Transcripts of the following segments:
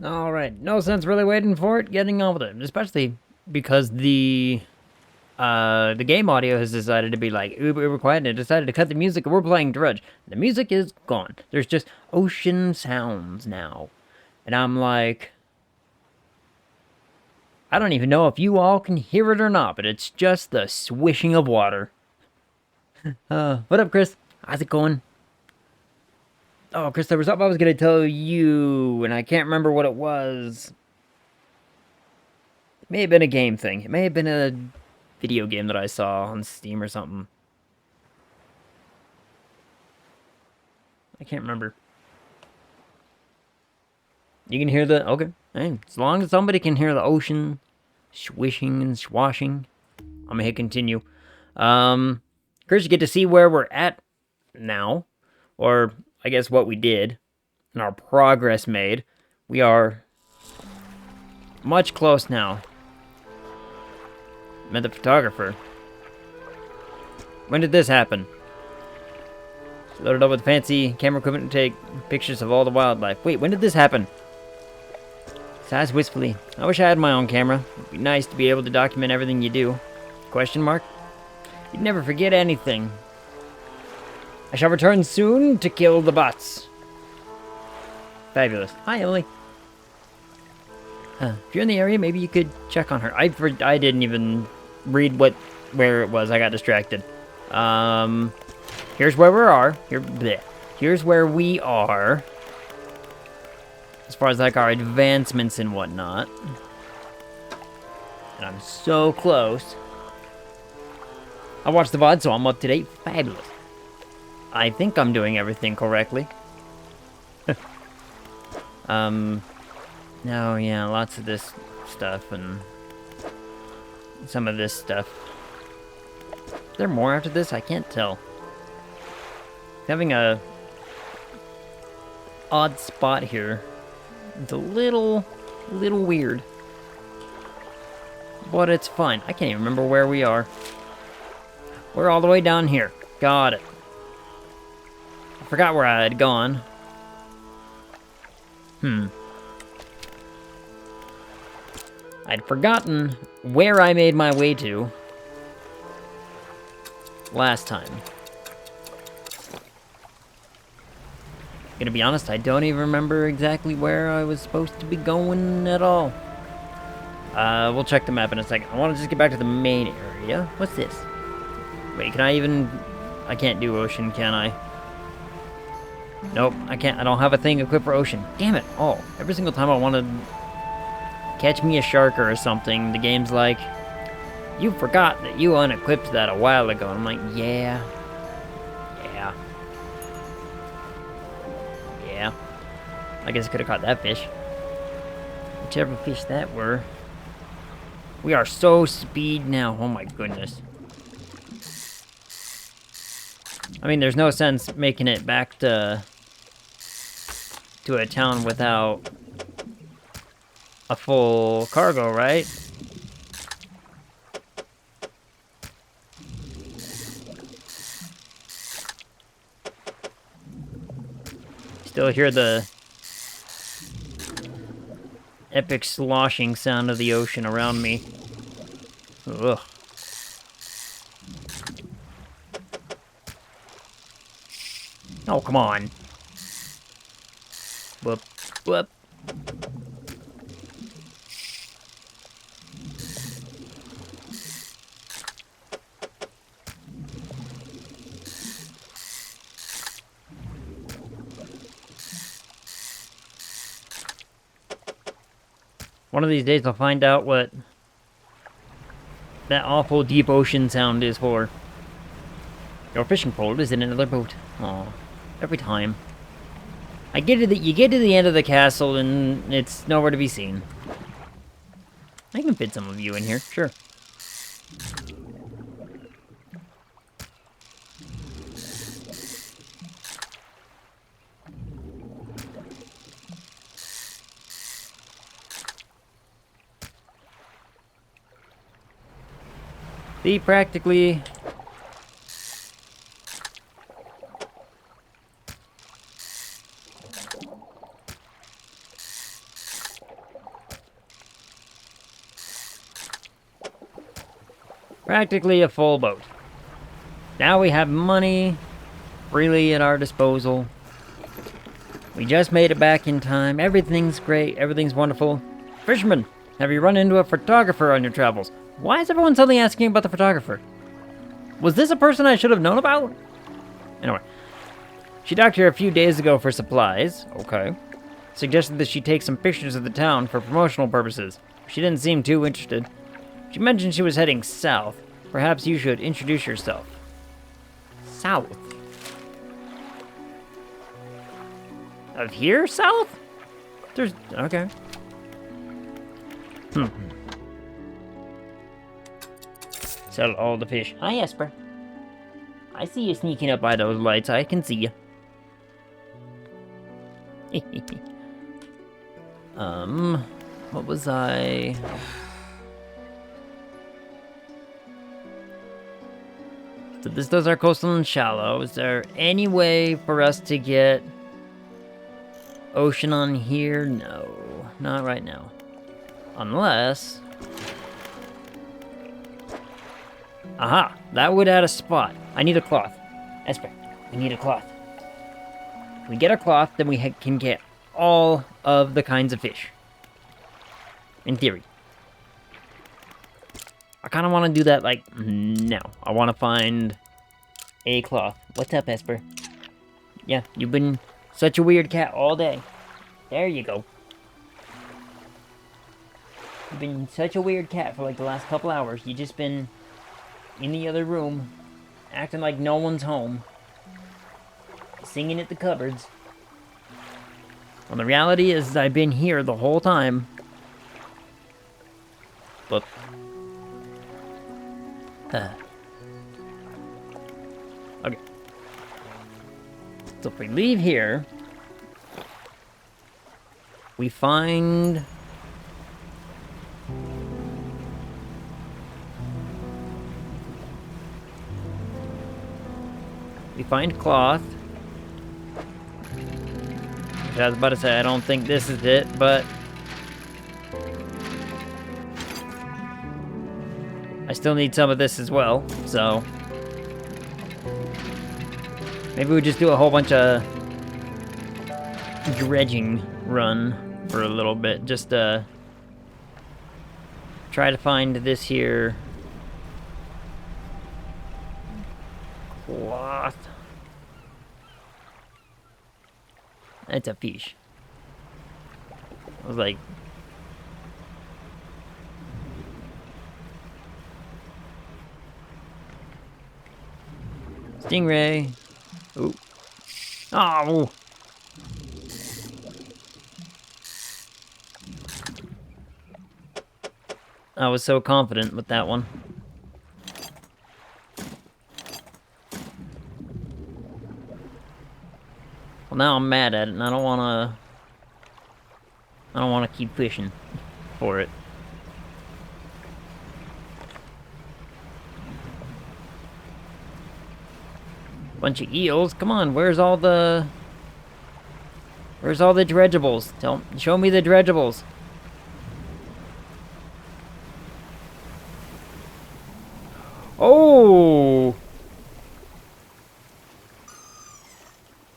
Alright, no sense really waiting for it, getting on with it. Especially because the game audio has decided to be like uber quiet and it decided to cut the music and we're playing Dredge. The music is gone. There's just ocean sounds now. And I'm like, I don't even know if you all can hear it or not, but it's just the swishing of water. What up, Chris? How's it going? Oh, Chris, there was something I was gonna tell you, and I can't remember what it was. It may have been a game thing. It may have been a video game that I saw on Steam or something. I can't remember. You can hear the... Okay. Hey, as long as somebody can hear the ocean swishing and swashing, I'm gonna hit continue. Chris, you get to see where we're at now. Or, I guess, what we did. And our progress made. We are much close now. Met the photographer. When did this happen? Loaded up with fancy camera equipment to take pictures of all the wildlife. Wait, when did this happen? Sighs wistfully. I wish I had my own camera. It'd be nice to be able to document everything you do. Question mark? You'd never forget anything. I shall return soon to kill the bots. Fabulous. Hi, Emily. If you're in the area, maybe you could check on her. I didn't even read where it was. I got distracted. Here's where we are. Here's where we are. As far as like our advancements and whatnot. And I'm so close. I watched the VOD, so I'm up to date. Fabulous. I think I'm doing everything correctly. No, yeah, lots of this stuff and some of this stuff. Is there more after this? I can't tell. Having a odd spot here. It's a little weird. But it's fine. I can't even remember where we are. We're all the way down here. Got it. I forgot where I had gone. I'd forgotten where I made my way to last time. Gonna be honest, I don't even remember exactly where I was supposed to be going at all. We'll check the map in a second. I want to just get back to the main area. What's this? Wait, can I even... I can't do ocean, can I? Nope, I can't. I don't have a thing equipped for ocean. Damn it. Oh, every single time I want to catch me a shark or something, the game's like, you forgot that you unequipped that a while ago. And I'm like, yeah. I guess I could have caught that fish. Whichever fish that were. We are so speed now. Oh my goodness. I mean, there's no sense making it back to a town without a full cargo, right? Still hear the epic sloshing sound of the ocean around me. Ugh. Oh, come on. Whoop, whoop. One of these days I'll find out what that awful deep ocean sound is for. Your fishing pole is in another boat. Aw, every time. You get to the end of the castle and it's nowhere to be seen. I can fit some of you in here, sure. See, practically... Practically a full boat. Now we have money freely at our disposal. We just made it back in time. Everything's great. Everything's wonderful. Fisherman, have you run into a photographer on your travels? Why is everyone suddenly asking about the photographer? Was this a person I should have known about? Anyway. She docked here a few days ago for supplies. Okay. Suggested that she take some pictures of the town for promotional purposes. She didn't seem too interested. She mentioned she was heading south. Perhaps you should introduce yourself. South? Of here, south? There's... okay. Sell all the fish. Hi, Esper. I see you sneaking up by those lights. I can see you. What was I... So this does our coastal and shallow. Is there any way for us to get ocean on here? No, not right now. Unless... aha, that would add a spot. I need a cloth. Esper, we need a cloth. We get a cloth, then we can get all of the kinds of fish. In theory. I kind of want to do that, like, now. I want to find a cloth. What's up, Esper? Yeah, you've been such a weird cat all day. There you go. You've been such a weird cat for, like, the last couple hours. You've just been in the other room, acting like no one's home. Singing at the cupboards. Well, the reality is I've been here the whole time. But... okay. So if we leave here... we find... we find cloth. Which I was about to say, I don't think this is it, but... I still need some of this as well, so... maybe we just do a whole bunch of... dredging run for a little bit, just try to find this here... cloth. That's a fish. I was like... stingray. Ooh. Oh! I was so confident with that one. Well, now I'm mad at it, and I don't wanna keep fishing for it. Bunch of eels. Come on, where's all the dredgeables? Show me the dredgeables. Oh!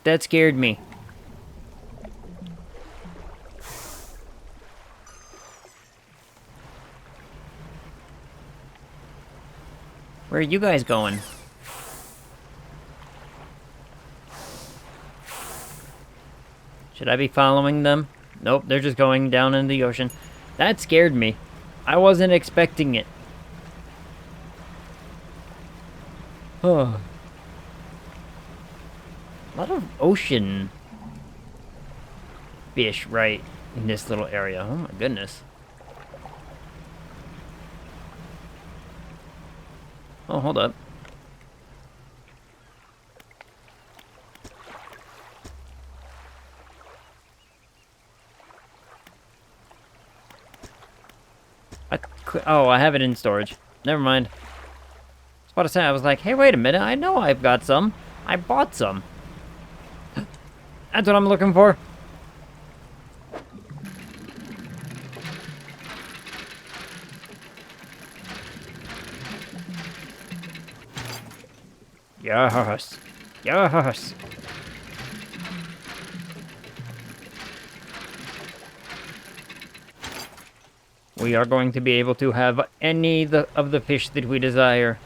That scared me. Where are you guys going? Should I be following them? Nope, they're just going down in the ocean. That scared me. I wasn't expecting it. Oh. A lot of ocean fish right in this little area. Oh my goodness. Oh, hold up. Oh, I have it in storage. Never mind. I was about to say, I was like, hey, wait a minute. I know I've got some. I bought some. That's what I'm looking for. Yes. Yes. We are going to be able to have any of the fish that we desire.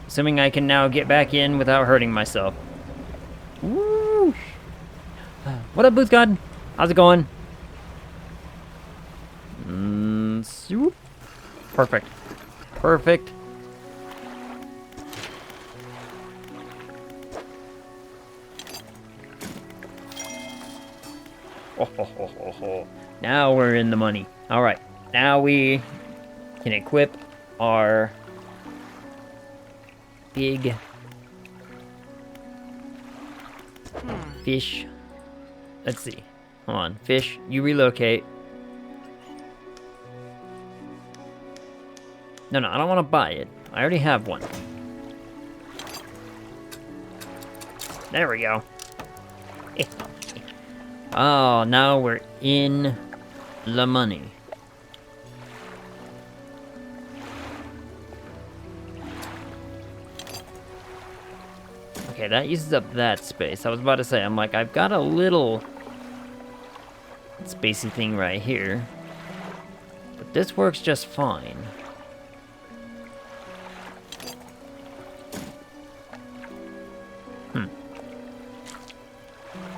Assuming I can now get back in without hurting myself. Woo! What up, Booth God? How's it going? Swoop. Perfect. Perfect. Oh. Now we're in the money. All right. Now we can equip our big fish. Let's see. Hold on. Fish, you relocate. No, I don't want to buy it. I already have one. There we go. Oh, now we're in the money. Okay, that uses up that space. I was about to say, I'm like, I've got a little spacey thing right here. But this works just fine.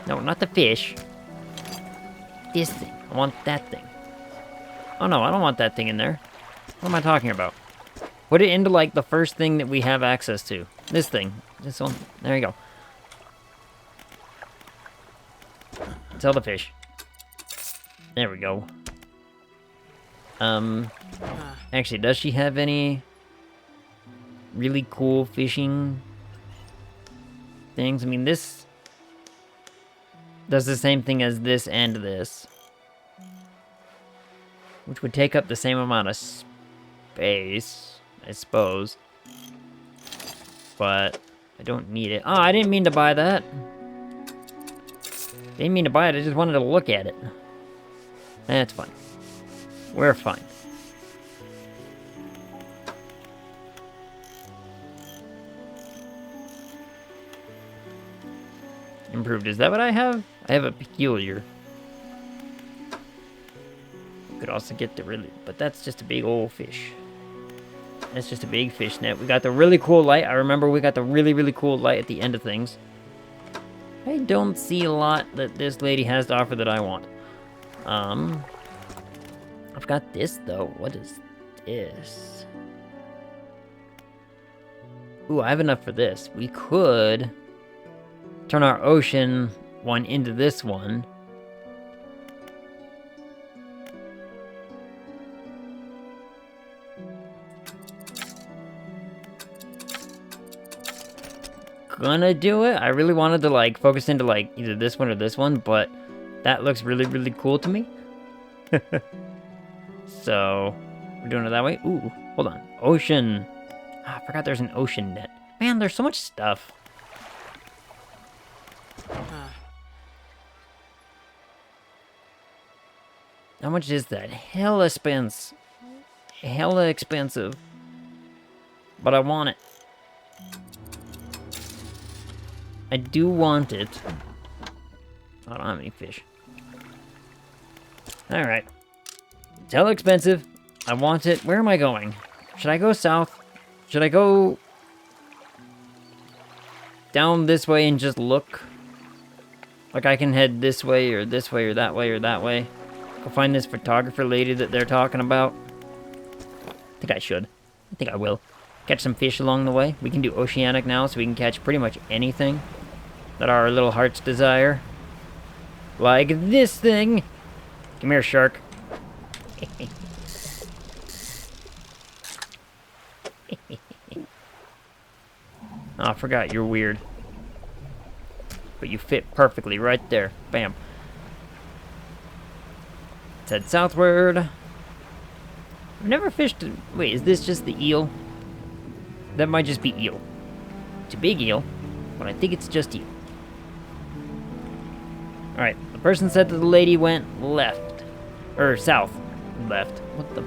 No, not the fish. This thing. I want that thing. Oh no, I don't want that thing in there. What am I talking about? Put it into, like, the first thing that we have access to. This thing. This one. There you go. Sell the fish. There we go. Actually, does she have any really cool fishing things? I mean, this does the same thing as this and this, which would take up the same amount of space, I suppose. But I don't need it. Oh, I didn't mean to buy that. Didn't mean to buy it, I just wanted to look at it. That's fine. We're fine. Improved. Is that what I have? I have a peculiar. Could also get the really, but that's just a big old fish. That's just a big fish net. We got the really cool light. I remember we got the really cool light at the end of things. I don't see a lot that this lady has to offer that I want. I've got this though. What is this? Ooh, I have enough for this. We could turn our ocean one into this one. Gonna do it. I really wanted to, like, focus into, like, either this one or this one, but that looks really cool to me. So we're doing it that way. Ooh, hold on. Ocean. Ah, I forgot there's an ocean net. Man, there's so much stuff. How much is that? Hella expensive. Hella expensive. But I want it. I do want it. I don't have any fish. Alright. It's hella expensive. I want it. Where am I going? Should I go south? Should I go down this way and just look? Like I can head this way or that way or that way. Go find this photographer lady that they're talking about. I think I should. I think I will. Catch some fish along the way. We can do oceanic now, so we can catch pretty much anything that our little hearts desire. Like this thing. Come here, shark. Oh, I forgot you're weird. But you fit perfectly right there. Bam. Let's head southward. I've never fished... Wait, is this just the eel? That might just be eel. It's a big eel, but I think it's just eel. Alright, the person said that the lady went left. Or south. Left. What the...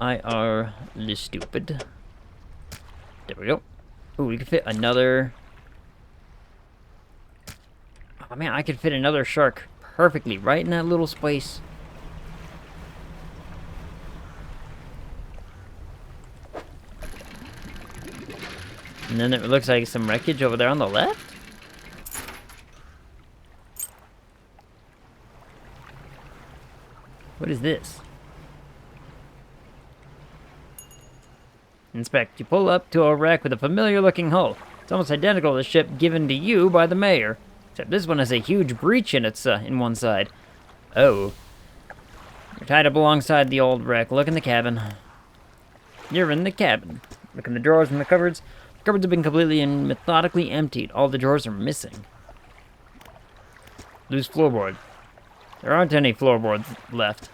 I are stupid. There we go. Ooh, we could fit another... Oh man, I could fit another shark perfectly right in that little space. And then it looks like some wreckage over there on the left? What is this? Inspect. You pull up to a wreck with a familiar-looking hull. It's almost identical to the ship given to you by the mayor. Except this one has a huge breach in its in one side. Oh. You're tied up alongside the old wreck. Look in the cabin. You're in the cabin. Look in the drawers and the cupboards. The cupboards have been completely and methodically emptied. All the drawers are missing. Loose floorboard. There aren't any floorboards left.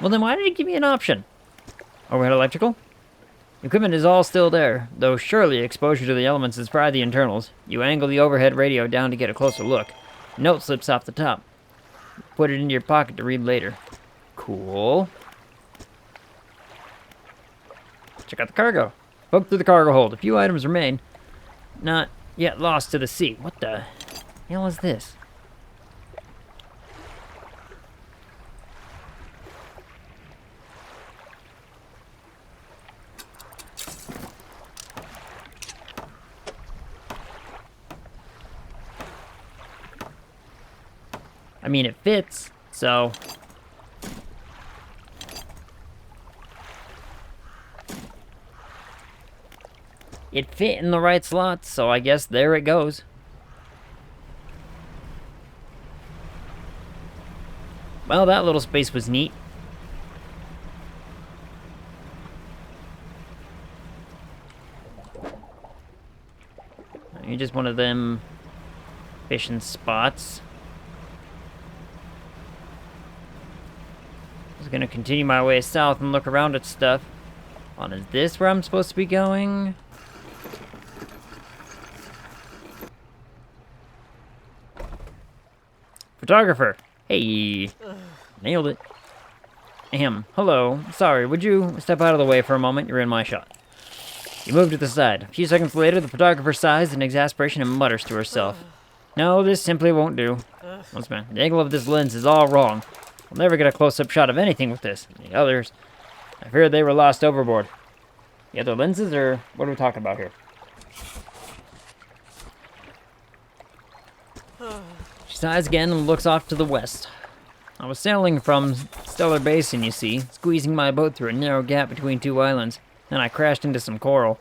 Well, then why did it give me an option? Overhead electrical? Equipment is all still there, though surely exposure to the elements has fried the internals. You angle the overhead radio down to get a closer look. A note slips off the top. Put it into your pocket to read later. Cool. Check out the cargo. Poke through the cargo hold. A few items remain. Not yet lost to the sea. What the hell is this? I mean, it fits, so... It fit in the right slot, so I guess there it goes. Well, that little space was neat. You're just one of them fishing spots. I was gonna continue my way south and look around at stuff. Is this where I'm supposed to be going? Photographer! Hey! Nailed it. Ahem. Hello. Sorry, would you step out of the way for a moment? You're in my shot. You move to the side. A few seconds later, the photographer sighs in exasperation and mutters to herself. No, this simply won't do. Once man, the angle of this lens is all wrong. We'll never get a close-up shot of anything with this. The others, I fear they were lost overboard. The other lenses, or what are we talking about here? She sighs again and looks off to the west. I was sailing from Stellar Basin, you see, squeezing my boat through a narrow gap between two islands. Then I crashed into some coral.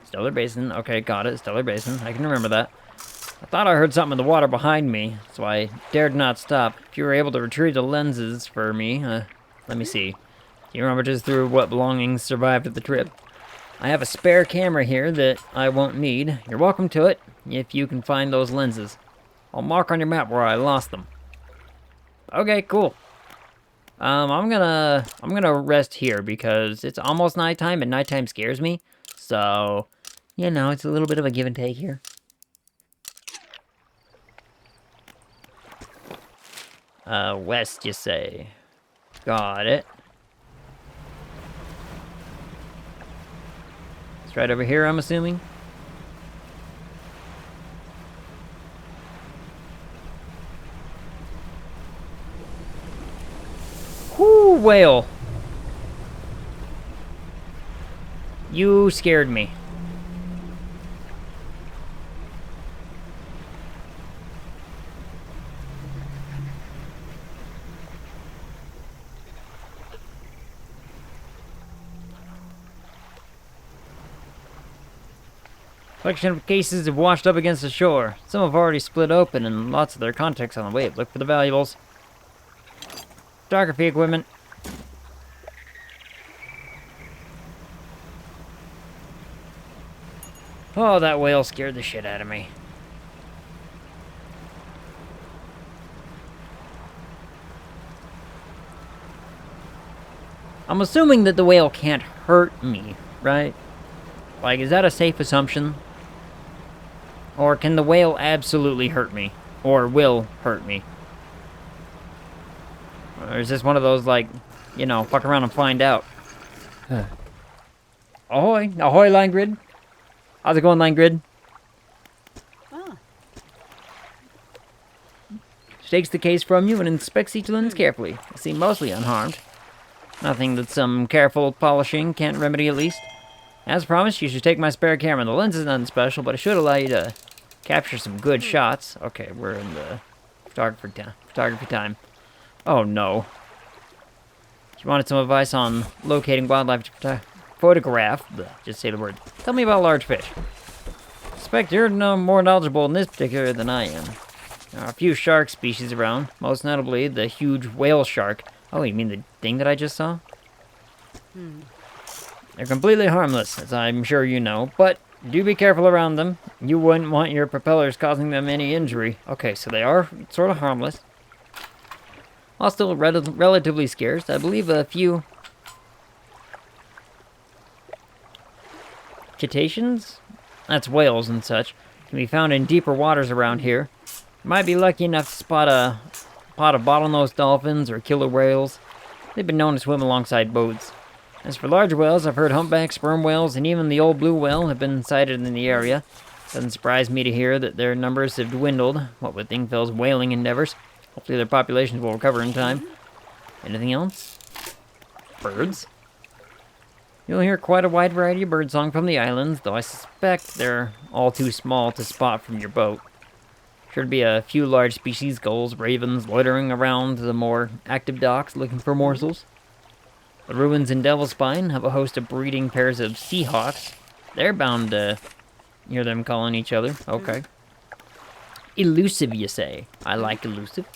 Stellar Basin, okay, got it, Stellar Basin, I can remember that. I thought I heard something in the water behind me, so I dared not stop. If you were able to retrieve the lenses for me, let me see. You rummages through what belongings survived of the trip. I have a spare camera here that I won't need. You're welcome to it, if you can find those lenses. I'll mark on your map where I lost them. Okay, cool. I'm gonna rest here because it's almost nighttime and nighttime scares me. So, you know, it's a little bit of a give and take here. West, you say. Got it. It's right over here, I'm assuming. Whoo, whale. You scared me. Collection of cases have washed up against the shore. Some have already split open and lots of their contents on the wave. Look for the valuables. Photography equipment. Oh, that whale scared the shit out of me. I'm assuming that the whale can't hurt me, right? Like, is that a safe assumption? Or can the whale absolutely hurt me? Or will hurt me? Or is this one of those, like, you know, fuck around and find out? Ahoy! Ahoy, Line Grid! How's it going, Line Grid? She takes the case from you and inspects each lens carefully. They seem mostly unharmed. Nothing that some careful polishing can't remedy, at least. As promised, you should take my spare camera. The lens is nothing special, but it should allow you to capture some good shots. Okay, we're in the photography time. Oh, no. She wanted some advice on locating wildlife to photograph. Just say the word. Tell me about large fish. I suspect you're no more knowledgeable in this particular than I am. There are a few shark species around, most notably the huge whale shark. Oh, you mean the thing that I just saw? They're completely harmless, as I'm sure you know, but do be careful around them. You wouldn't want your propellers causing them any injury. Okay, so they are sort of harmless. While still relatively scarce, I believe a few cetaceans? That's whales and such. Can be found in deeper waters around here. You might be lucky enough to spot a pot of bottlenose dolphins or killer whales. They've been known to swim alongside boats. As for larger whales, I've heard humpback, sperm whales, and even the old blue whale have been sighted in the area. Doesn't surprise me to hear that their numbers have dwindled, what with Thingfell's whaling endeavors. Hopefully their populations will recover in time. Anything else? Birds? You'll hear quite a wide variety of birdsong from the islands, though I suspect they're all too small to spot from your boat. Sure to be a few large species, gulls, ravens, loitering around the more active docks looking for morsels. The ruins in Devil's Spine have a host of breeding pairs of seahawks. They're bound to hear them calling each other. Okay. Elusive, you say? I like elusive.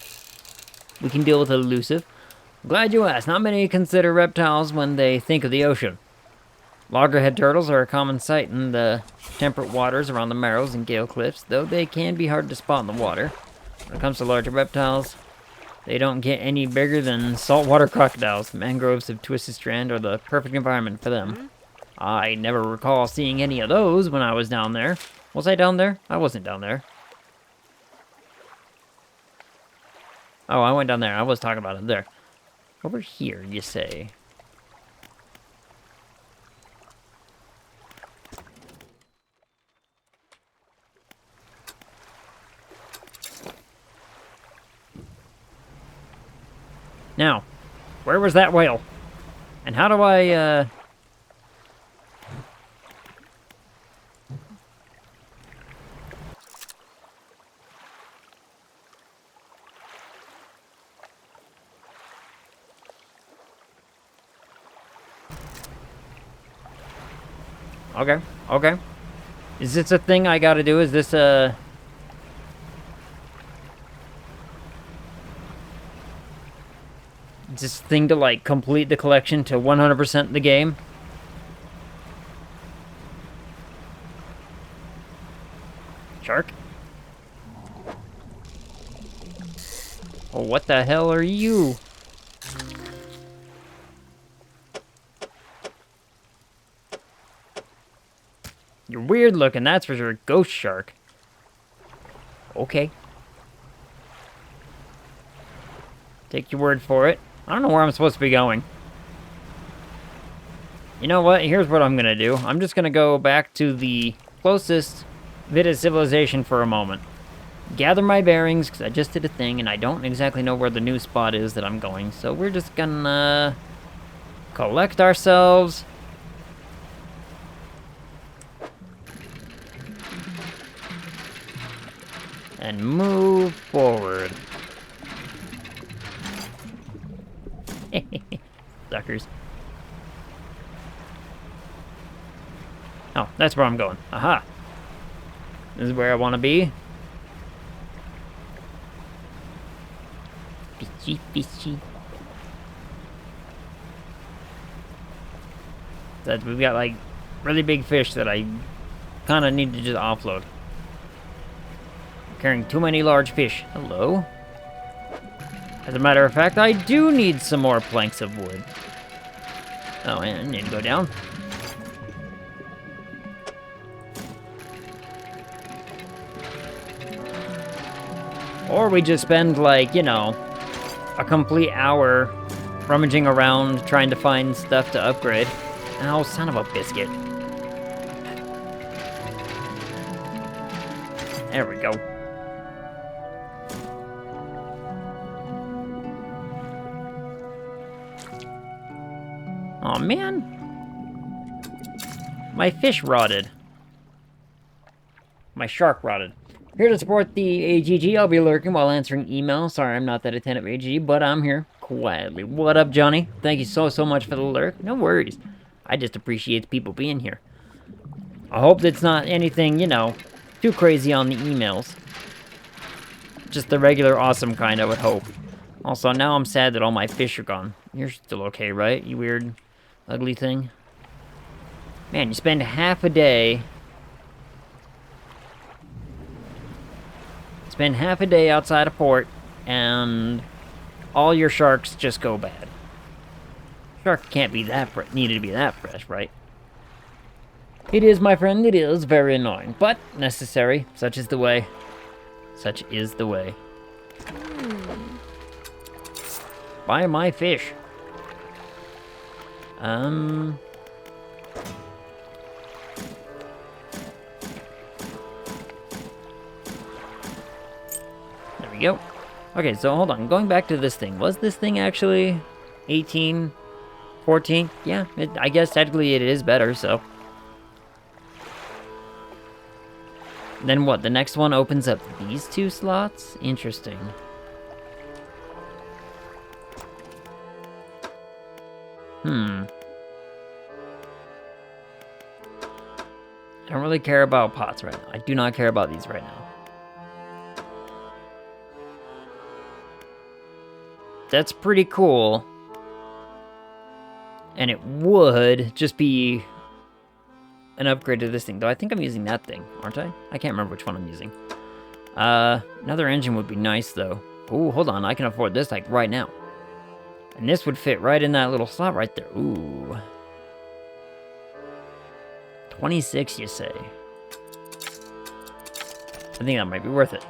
We can deal with elusive. Glad you asked. Not many consider reptiles when they think of the ocean. Loggerhead turtles are a common sight in the temperate waters around the Marrows and Gale Cliffs, though they can be hard to spot in the water. When it comes to larger reptiles, they don't get any bigger than saltwater crocodiles. Mangroves of Twisted Strand are the perfect environment for them. I never recall seeing any of those when I was down there. Was I down there? I wasn't down there. Oh, I went down there. I was talking about it there. Over here, you say? Now, where was that whale? And how do I, Okay, okay. Is this a thing I gotta do? Is this a... Is this a thing to, like, complete the collection to 100% the game? Shark? Oh, what the hell are you? You're weird looking, that's for sure. Ghost shark. Okay. Take your word for it. I don't know where I'm supposed to be going. You know what? Here's what I'm gonna do. I'm just gonna go back to the closest bit of civilization for a moment. Gather my bearings, because I just did a thing, and I don't exactly know where the new spot is that I'm going. So we're just gonna collect ourselves. And move forward. Suckers. Oh, that's where I'm going. Aha. This is where I want to be. Fishy, fishy. That we've got like really big fish that I kind of need to just offload. Carrying too many large fish. Hello? As a matter of fact, I do need some more planks of wood. Oh, and I need to go down. Or we just spend, like, you know, a complete hour rummaging around trying to find stuff to upgrade. Oh, son of a biscuit. There we go. Aw, man. My fish rotted. My shark rotted. Here to support the AGG. I'll be lurking while answering emails. Sorry, I'm not that attentive AGG, but I'm here quietly. What up, Johnny? Thank you so much for the lurk. No worries. I just appreciate people being here. I hope it's not anything, you know, too crazy on the emails. Just the regular awesome kind, I would hope. Also, now I'm sad that all my fish are gone. You're still okay, right? You weird, ugly thing. Man, you spend half a day... Spend half a day outside a port, and all your sharks just go bad. Shark can't be that needed to be that fresh, right? It is, my friend, it is very annoying, but necessary. Such is the way. Such is the way. Buy my fish. There we go. Okay, so hold on. Going back to this thing. Was this thing actually 18, 14? Yeah, I guess technically it is better, so. Then what? The next one opens up these two slots? Interesting. I don't really care about pots right now. I do not care about these right now. That's pretty cool. And it would just be an upgrade to this thing. Though I think I'm using that thing, aren't I? I can't remember which one I'm using. Another engine would be nice, though. Ooh, hold on. I can afford this, like, right now. And this would fit right in that little slot right there. Ooh. 26, you say? I think that might be worth it.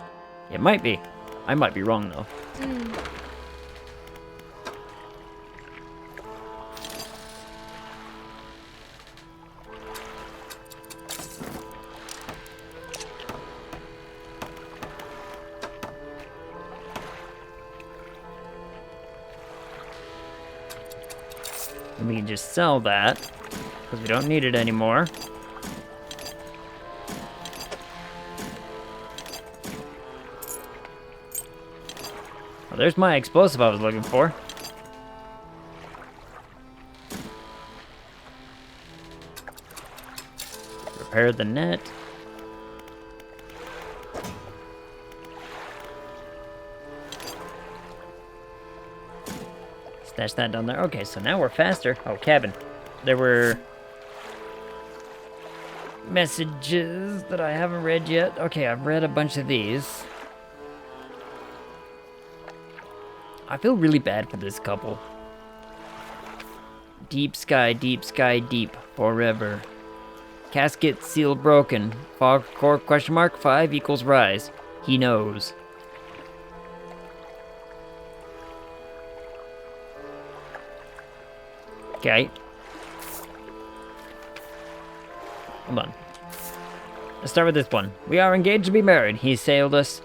It might be. I might be wrong, though. And we can just sell that, because we don't need it anymore. Well, there's my explosive I was looking for. Repair the net. Stash that down there. Okay, so now we're faster. Oh, cabin. There were messages that I haven't read yet. Okay, I've read a bunch of these. I feel really bad for this couple. Deep sky, deep, forever. Casket seal broken. Fog core question mark 5 equals rise. He knows. Okay. Hold on. Let's start with this one. We are engaged to be married. He sailed us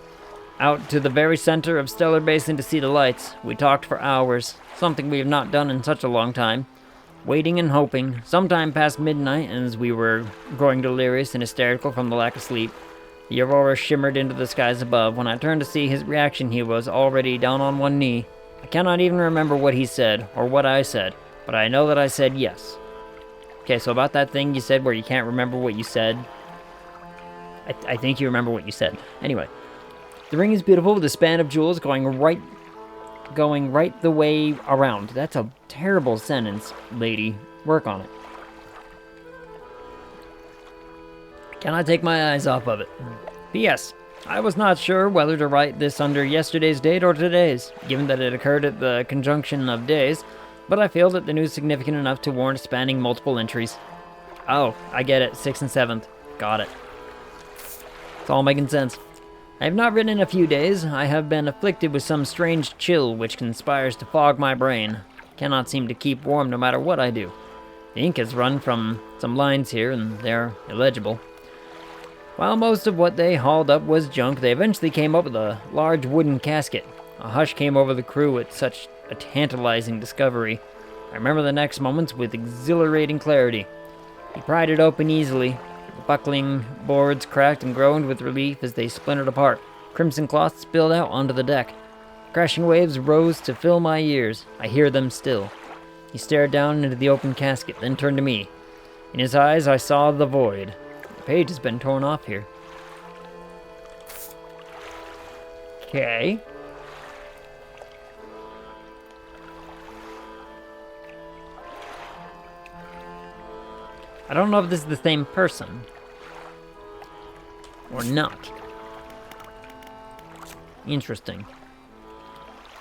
out to the very center of Stellar Basin to see the lights. We talked for hours, something we have not done in such a long time. Waiting and hoping. Sometime past midnight, as we were growing delirious and hysterical from the lack of sleep, the aurora shimmered into the skies above. When I turned to see his reaction, he was already down on one knee. I cannot even remember what he said, or what I said, but I know that I said yes. Okay, so about that thing you said where you can't remember what you said. I think you remember what you said. Anyway. The ring is beautiful with a span of jewels going right the way around. That's a terrible sentence, lady. Work on it. Cannot take my eyes off of it. P.S. I was not sure whether to write this under yesterday's date or today's, given that it occurred at the conjunction of days, but I feel that the news is significant enough to warrant spanning multiple entries. Oh, I get it. 6th and 7th. Got it. It's all making sense. I have not written in a few days. I have been afflicted with some strange chill which conspires to fog my brain. Cannot seem to keep warm no matter what I do. The ink has run from some lines here and there illegible. While most of what they hauled up was junk, they eventually came up with a large wooden casket. A hush came over the crew at such a tantalizing discovery. I remember the next moments with exhilarating clarity. He pried it open easily. The buckling boards cracked and groaned with relief as they splintered apart. Crimson cloth spilled out onto the deck. Crashing waves rose to fill my ears. I hear them still. He stared down into the open casket, then turned to me. In his eyes, I saw the void. The page has been torn off here. Okay. I don't know if this is the same person. Or not. Interesting.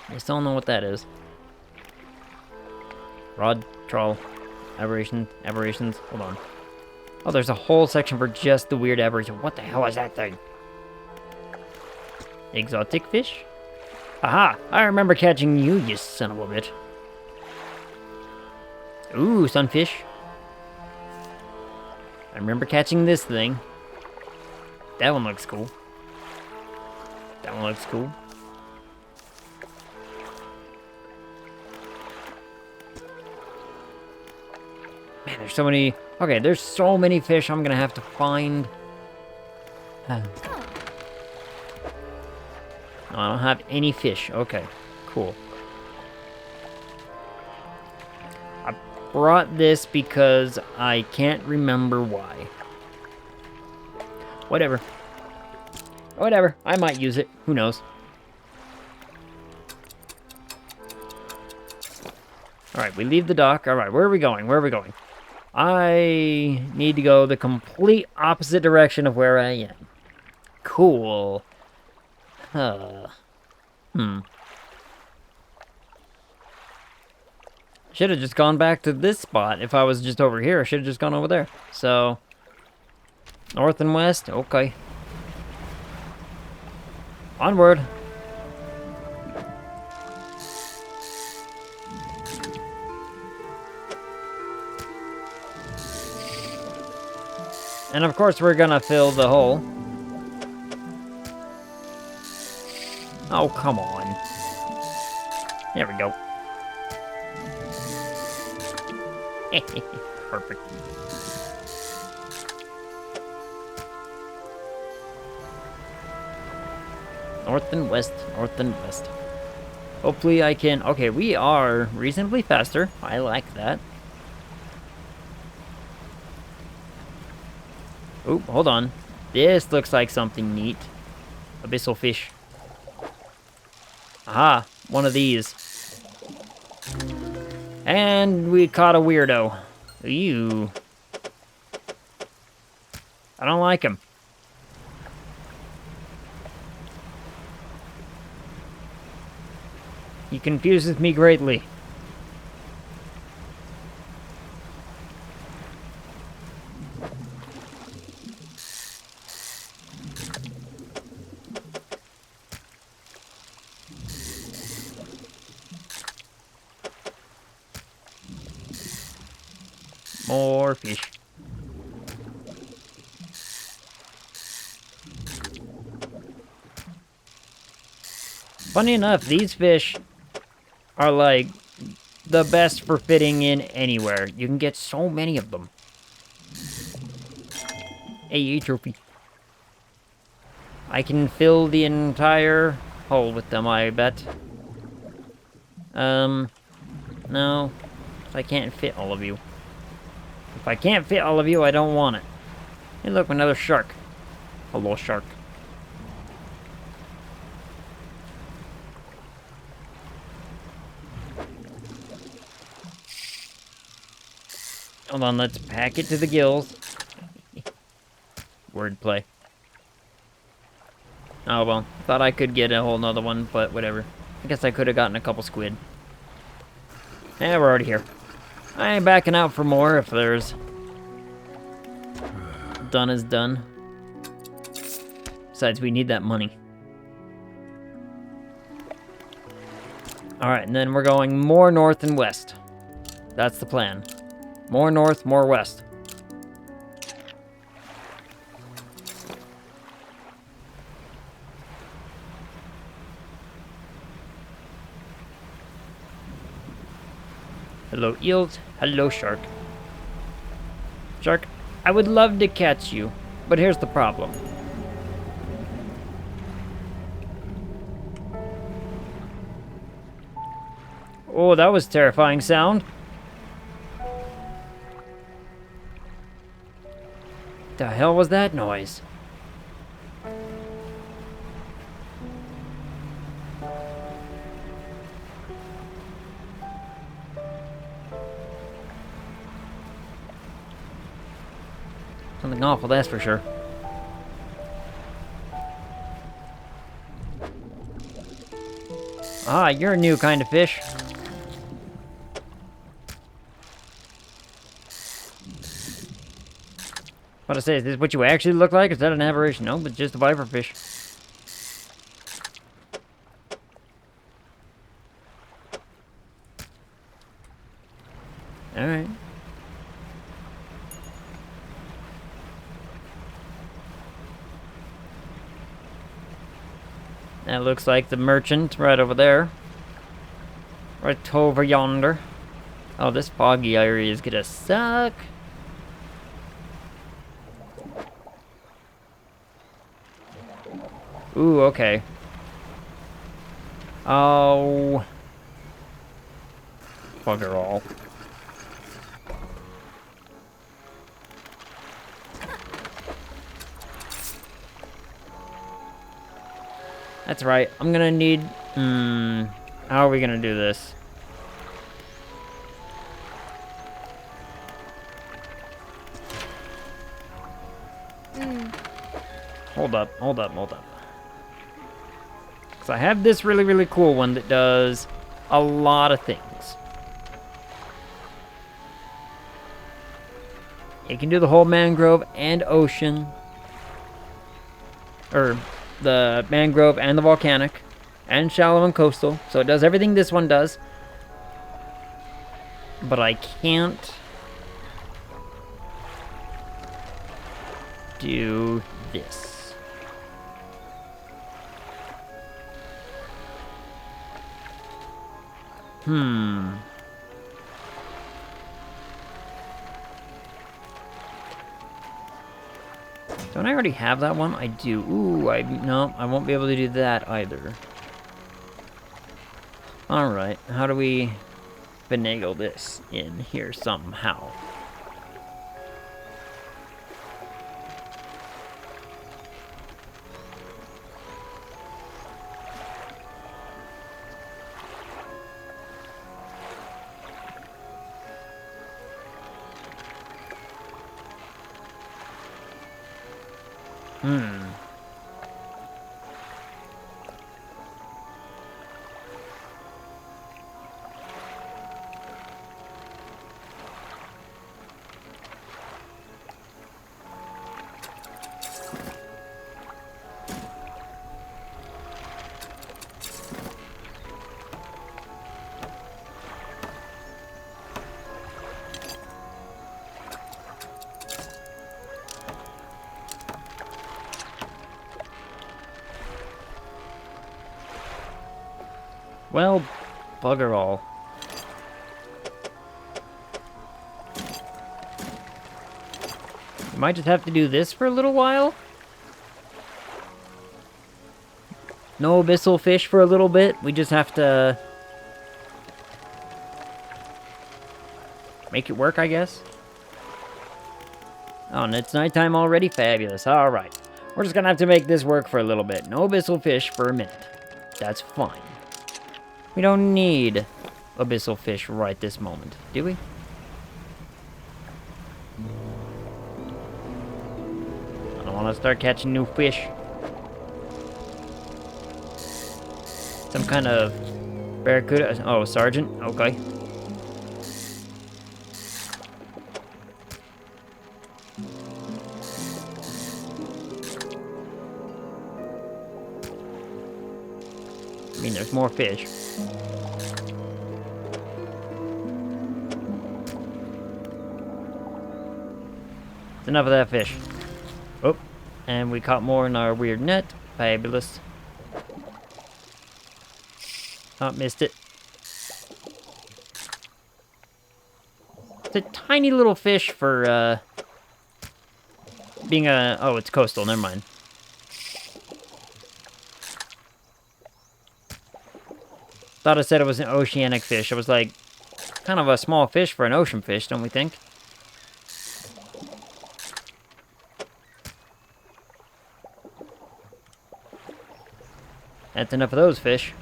I still don't know what that is. Rod, troll, aberrations. Hold on. Oh, there's a whole section for just the weird aberration. What the hell is that thing? Exotic fish? Aha! I remember catching you, you son of a bitch. Ooh, sunfish. I remember catching this thing. That one looks cool. That one looks cool. Man, there's so many... Okay, there's so many fish I'm gonna have to find. No, I don't have any fish. Okay, cool. I brought this because I can't remember why. Whatever. Whatever. I might use it. Who knows? Alright, we leave the dock. Alright, where are we going? Where are we going? I need to go the complete opposite direction of where I am. Cool. Should have just gone back to this spot. If I was just over here, I should have just gone over there. So, north and west? Okay. Onward. And of course we're gonna fill the hole. Oh, come on. There we go. Perfect. North and west, north and west. Hopefully I can... Okay, we are reasonably faster. I like that. Oh, hold on. This looks like something neat. Abyssal fish. Aha, one of these. And we caught a weirdo. Ew. I don't like him. He confuses me greatly. More fish. Funny enough, these fish are like the best for fitting in anywhere. You can get so many of them. Hey, trophy. I can fill the entire hole with them, I bet. No. I can't fit all of you. If I can't fit all of you, I don't want it. Hey, look, another shark. Hello, shark. Hold on, let's pack it to the gills. Wordplay. Oh, well. Thought I could get a whole nother one, but whatever. I guess I could have gotten a couple squid. Eh, we're already here. I ain't backing out for more if there's... Done is done. Besides, we need that money. Alright, and then we're going more north and west. That's the plan. More north, more west. Hello, eels. Hello, shark. Shark, I would love to catch you, but here's the problem. Oh, that was terrifying sound. The hell was that noise? Something awful, that's for sure. Ah, you're a new kind of fish. What I say, is this what you actually look like? Is that an aberration? No, but just a viper fish. Alright. That looks like the merchant right over there. Right over yonder. Oh, this foggy area is gonna suck. Ooh, okay. Oh. Bugger all. That's right. I'm gonna need... how are we gonna do this? Hold up. Because I have this really, really cool one that does a lot of things. It can do the whole mangrove and ocean. Or the mangrove and the volcanic. And shallow and coastal. So it does everything this one does. But I can't do this. Don't I already have that one? I do. Ooh, no, I won't be able to do that either. Alright, how do we finagle this in here somehow? Well, bugger all. We might just have to do this for a little while. No abyssal fish for a little bit. We just have to make it work, I guess. Oh, and it's nighttime already? Fabulous. Alright. We're just gonna have to make this work for a little bit. No abyssal fish for a minute. That's fine. We don't need abyssal fish right this moment, do we? I don't want to start catching new fish. Some kind of barracuda. Oh, sergeant. Okay. I mean, there's more fish. That's enough of that fish. Oh, and we caught more in our weird net. Fabulous. Oh, missed it. It's a tiny little fish for, being a... Oh, it's coastal, never mind. Thought I said it was an oceanic fish. I was like, kind of a small fish for an ocean fish, don't we think? That's enough of those fish.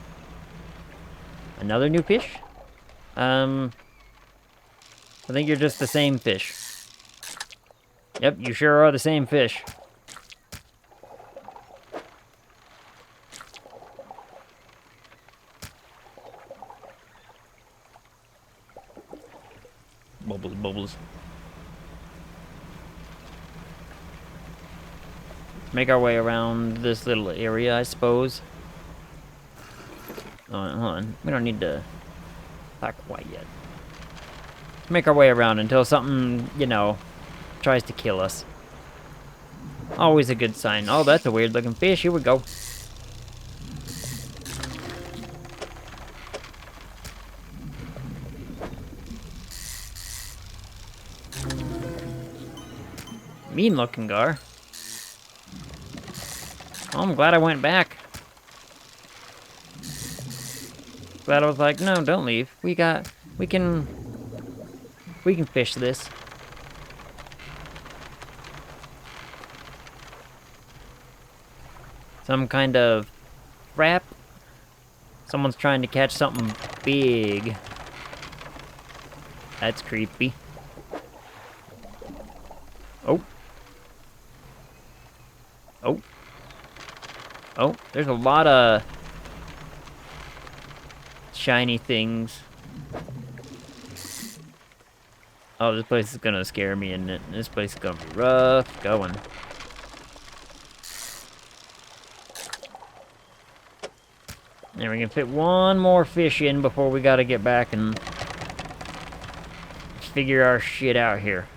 Another new fish? I think you're just the same fish. Yep, you sure are the same fish. Bubbles, bubbles. Make our way around this little area, I suppose. Hold on. We don't need to attack quite yet. Make our way around until something, you know, tries to kill us. Always a good sign. Oh, that's a weird looking fish. Here we go. Mean looking gar. Oh, I'm glad I went back. Glad I was like, no, don't leave. We can fish this. Some kind of trap. Someone's trying to catch something big. That's creepy. Oh. Oh. Oh, there's a lot of shiny things. Oh, this place is gonna scare me, and this place is gonna be rough going. And we can fit one more fish in before we gotta get back and figure our shit out here.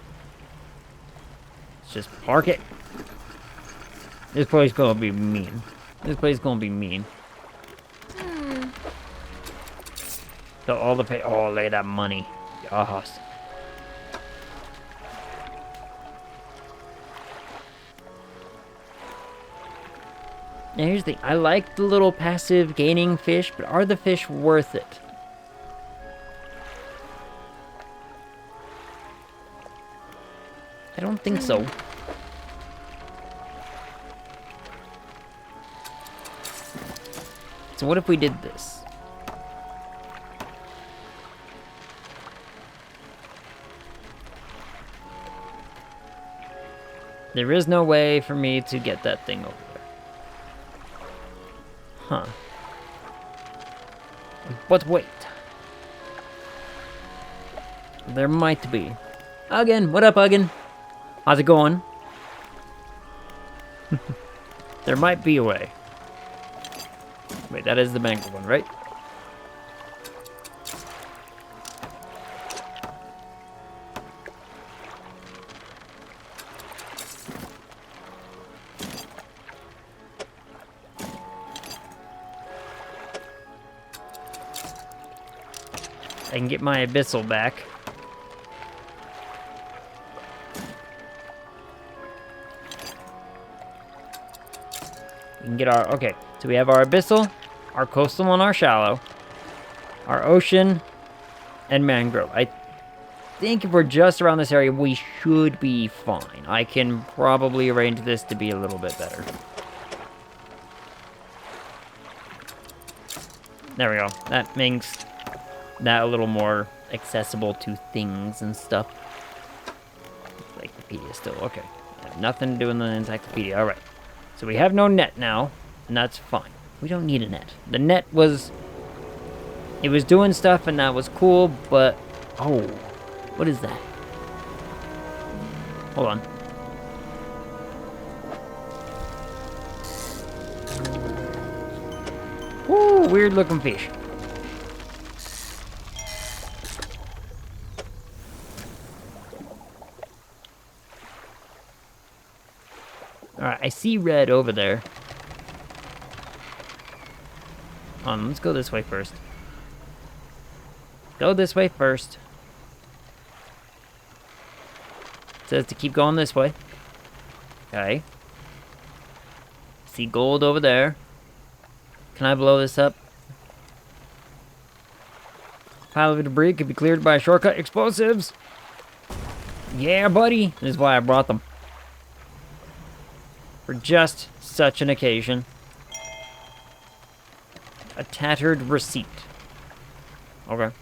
Let's just park it. This place is gonna be mean. This place is gonna be mean. So all the pay. Oh, look at that money. Yas. Now here's the thing. I like the little passive gaining fish, but are the fish worth it? I don't think so. So what if we did this? There is no way for me to get that thing over there. Huh. But wait. There might be. Ugin, what up, Ugin? How's it going? There might be a way. Wait, that is the banker one, right? I can get my abyssal back. We can get our... Okay, so we have our abyssal, our coastal, and our shallow, our ocean, and mangrove. I think if we're just around this area, we should be fine. I can probably arrange this to be a little bit better. There we go. That makes that a little more accessible to things and stuff. Encyclopedia still. Okay. I have nothing to do in the encyclopedia. Alright. So we have no net now, and that's fine. We don't need a net. The net was... It was doing stuff, and that was cool, but... Oh. What is that? Hold on. Woo! Weird looking fish. Alright, I see red over there. Let's go this way first. Go this way first. It says to keep going this way. Okay. See gold over there. Can I blow this up? Pile of debris could be cleared by shortcut explosives. Yeah, buddy. This is why I brought them. For just such an occasion. A tattered receipt. Okay.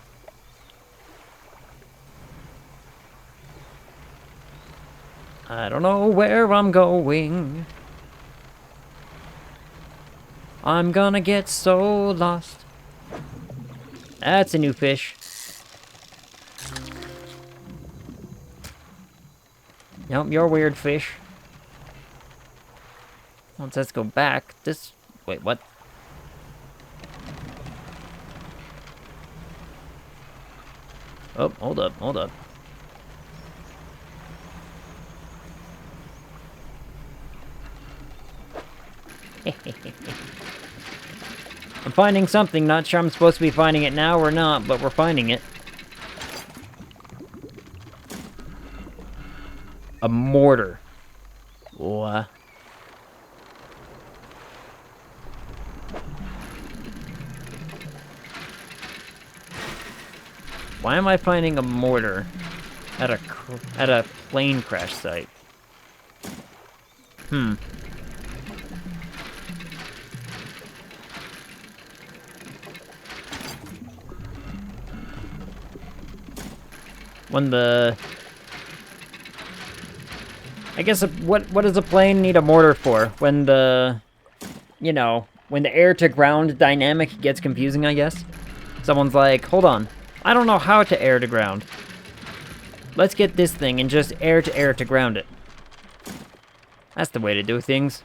I don't know where I'm going. I'm gonna get so lost. That's a new fish. Nope, you're a weird fish. Let's go back. This... Wait, what? Oh, hold up, hold up. I'm finding something. Not sure I'm supposed to be finding it now or not, but we're finding it. A mortar. What? Why am I finding a mortar at a plane crash site? When the... I guess, what does a plane need a mortar for? When the... You know, when the air-to-ground dynamic gets confusing, I guess? Someone's like, hold on, I don't know how to air-to-ground. Let's get this thing and just air-to-air to ground it. That's the way to do things.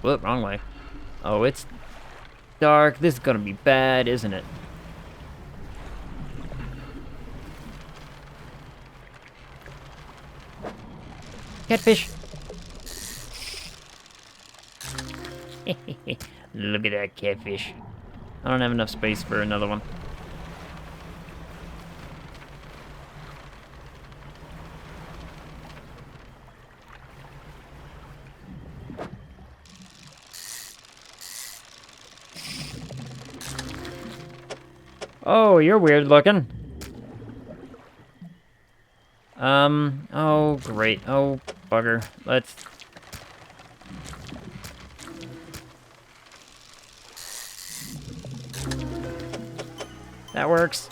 Whoop, wrong way. Oh, it's dark. This is gonna be bad, isn't it? Catfish. Look at that catfish. I don't have enough space for another one. Oh, you're weird looking. Oh, great. Oh, bugger. Let's... That works.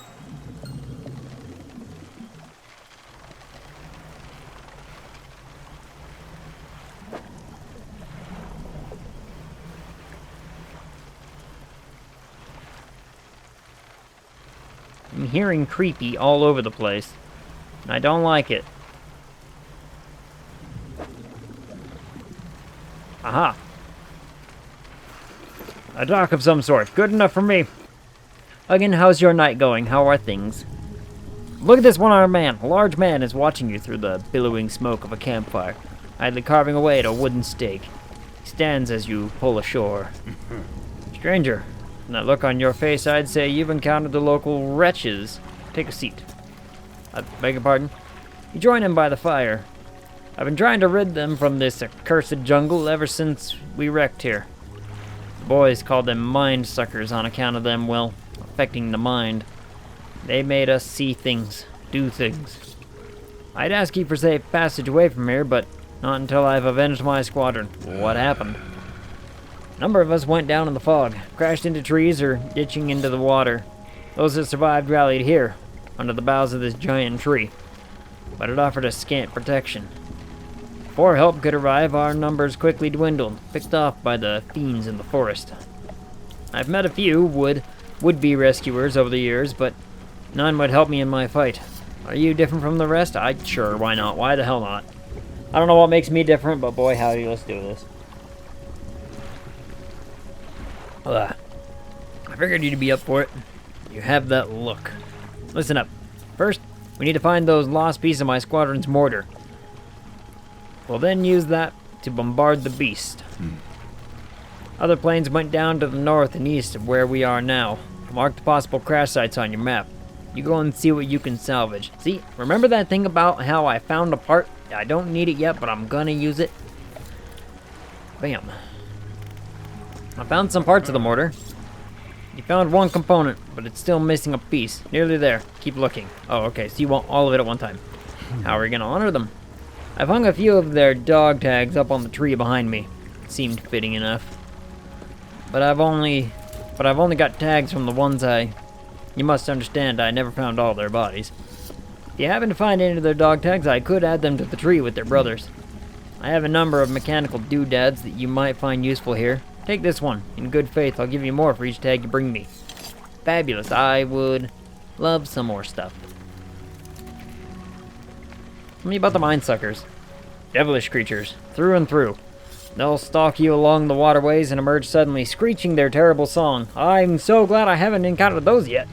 I'm hearing creepy all over the place. And I don't like it. Aha. A dock of some sort. Good enough for me. Again, how's your night going? How are things? Look at this one-armed man. A large man is watching you through the billowing smoke of a campfire, idly carving away at a wooden stake. He stands as you pull ashore. Stranger, from that look on your face, I'd say you've encountered the local wretches. Take a seat. I beg your pardon? You join him by the fire. I've been trying to rid them from this accursed jungle ever since we wrecked here. The boys called them mind suckers on account of them, well, affecting the mind. They made us see things, do things. I'd ask you for safe passage away from here, but not until I've avenged my squadron. What happened? A number of us went down in the fog, crashed into trees or ditching into the water. Those that survived rallied here, under the boughs of this giant tree, but it offered us scant protection. Before help could arrive, our numbers quickly dwindled, picked off by the fiends in the forest. I've met a few would-be rescuers over the years, but none would help me in my fight. Are you different from the rest? Sure, why not? Why the hell not? I don't know what makes me different, but boy howdy, let's do this. I figured you'd be up for it. You have that look. Listen up. First, we need to find those lost pieces of my squadron's mortar. We'll then use that to bombard the beast. Other planes went down to the north and east of where we are now. Mark the possible crash sites on your map. You go and see what you can salvage. See, remember that thing about how I found a part? I don't need it yet, but I'm gonna use it. Bam. I found some parts of the mortar. You found one component, but it's still missing a piece. Nearly there. Keep looking. Oh, okay, so you want all of it at one time. How are we gonna honor them? I've hung a few of their dog tags up on the tree behind me. It seemed fitting enough. But I've only got tags from the ones You must understand, I never found all their bodies. If you happen to find any of their dog tags, I could add them to the tree with their brothers. I have a number of mechanical doodads that you might find useful here. Take this one. In good faith, I'll give you more for each tag you bring me. Fabulous. I would love some more stuff. Tell me about the mine suckers. Devilish creatures, through and through. They'll stalk you along the waterways and emerge suddenly, screeching their terrible song. I'm so glad I haven't encountered those yet.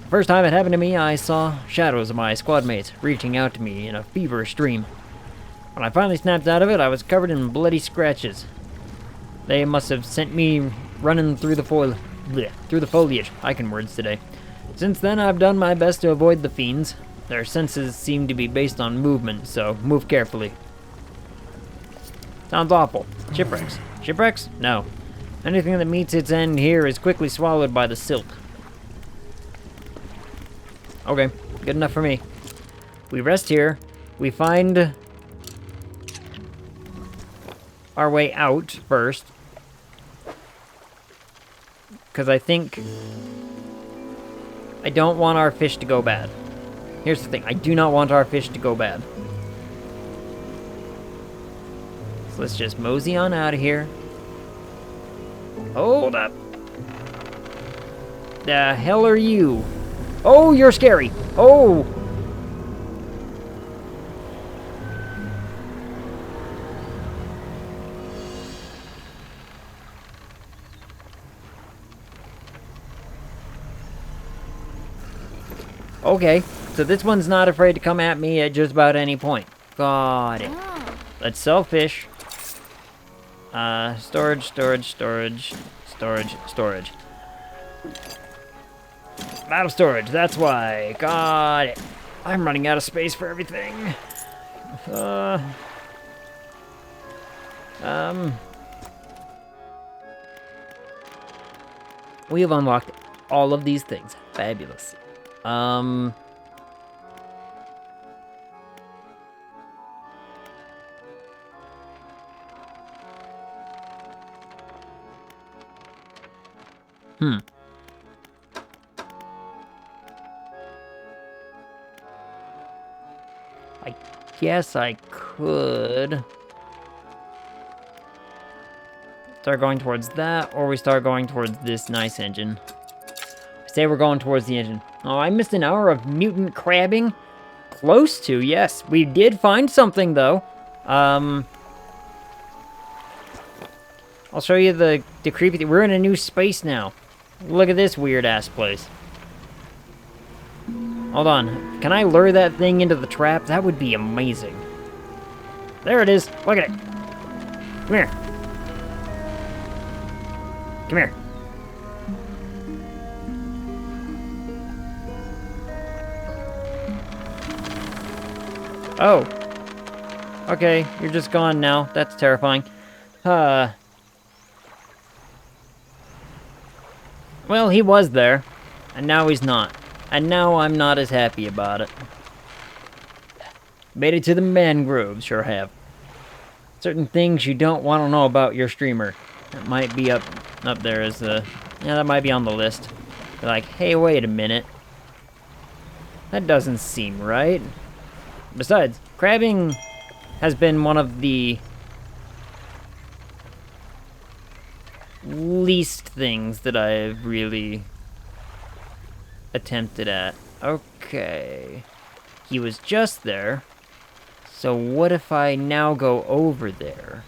The first time it happened to me, I saw shadows of my squad mates reaching out to me in a feverish dream. When I finally snapped out of it, I was covered in bloody scratches. They must have sent me running through the foliage. I can words today. Since then, I've done my best to avoid the fiends. Their senses seem to be based on movement, so move carefully. Sounds awful. Shipwrecks. Shipwrecks? No. Anything that meets its end here is quickly swallowed by the silt. Okay, good enough for me. We rest here. We find our way out first. Because I think I don't want our fish to go bad. Here's the thing. I do not want our fish to go bad. So let's just mosey on out of here. Hold up. The hell are you? Oh, you're scary. Oh. Okay, so this one's not afraid to come at me at just about any point. Got it. Let's sell fish. Storage. Out of storage, that's why. Got it. I'm running out of space for everything. We have unlocked all of these things. Fabulous. I guess I could start going towards that, or we start going towards this nice engine. Say we're going towards the engine. Oh, I missed an hour of mutant crabbing. Close to, yes. We did find something, though. I'll show you the creepy thing. We're in a new space now. Look at this weird-ass place. Hold on. Can I lure that thing into the trap? That would be amazing. There it is. Look at it. Come here. Come here. Oh. Okay, you're just gone now. That's terrifying. Well, he was there, and now he's not. And now I'm not as happy about it. Made it to the mangroves, sure have. Certain things you don't want to know about your streamer. That might be up there as a... Yeah, that might be on the list. You're like, hey, wait a minute. That doesn't seem right. Besides, crabbing has been one of the least things that I've really attempted at. Okay. He was just there. So what if I now go over there?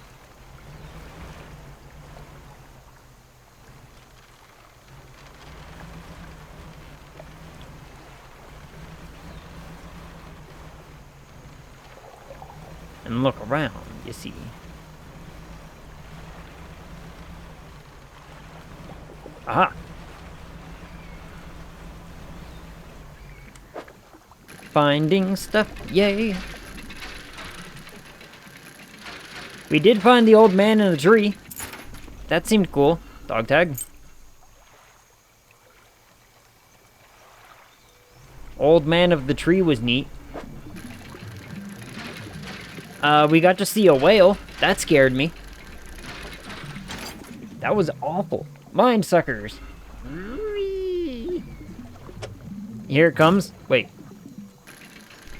And look around, you see. Aha! Finding stuff, yay! We did find the old man in the tree. That seemed cool. Dog tag. Old man of the tree was neat. We got to see a whale. That scared me. That was awful. Mind suckers. Here it comes. Wait.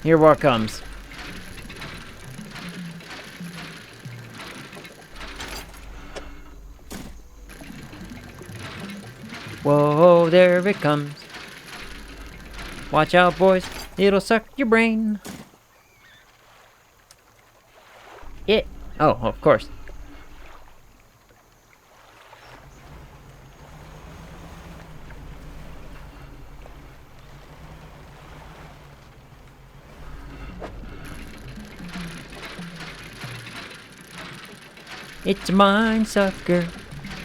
Here what comes. Whoa, there it comes. Watch out, boys. It'll suck your brain. It. Oh, of course. It's a mind sucker.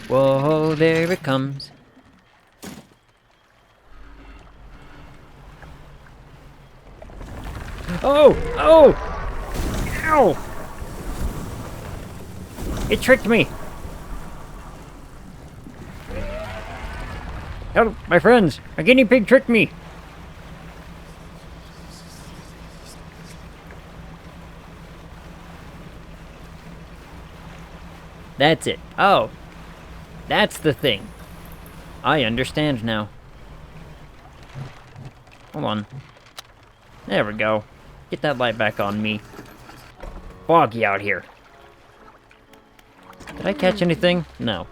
Whoa, there it comes. Oh! Oh! Ow! It tricked me. Help, my friends! A guinea pig tricked me! That's it. Oh. That's the thing. I understand now. Hold on. There we go. Get that light back on me. Foggy out here. Did I catch anything? No.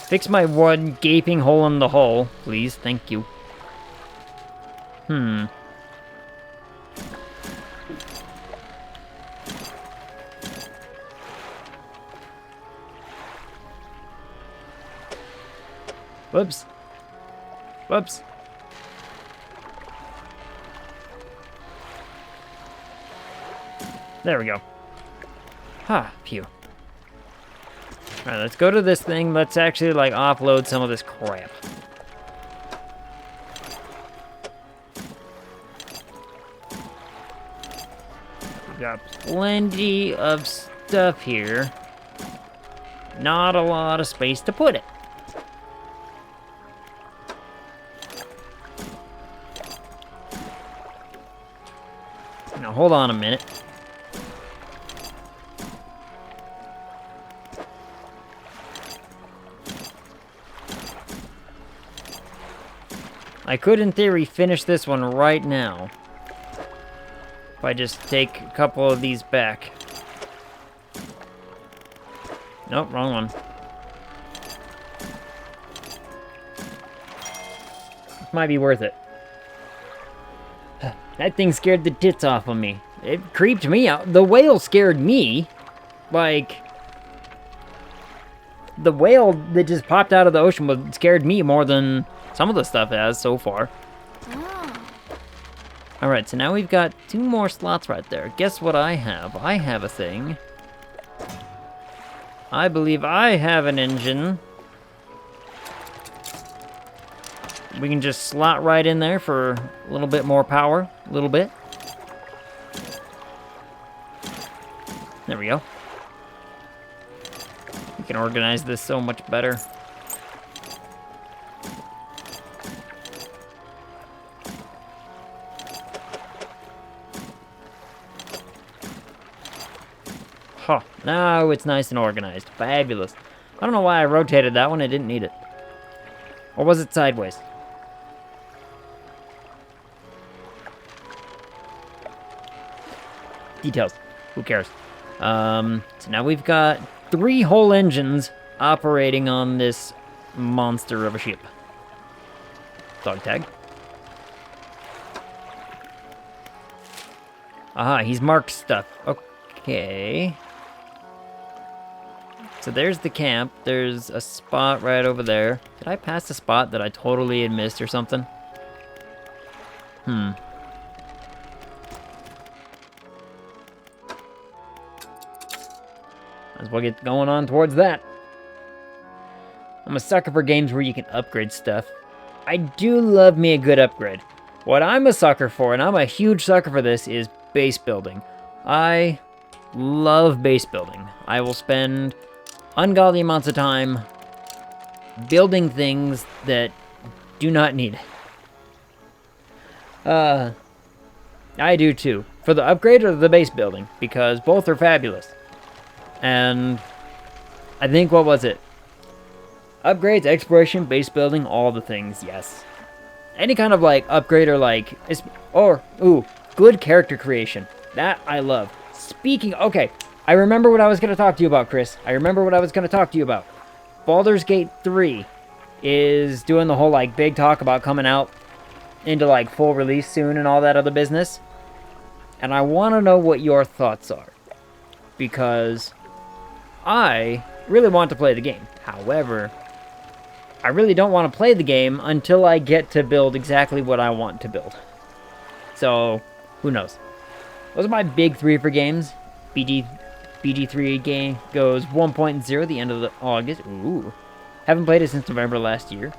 Fix my one gaping hole in the hull, please. Thank you. Whoops. Whoops. There we go. Ha, phew. Alright, let's go to this thing. Let's actually, like, offload some of this crap. We've got plenty of stuff here. Not a lot of space to put it. Now, hold on a minute. I could, in theory, finish this one right now. If I just take a couple of these back. Nope, wrong one. Might be worth it. That thing scared the tits off of me. It creeped me out. The whale scared me. Like, the whale that just popped out of the ocean scared me more than some of the stuff has so far. Alright, so now we've got 2 more slots right there. Guess what I have? I have a thing. I believe I have an engine. We can just slot right in there for a little bit more power. A little bit. There we go. We can organize this so much better. Huh. Now it's nice and organized. Fabulous. I don't know why I rotated that one. I didn't need it. Or was it sideways? Details. Who cares? So now we've got 3 whole engines operating on this monster of a ship. Dog tag. Aha, he's marked stuff. Okay. So there's the camp. There's a spot right over there. Did I pass a spot that I totally had missed or something? as well get going on towards that. I'm a sucker for games where you can upgrade stuff. I do love me a good upgrade. What I'm a sucker for, and I'm a huge sucker for this, is base building. I love base building. I will spend ungodly amounts of time building things that do not need it. I do too. For the upgrade or the base building, because both are fabulous. And I think, what was it? Upgrades, exploration, base building, all the things, yes. Any kind of like upgrade or like, good character creation. That I love. Speaking, okay, I remember what I was going to talk to you about, Chris. I remember what I was going to talk to you about. Baldur's Gate 3 is doing the whole like big talk about coming out into like full release soon and all that other business. And I want to know what your thoughts are. Because I really want to play the game. However, I really don't want to play the game until I get to build exactly what I want to build. So, who knows? Those are my big three for games. BG3 game goes 1.0 the end of August. Ooh. Haven't played it since November last year.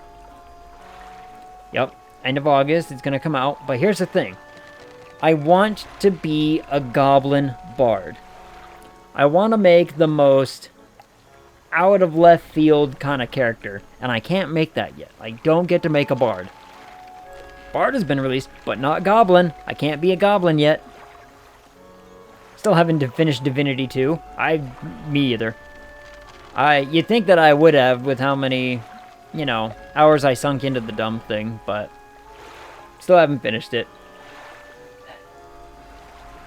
Yep. End of August, it's going to come out. But here's the thing. I want to be a goblin bard. I want to make the most out of left field kind of character. And I can't make that yet. I don't get to make a bard. Bard has been released, but not goblin. I can't be a goblin yet. Still haven't finished Divinity 2. Me either. You'd think that I would have with how many, hours I sunk into the dumb thing, but still haven't finished it.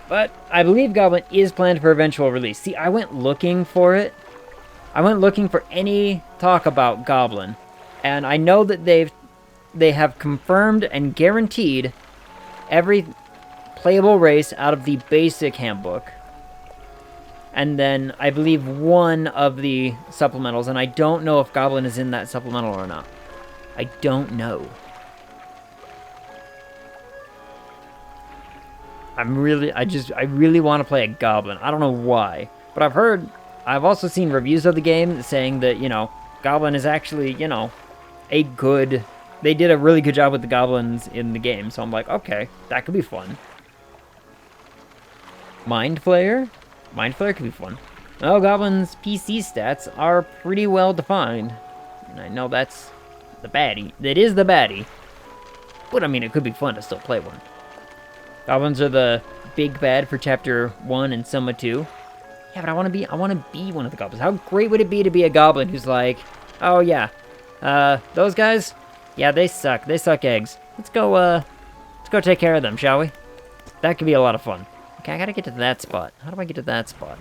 But I believe Goblin is planned for eventual release. See, I went looking for it. I went looking for any talk about Goblin, and I know that they have confirmed and guaranteed every playable race out of the basic handbook. And then I believe one of the supplementals, and I don't know if Goblin is in that supplemental or not. I don't know. I really want to play a Goblin. I don't know why. But I've also seen reviews of the game saying that, Goblin is actually, they did a really good job with the Goblins in the game. So I'm like, okay, that could be fun. Mind Flayer? Mind Flayer could be fun. Oh, Goblin's PC stats are pretty well defined. And I know that's the baddie. That is the baddie. But I mean, it could be fun to still play one. Goblins are the big bad for Chapter 1 and Soma 2. Yeah, but I want to be one of the goblins. How great would it be to be a goblin who's like, oh yeah, those guys, yeah, they suck. They suck eggs. Let's go take care of them, shall we? That could be a lot of fun. Okay, I gotta get to that spot. How do I get to that spot?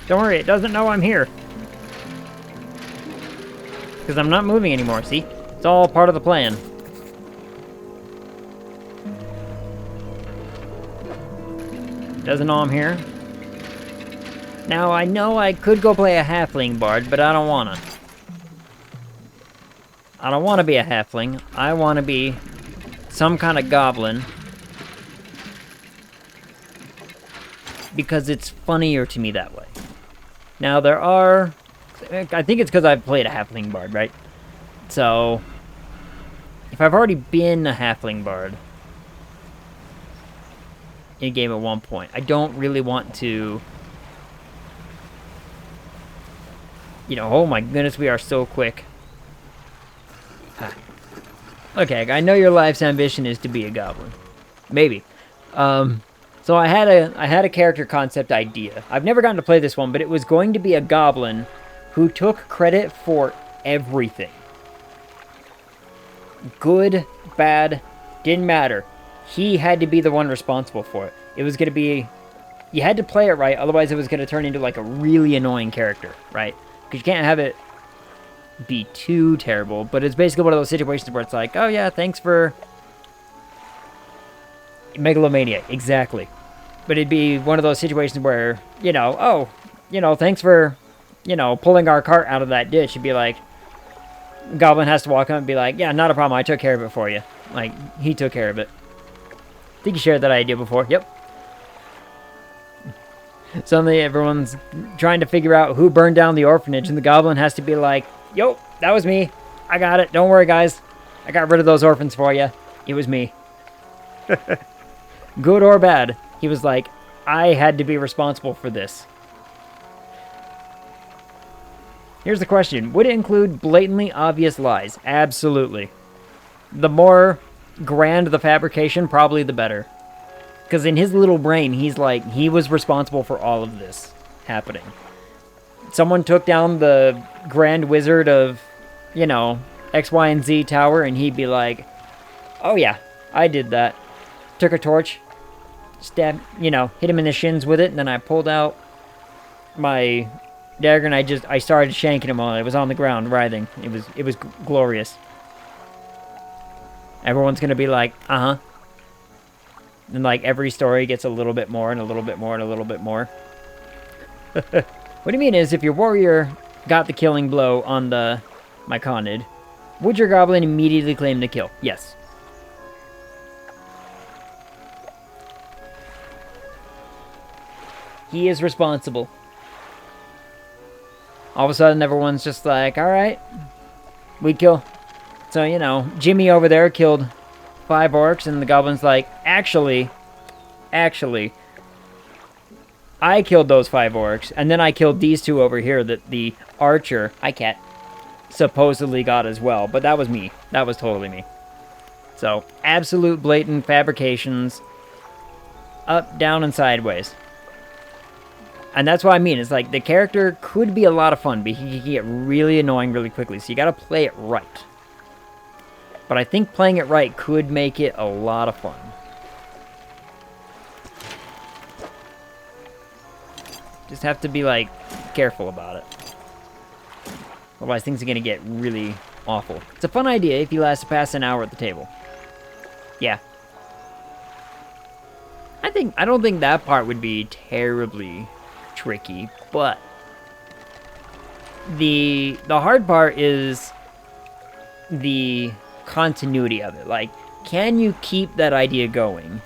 Don't worry, it doesn't know I'm here. Because I'm not moving anymore, see? It's all part of the plan. Doesn't know I'm here. Now, I know I could go play a halfling bard, but I don't wanna. I don't wanna be a halfling. I wanna be some kind of goblin. Because it's funnier to me that way. Now, I think it's because I've played a halfling bard, right? So, if I've already been a halfling bard in a game at one point, I don't really want to, oh my goodness, we are so quick. Okay, I know your life's ambition is to be a goblin. Maybe. So I had a character concept idea. I've never gotten to play this one, but it was going to be a goblin who took credit for everything. Good, bad, didn't matter. He had to be the one responsible for it. It was going to be... You had to play it right, otherwise it was going to turn into like a really annoying character, right? Because you can't have it be too terrible, but it's basically one of those situations where it's like, oh yeah, thanks for... Megalomaniac, exactly. But it'd be one of those situations where, oh, thanks for, pulling our cart out of that ditch. It'd be like, Goblin has to walk up and be like, yeah, not a problem. I took care of it for you. Like, he took care of it. I think you shared that idea before. Yep. Suddenly, everyone's trying to figure out who burned down the orphanage, and the Goblin has to be like, yo, that was me. I got it. Don't worry, guys. I got rid of those orphans for you. It was me. Good or bad. He was like, I had to be responsible for this. Here's the question. Would it include blatantly obvious lies? Absolutely. The more grand the fabrication, probably the better. Because in his little brain, he's like, he was responsible for all of this happening. Someone took down the Grand Wizard of, X, Y, and Z Tower, and he'd be like, oh yeah, I did that. Took a torch, stabbed, hit him in the shins with it, and then I pulled out my dagger, and I started shanking him while I was on the ground, writhing. It was glorious. Everyone's gonna be like, uh-huh. And like every story gets a little bit more and a little bit more and a little bit more. What I mean is, if your warrior got the killing blow on the Myconid, would your goblin immediately claim the kill? Yes. He is responsible. All of a sudden, everyone's just like, alright, we'd kill. So, Jimmy over there killed 5 orcs, and the goblin's like, actually, I killed those 5 orcs, and then I killed these 2 over here that the archer, hi cat, supposedly got as well. But that was me. That was totally me. So, absolute blatant fabrications, up, down, and sideways. And that's what I mean. It's like, the character could be a lot of fun, but he can get really annoying really quickly. So you gotta play it right. But I think playing it right could make it a lot of fun. Just have to be, like, careful about it. Otherwise, things are gonna get really awful. It's a fun idea if you last past an hour at the table. Yeah. I don't think that part would be terribly tricky, but the hard part is the continuity of it. Like, can you keep that idea going?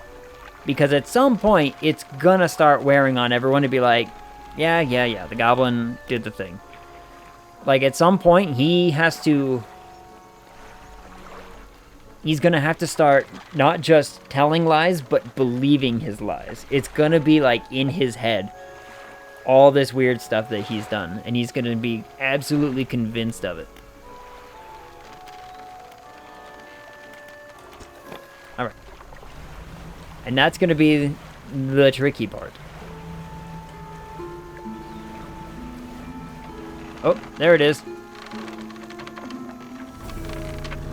Because at some point, it's gonna start wearing on everyone to be like, yeah, the goblin did the thing. Like, at some point, he's gonna have to start not just telling lies, but believing his lies. It's gonna be, like, in his head, all this weird stuff that he's done, and he's gonna be absolutely convinced of it. Alright. And that's gonna be the tricky part. Oh, there it is.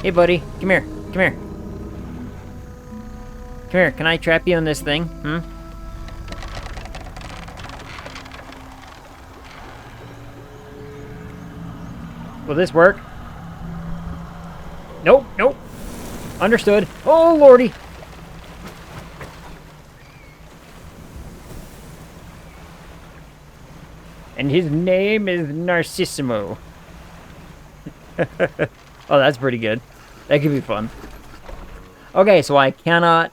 Hey, buddy. Come here. Come here. Come here. Can I trap you on this thing? Will this work? Nope. Nope. Understood. Oh, lordy. And his name is Narcissimo. Oh, that's pretty good. That could be fun. Okay, so I cannot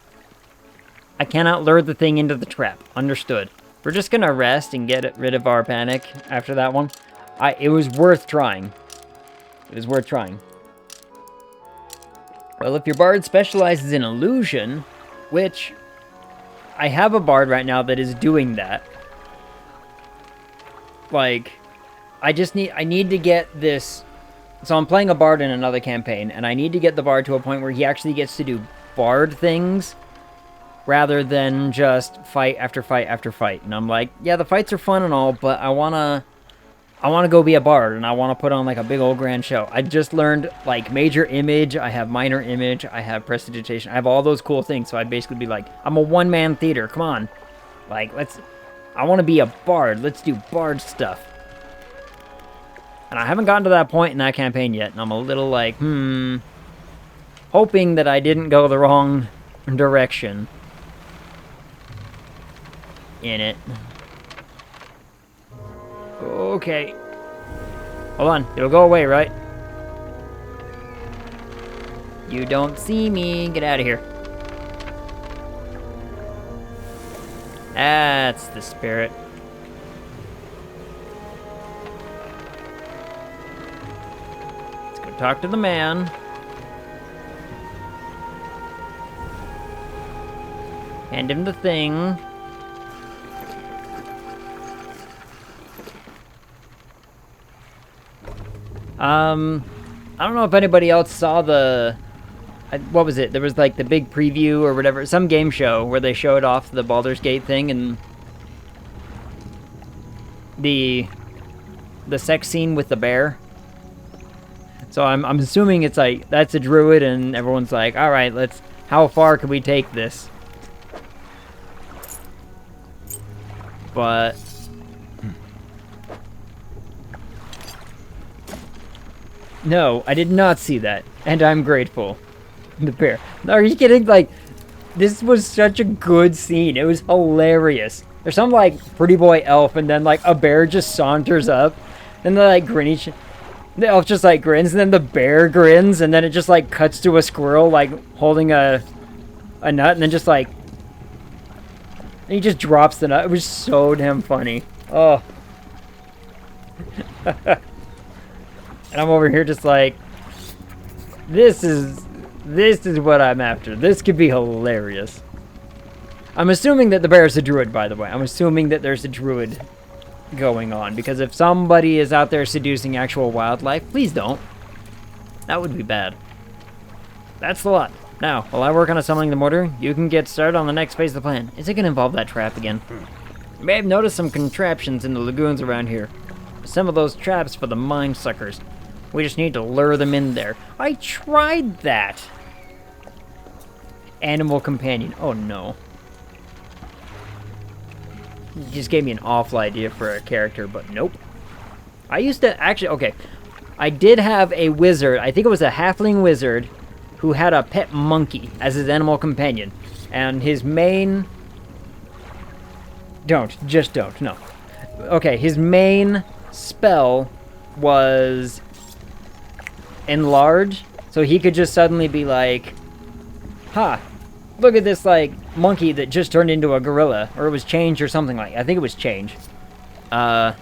lure the thing into the trap. Understood. We're just gonna rest and get rid of our panic after that one. It was worth trying. It was worth trying. Well, if your bard specializes in illusion, which I have a bard right now that is doing that. Like, I need to get this. So I'm playing a bard in another campaign, and I need to get the bard to a point where he actually gets to do bard things rather than just fight after fight after fight. And I'm like, yeah, the fights are fun and all, but I wanna go be a bard, and I wanna put on like a big old grand show. I just learned like major image, I have minor image, I have prestidigitation, I have all those cool things. So I'd basically be like, I'm a one-man theater. Come on, like I want to be a bard. Let's do bard stuff. And I haven't gotten to that point in that campaign yet, and I'm a little like, hoping that I didn't go the wrong direction. in it. Okay. Hold on. It'll go away, right? You don't see me. Get out of here. That's the spirit. Let's go talk to the man. Hand him the thing. I don't know if anybody else saw the... what was it? There was like the big preview or whatever. Some game show where they showed off the Baldur's Gate thing and... the sex scene with the bear. So I'm assuming it's like, that's a druid and everyone's like, alright, let's... how far can we take this? But... no, I did not see that, and I'm grateful. The bear. Are you kidding? Like, this was such a good scene. It was hilarious. There's some, like, pretty boy elf, and then, like, a bear just saunters up, and they're, like, grinning. The elf just, like, grins, and then the bear grins, and then it just, like, cuts to a squirrel, like, holding a nut, and then just, like... and he just drops the nut. It was so damn funny. Oh. And I'm over here just like, this is what I'm after. This could be hilarious. I'm assuming that the bear is a druid, by the way. I'm assuming that there's a druid going on. Because if somebody is out there seducing actual wildlife, please don't. That would be bad. That's the lot. Now, while I work on assembling the mortar, you can get started on the next phase of the plan. Is it going to involve that trap again? You may have noticed some contraptions in the lagoons around here. Assemble those traps for the mine suckers. We just need to lure them in there. I tried that! Animal companion. Oh no. You just gave me an awful idea for a character, but nope. I used to actually... okay. I did have a wizard. I think it was a halfling wizard who had a pet monkey as his animal companion. And his main... just don't. No. Okay, his main spell was... enlarge, so he could just suddenly be like, ha, look at this, like, monkey that just turned into a gorilla, or it was change or something like, I think it was change. That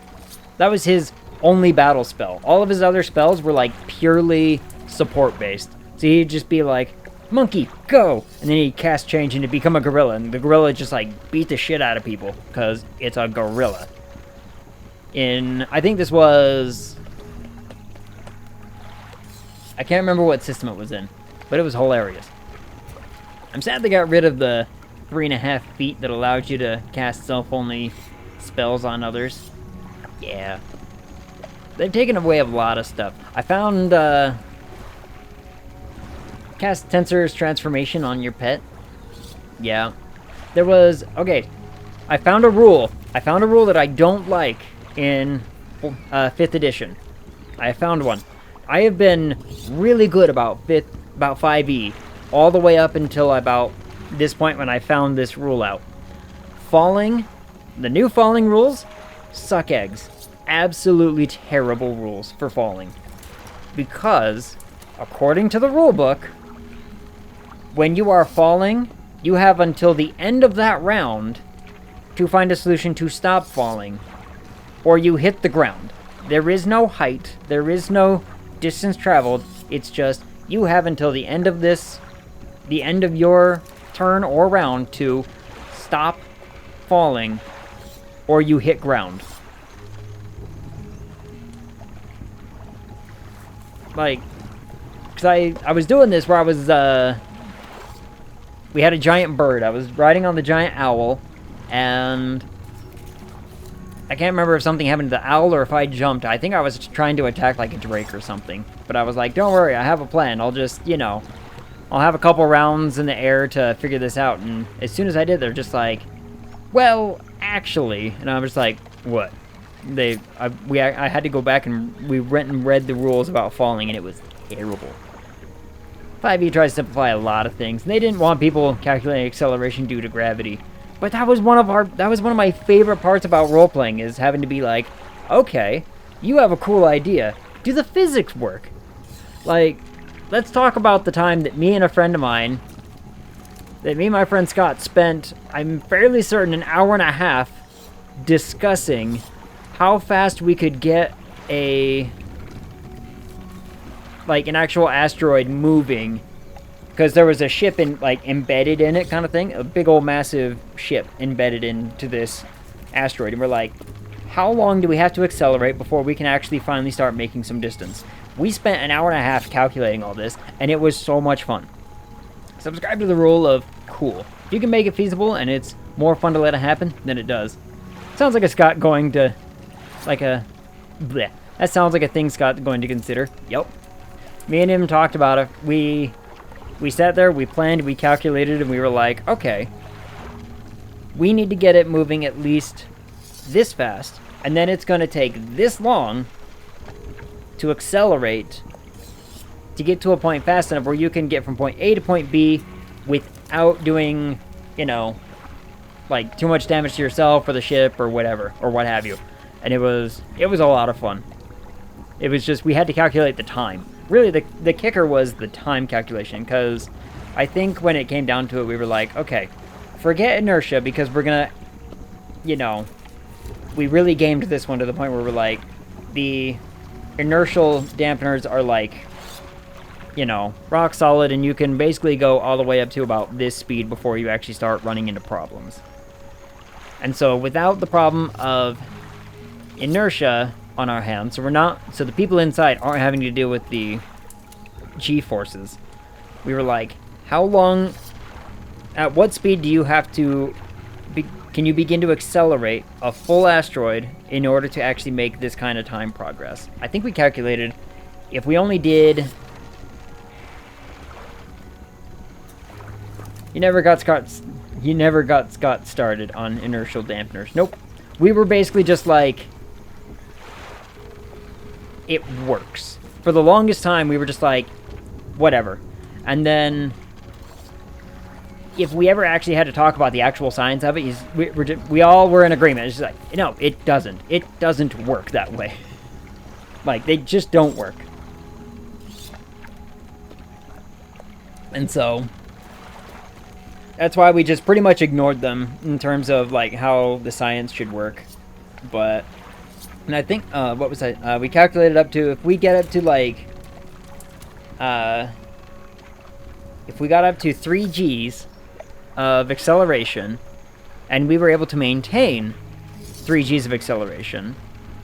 was his only battle spell. All of his other spells were, like, purely support-based. So he'd just be like, monkey, go! And then he'd cast change and it'd become a gorilla, and the gorilla just, like, beat the shit out of people, because it's a gorilla. I think this was... I can't remember what system it was in, but it was hilarious. I'm sad they got rid of the 3.5 feet that allowed you to cast self-only spells on others. Yeah. They've taken away a lot of stuff. I found, cast Tensor's transformation on your pet. Yeah. There was, okay, I found a rule. I found a rule that I don't like in 5th edition. I found one. I have been really good about 5e, all the way up until about this point when I found this rule out. Falling, the new falling rules, suck eggs. Absolutely terrible rules for falling. Because, according to the rulebook, when you are falling, you have until the end of that round to find a solution to stop falling, or you hit the ground. There is no height, there is no distance traveled, it's just you have until the end of your turn or round to stop falling or you hit ground. Like, because I was doing this where I was, we had a giant bird. I was riding on the giant owl, and I can't remember if something happened to the owl or if I jumped. I think I was trying to attack like a drake or something. But I was like, don't worry, I have a plan. I'll just, you know, I'll have a couple rounds in the air to figure this out. And as soon as I did, they're just like, well, actually. And I was just like, what? I had to go back and we went and read the rules about falling, and it was terrible. 5e tries to simplify a lot of things. And they didn't want people calculating acceleration due to gravity. But that was one of my favorite parts about role-playing, is having to be like, okay, you have a cool idea. Do the physics work? Like, let's talk about the time that me and my friend Scott spent, I'm fairly certain, an hour and a half discussing how fast we could get an actual asteroid moving, because there was a ship embedded in it, kind of thing, a big old massive ship embedded into this asteroid, and we're like, how long do we have to accelerate before we can actually finally start making some distance? We spent an hour and a half calculating all this, and it was so much fun. Subscribe to the rule of cool. If you can make it feasible and it's more fun to let it happen, then it does. Sounds like a Scott going to, bleh. That sounds like a thing Scott's going to consider. Yep. Me and him talked about it. We sat there, we planned, we calculated, and we were like, okay, we need to get it moving at least this fast, and then it's going to take this long to accelerate to get to a point fast enough where you can get from point A to point B without doing, too much damage to yourself or the ship or whatever, or what have you. And it was a lot of fun. It was just, we had to calculate the time. Really, the kicker was the time calculation, because I think when it came down to it, we were like, okay, forget inertia, because we're gonna, we really gamed this one to the point where we're like, the inertial dampeners are rock solid, and you can basically go all the way up to about this speed before you actually start running into problems. And so without the problem of inertia on our hands, so the people inside aren't having to deal with the G-forces, we were like, at what speed do you have to, can you begin to accelerate a full asteroid in order to actually make this kind of time progress? I think we calculated, if we only did, you never got Scott started on inertial dampeners. Nope. We were basically just like, it works. For the longest time, we were just like, whatever. And then, if we ever actually had to talk about the actual science of it, we all were in agreement. It's just like, no, it doesn't. It doesn't work that way. They just don't work. And so, that's why we just pretty much ignored them in terms of, how the science should work. But, and I think, what was that? We calculated up to, if we get up to, if we got up to 3 Gs of acceleration, and we were able to maintain 3 Gs of acceleration,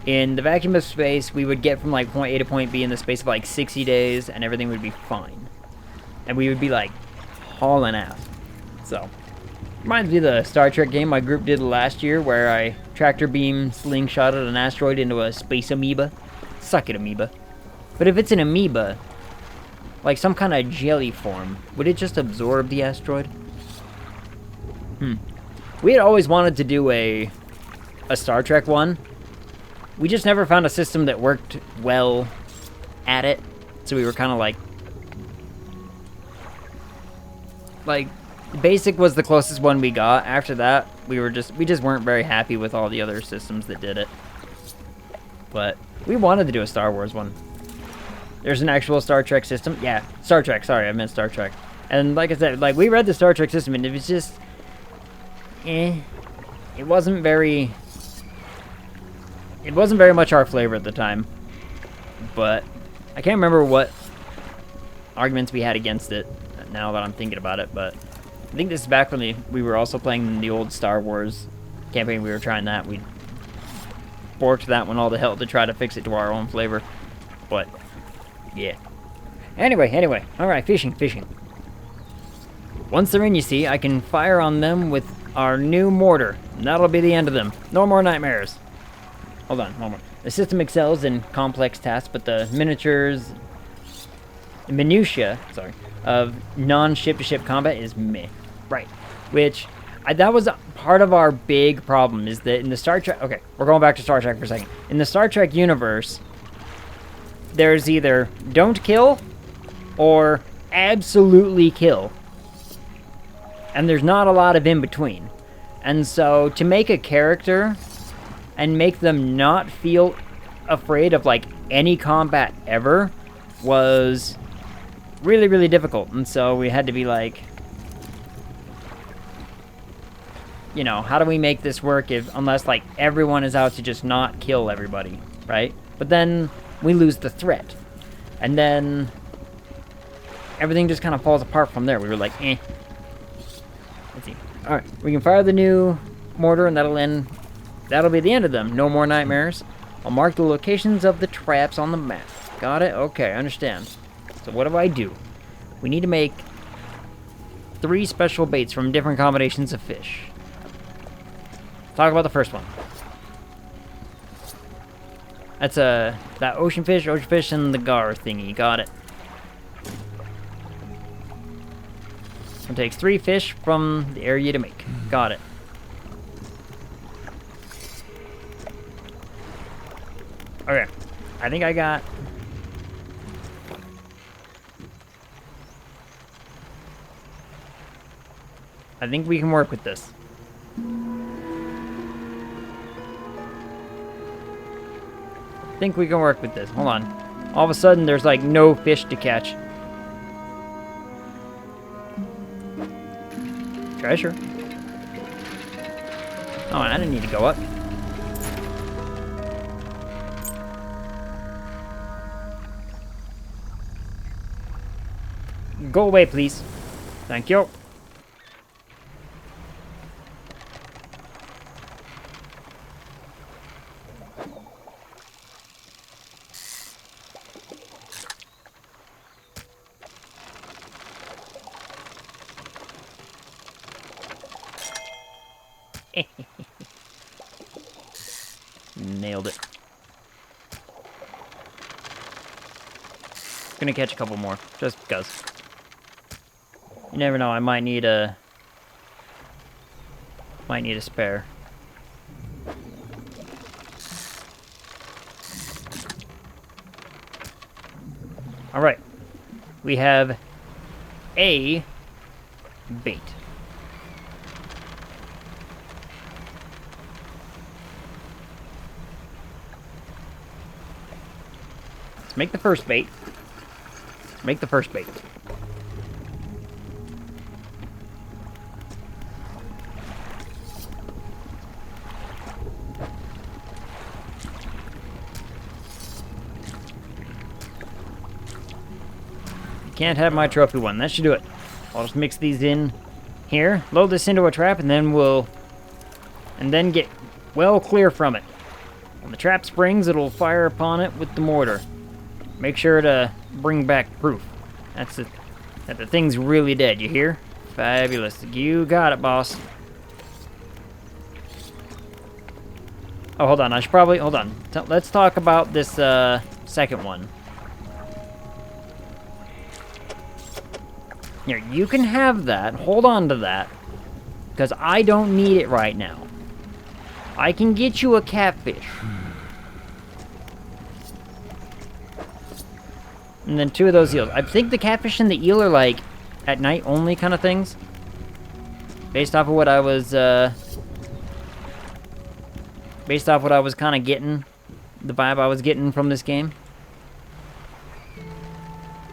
in the vacuum of space, we would get from, point A to point B in the space of, 60 days, and everything would be fine. And we would be, hauling ass. So, reminds me of the Star Trek game my group did last year, where I tractor beam slingshotted an asteroid into a space amoeba. Suck it, amoeba. But if it's an amoeba, some kind of jelly form, would it just absorb the asteroid? We had always wanted to do a Star Trek one. We just never found a system that worked well at it. So we were kind of Basic was the closest one we got. After that, we just weren't very happy with all the other systems that did it. But we wanted to do a Star Wars one. There's an actual Star Trek system. Yeah, Star Trek. Sorry, I meant Star Trek. And like I said, we read the Star Trek system, and it was just, It wasn't very much our flavor at the time. But I can't remember what arguments we had against it now that I'm thinking about it, but I think this is back when we were also playing the old Star Wars campaign. We were trying that. We borked that one all the hell to try to fix it to our own flavor. But, yeah. Anyway. Alright, fishing. Once they're in, you see, I can fire on them with our new mortar. And that'll be the end of them. No more nightmares. Hold on, one more. The system excels in complex tasks, but the minutiae of non-ship-to-ship combat is meh. Right. Which, that was part of our big problem, is that in the Star Trek... Okay, we're going back to Star Trek for a second. In the Star Trek universe, there's either don't kill or absolutely kill. And there's not a lot of in between. And so to make a character and make them not feel afraid of like any combat ever was really, really difficult. And so we had to be like, you know, how do we make this work unless like everyone is out to just not kill everybody, right? But then we lose the threat. And then everything just kind of falls apart from there. We were like, eh. Let's see. All right, we can fire the new mortar, and that'll be the end of them. No more nightmares. I'll mark the locations of the traps on the map. Got it? Okay, I understand. So what do? We need to make 3 special baits from different combinations of fish. Talk about the first one. That's that ocean fish, and the gar thingy. Got it. It takes 3 fish from the area to make. Got it. Okay. I think we can work with this. Hold on. All of a sudden, there's like no fish to catch. Treasure. Oh, I didn't need to go up. Go away, please. Thank you. Nailed it. Gonna catch a couple more, just because. You never know, I might need a spare. All right, we have a bait. Let's make the first bait. Can't have my trophy one. That should do it. I'll just mix these in here, load this into a trap, and then get well clear from it. When the trap springs, it'll fire upon it with the mortar. Make sure to bring back proof. That the thing's really dead, you hear? Fabulous. You got it, boss. Oh, hold on. Hold on. Let's talk about this second one. Here, you can have that. Hold on to that. Because I don't need it right now. I can get you a catfish. And then 2 of those eels. I think the catfish and the eel are like at night only kind of things. Based off of what I was kind of getting. The vibe I was getting from this game.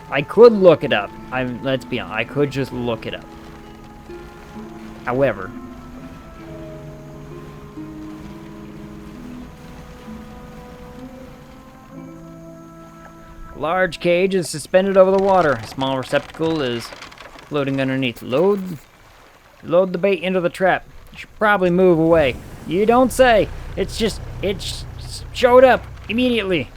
I could look it up. Let's be honest. I could just look it up. However, large cage is suspended over the water. A small receptacle is floating underneath. Load the bait into the trap. You should probably move away. You don't say. It showed up immediately.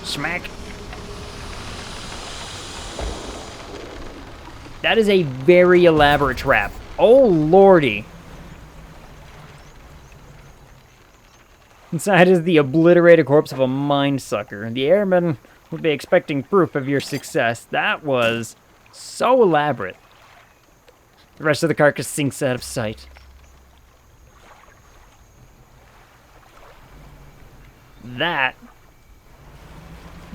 Smack. That is a very elaborate trap. Oh, lordy. Inside is the obliterated corpse of a mind sucker. The airmen will be expecting proof of your success. That was so elaborate. The rest of the carcass sinks out of sight. That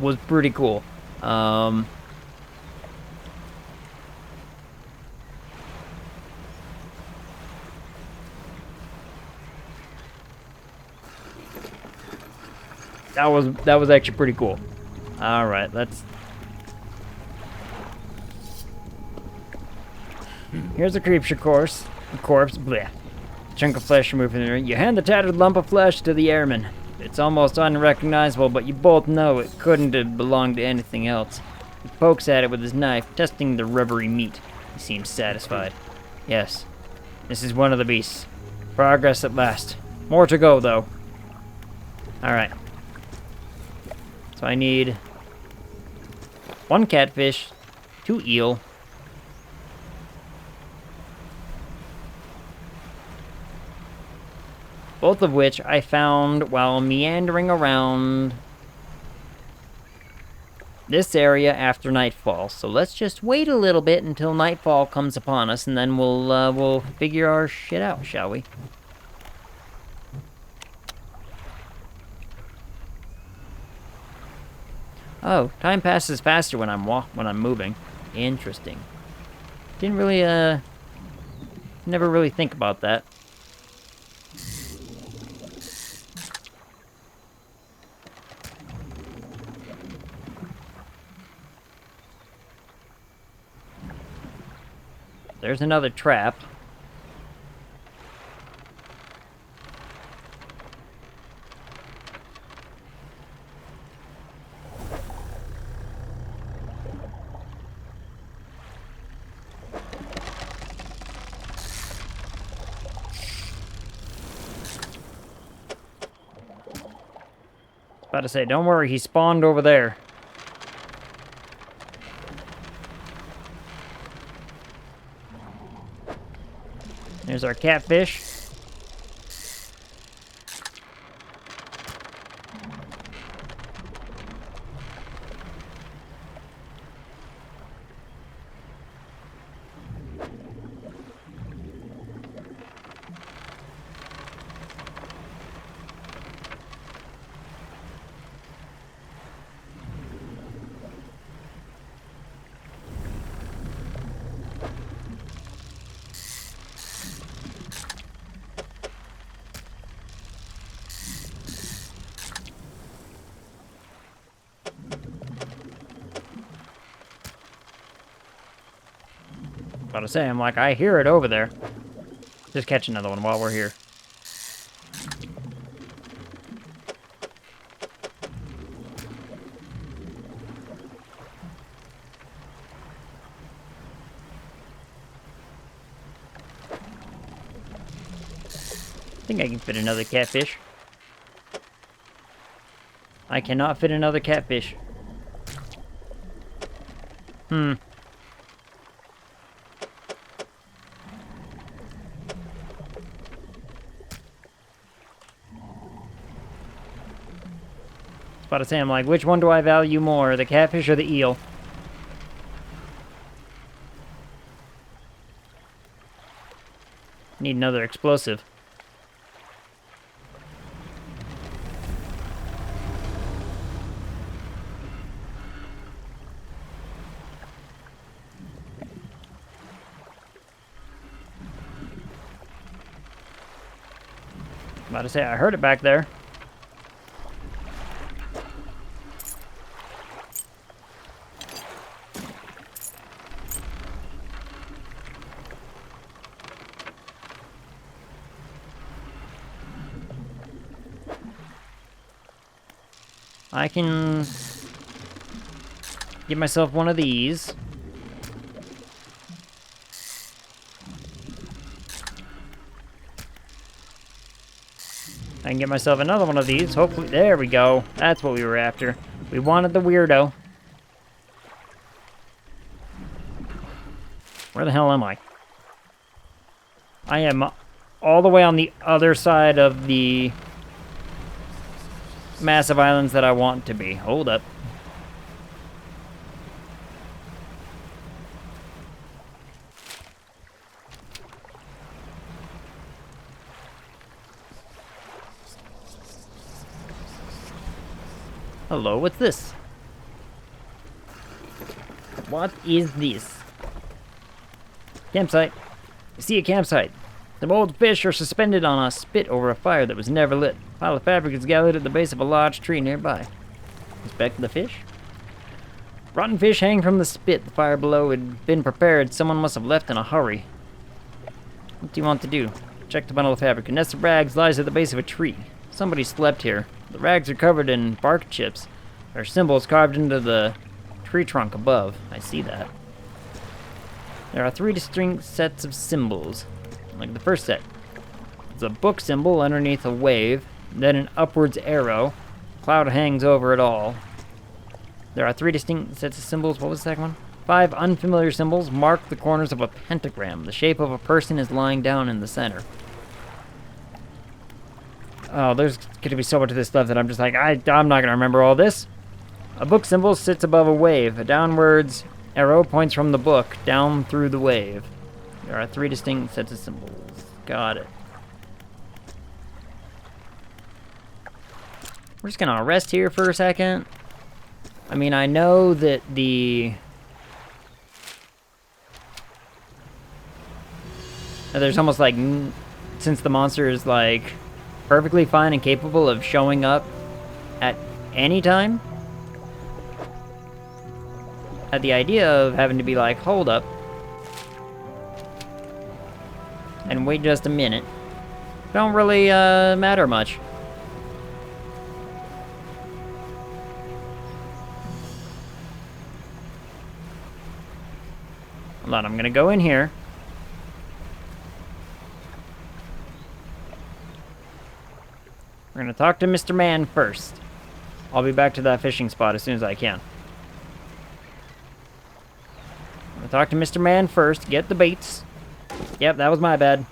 was pretty cool. That was actually pretty cool. All right, let's. Here's a corpse. Bleh. Chunk of flesh removed from the ring. You hand the tattered lump of flesh to the airman. It's almost unrecognizable, but you both know it couldn't have belonged to anything else. He pokes at it with his knife, testing the rubbery meat. He seems satisfied. Yes, this is one of the beasts. Progress at last. More to go, though. Alright. So I need 1 catfish, 2 eel, both of which I found while meandering around this area after nightfall. So let's just wait a little bit until nightfall comes upon us, and then we'll figure our shit out, shall we? Oh, time passes faster when I'm moving. Interesting. Didn't really never really think about that. There's another trap. About to say, don't worry, he spawned over there. There's our catfish. About to say, I'm like, I hear it over there. Just catch another one while we're here. I think I can fit another catfish. I cannot fit another catfish. About to say, I'm like, which one do I value more, the catfish or the eel? Need another explosive. About to say, I heard it back there. I can get myself one of these. I can get myself another one of these. Hopefully, there we go. That's what we were after. We wanted the weirdo. Where the hell am I? I am all the way on the other side of the massive islands that I want to be. Hold up. Hello, what's this? What is this? Campsite. I see a campsite. Some old fish are suspended on a spit over a fire that was never lit. A pile of fabric is gathered at the base of a large tree nearby. Inspect the fish. Rotten fish hang from the spit. The fire below had been prepared. Someone must have left in a hurry. What do you want to do? Check the bundle of fabric. A nest of rags lies at the base of a tree. Somebody slept here. The rags are covered in bark chips. There are symbols carved into the tree trunk above. I see that. There are 3 distinct sets of symbols. Like the first set. It's a book symbol underneath a wave, then an upwards arrow. Cloud hangs over it all. There are 3 distinct sets of symbols. What was the second one? 5 unfamiliar symbols mark the corners of a pentagram. The shape of a person is lying down in the center. Oh, there's going to be so much of this stuff that I'm just like, I'm not going to remember all this. A book symbol sits above a wave. A downwards arrow points from the book down through the wave. There are 3 distinct sets of symbols. Got it. We're just gonna rest here for a second. I mean, I know that there's almost like, since the monster is like perfectly fine and capable of showing up at any time, at the idea of having to be like, hold up and wait just a minute, don't really matter much. Hold on, I'm gonna go in here. We're gonna talk to Mr. Man first. I'll be back to that fishing spot as soon as I can. I'm gonna talk to Mr. Man first, get the baits. Yep, that was my bad.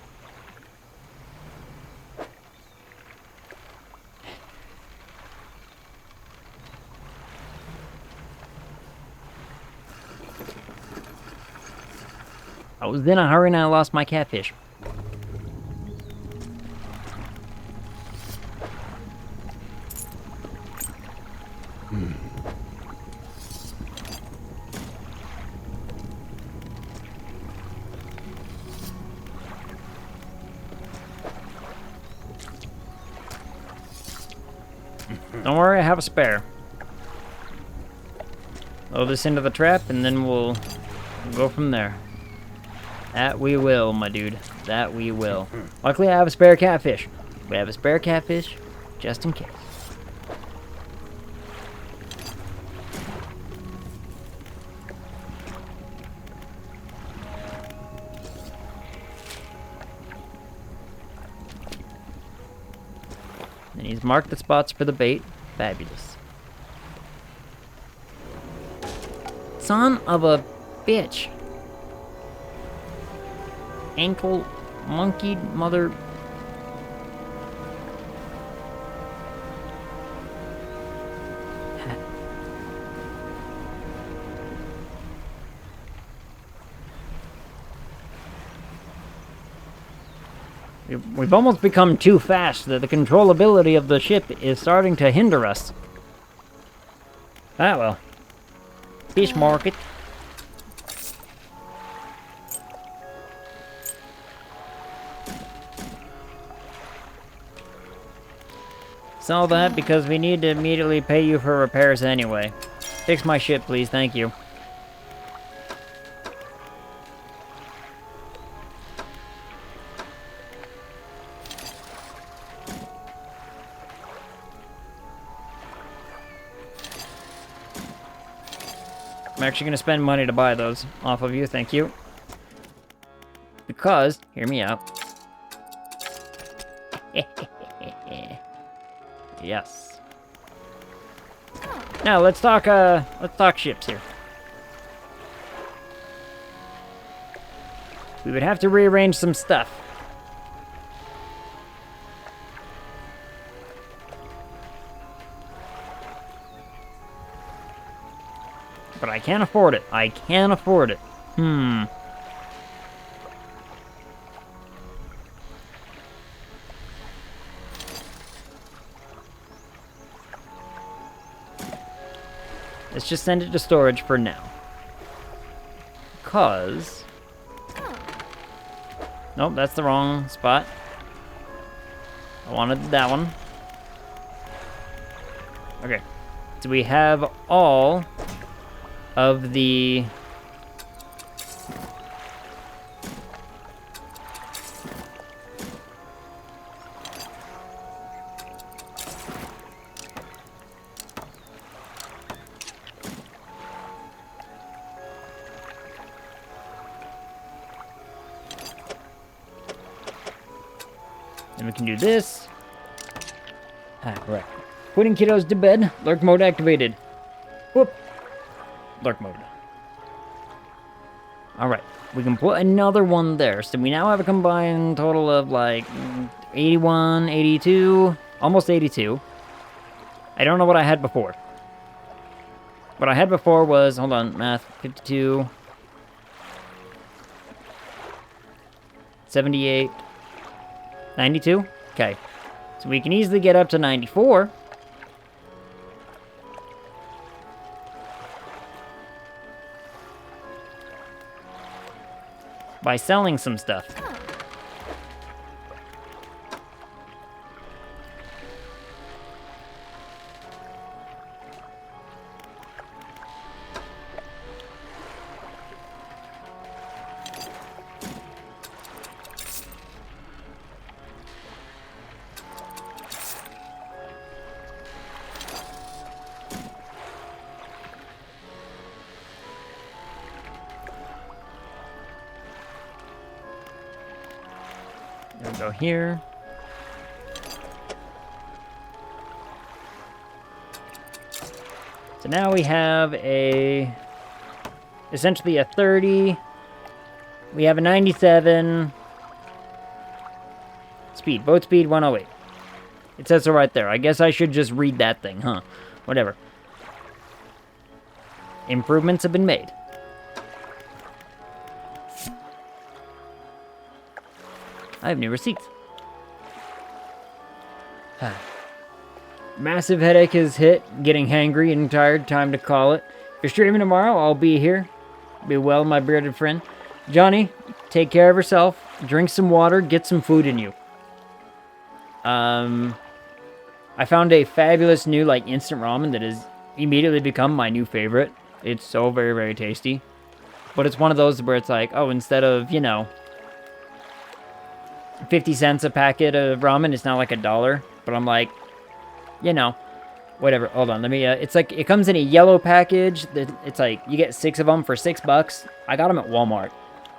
I was in a hurry and I lost my catfish. Don't worry, I have a spare. Throw this into the trap and then we'll go from there. That we will, my dude. That we will. Luckily, I have a spare catfish. We have a spare catfish, just in case. And he's marked the spots for the bait. Fabulous. Son of a bitch. Ankle monkeyed mother. We've almost become too fast that the controllability of the ship is starting to hinder us. Ah well. Fish market. All that because we need to immediately pay you for repairs anyway. Fix my ship, please. Thank you. I'm actually going to spend money to buy those off of you. Thank you. Because, hear me out. Yes. Now let's talk ships here. We would have to rearrange some stuff. But I can't afford it. I can't afford it. Let's just send it to storage for now. Because Nope, that's the wrong spot. I wanted that one. Okay. So we have all of the... Then we can do this. Ah, correct. Putting kiddos to bed. Lurk mode activated. Whoop. Lurk mode. Alright. We can put another one there. So we now have a combined total of like 81, 82, almost 82. I don't know what I had before. What I had before was, hold on, math, 52, 78, 92? Okay. So we can easily get up to 94. By selling some stuff. There we go here. So now we have essentially a 30. We have a 97. Speed, boat speed 108. It says so right there. I guess I should just read that thing, huh? Whatever. Improvements have been made. I have new receipts. Massive headache has hit. Getting hangry and tired. Time to call it. If you're streaming tomorrow, I'll be here. Be well, my bearded friend. Johnny, take care of yourself. Drink some water. Get some food in you. I found a fabulous new, like, instant ramen that has immediately become my new favorite. It's so very, very tasty. But it's one of those where it's like, oh, instead of, you know, 50 cents a packet of ramen, it's now like $1. But I'm like, you know, whatever. Hold on, let me, it's like, it comes in a yellow package. It's like, you get 6 of them for $6. I got them at Walmart.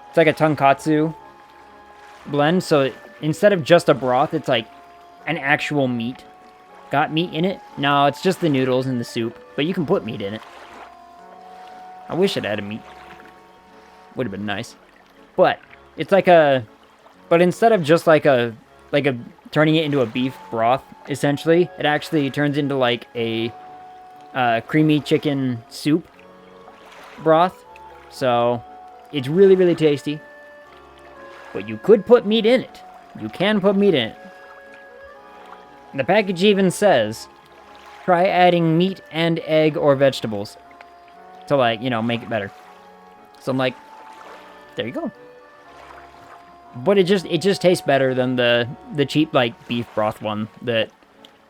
It's like a tonkatsu blend. So instead of just a broth, it's like an actual meat. Got meat in it? No, it's just the noodles and the soup. But you can put meat in it. I wish it had a meat. Would have been nice. But it's like a... But instead of just like a turning it into a beef broth, essentially, it actually turns into like a creamy chicken soup broth. So it's really, really tasty. But you could put meat in it. You can put meat in it. The package even says, try adding meat and egg or vegetables to, like, you know, make it better. So I'm like, there you go. But it just tastes better than the cheap, like, beef broth one that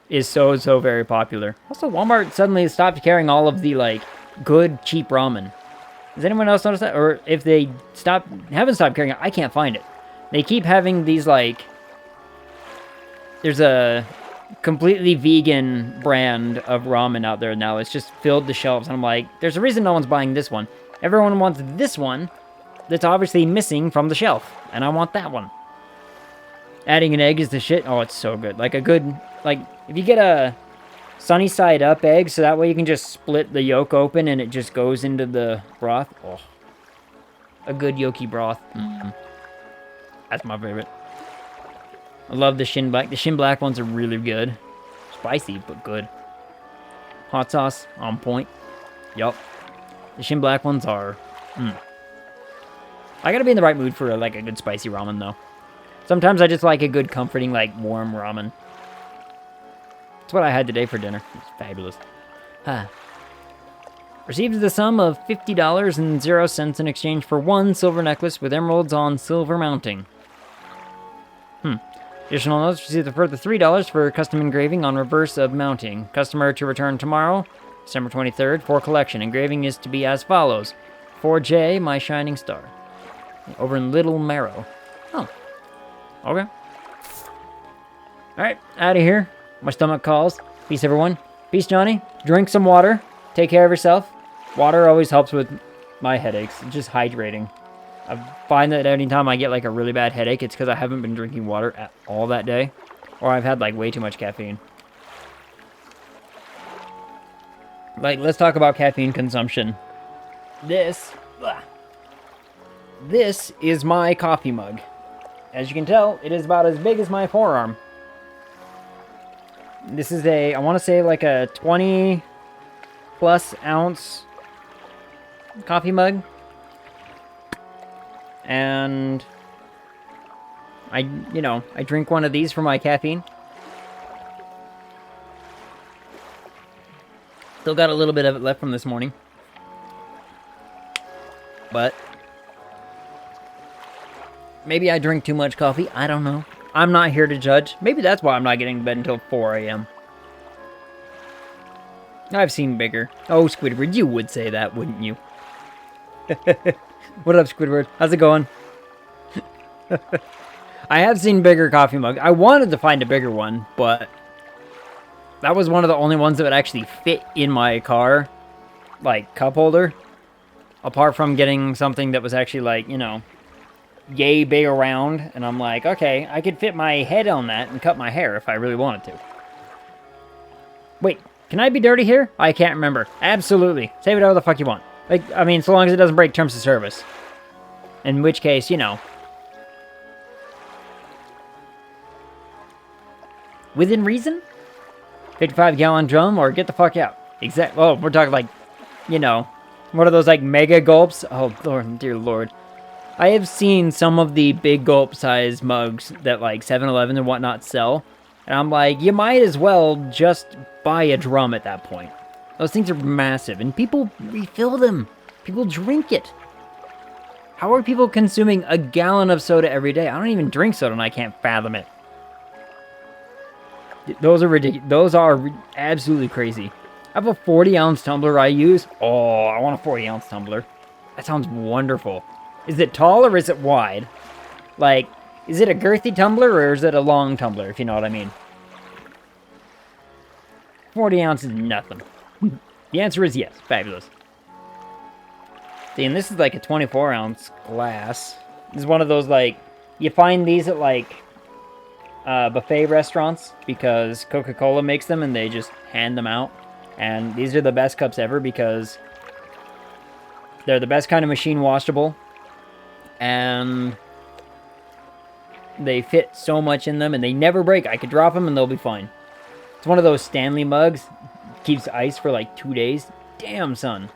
is so very popular. Also, Walmart suddenly stopped carrying all of the, like, good, cheap ramen. Does anyone else notice that? Or if they haven't stopped carrying it, I can't find it. They keep having these, like... There's a completely vegan brand of ramen out there now. It's just filled the shelves. And I'm like, there's a reason no one's buying this one. Everyone wants this one that's obviously missing from the shelf. And I want that one. Adding an egg is the shit. Oh, it's so good. Like a good... Like, if you get a sunny side up egg, so that way you can just split the yolk open and it just goes into the broth. Oh. A good yolky broth. Mm-hmm. That's my favorite. I love the Shin Black. The Shin Black ones are really good. Spicy, but good. Hot sauce, on point. Yup. The Shin Black ones are... I gotta be in the right mood for, like, a good spicy ramen, though. Sometimes I just like a good, comforting, like, warm ramen. That's what I had today for dinner. It's fabulous. Received the sum of $50.00 in exchange for one silver necklace with emeralds on silver mounting. Additional notes received a further $3 for custom engraving on reverse of mounting. Customer to return tomorrow, December 23rd, for collection. Engraving is to be as follows. 4J, my shining star. Over in Little Marrow. Oh. Okay. Alright, out of here. My stomach calls. Peace, everyone. Peace, Johnny. Drink some water. Take care of yourself. Water always helps with my headaches. It's just hydrating. I find that anytime I get like a really bad headache, it's because I haven't been drinking water at all that day. Or I've had like way too much caffeine. Like, let's talk about caffeine consumption. This is my coffee mug. As you can tell, it is about as big as my forearm. This is I want to say like a 20 plus ounce coffee mug. And I drink one of these for my caffeine. Still got a little bit of it left from this morning. But maybe I drink too much coffee. I don't know. I'm not here to judge. Maybe that's why I'm not getting to bed until 4 a.m. I've seen bigger. Oh, Squidward, you would say that, wouldn't you? What up, Squidward? How's it going? I have seen bigger coffee mugs. I wanted to find a bigger one, but that was one of the only ones that would actually fit in my car, like, cup holder. Apart from getting something that was actually, like, yay big around. And I'm like, okay, I could fit my head on that and cut my hair if I really wanted to. Wait, can I be dirty here? I can't remember. Absolutely. Say whatever the fuck you want. Like, I mean, so long as it doesn't break terms of service. In which case, within reason? 55-gallon drum or get the fuck out. Exactly. Oh, we're talking like, one of those like mega gulps. Oh, Lord, dear Lord. I have seen some of the big gulp size mugs that like 7-Eleven and whatnot sell. And I'm like, you might as well just buy a drum at that point. Those things are massive, and people refill them. People drink it. How are people consuming a gallon of soda every day? I don't even drink soda, and I can't fathom it. Those are ridiculous. Those are absolutely crazy. I have a 40-ounce tumbler I use. Oh, I want a 40-ounce tumbler. That sounds wonderful. Is it tall or is it wide? Like, is it a girthy tumbler or is it a long tumbler, if you know what I mean? 40 ounces is nothing. The answer is yes. Fabulous. See, and this is like a 24-ounce glass. This is one of those, like, you find these at, like, buffet restaurants because Coca-Cola makes them and they just hand them out. And these are the best cups ever because they're the best kind of machine washable. And they fit so much in them and they never break. I could drop them and they'll be fine. It's one of those Stanley mugs. Keeps ice for like 2 days. Damn, son.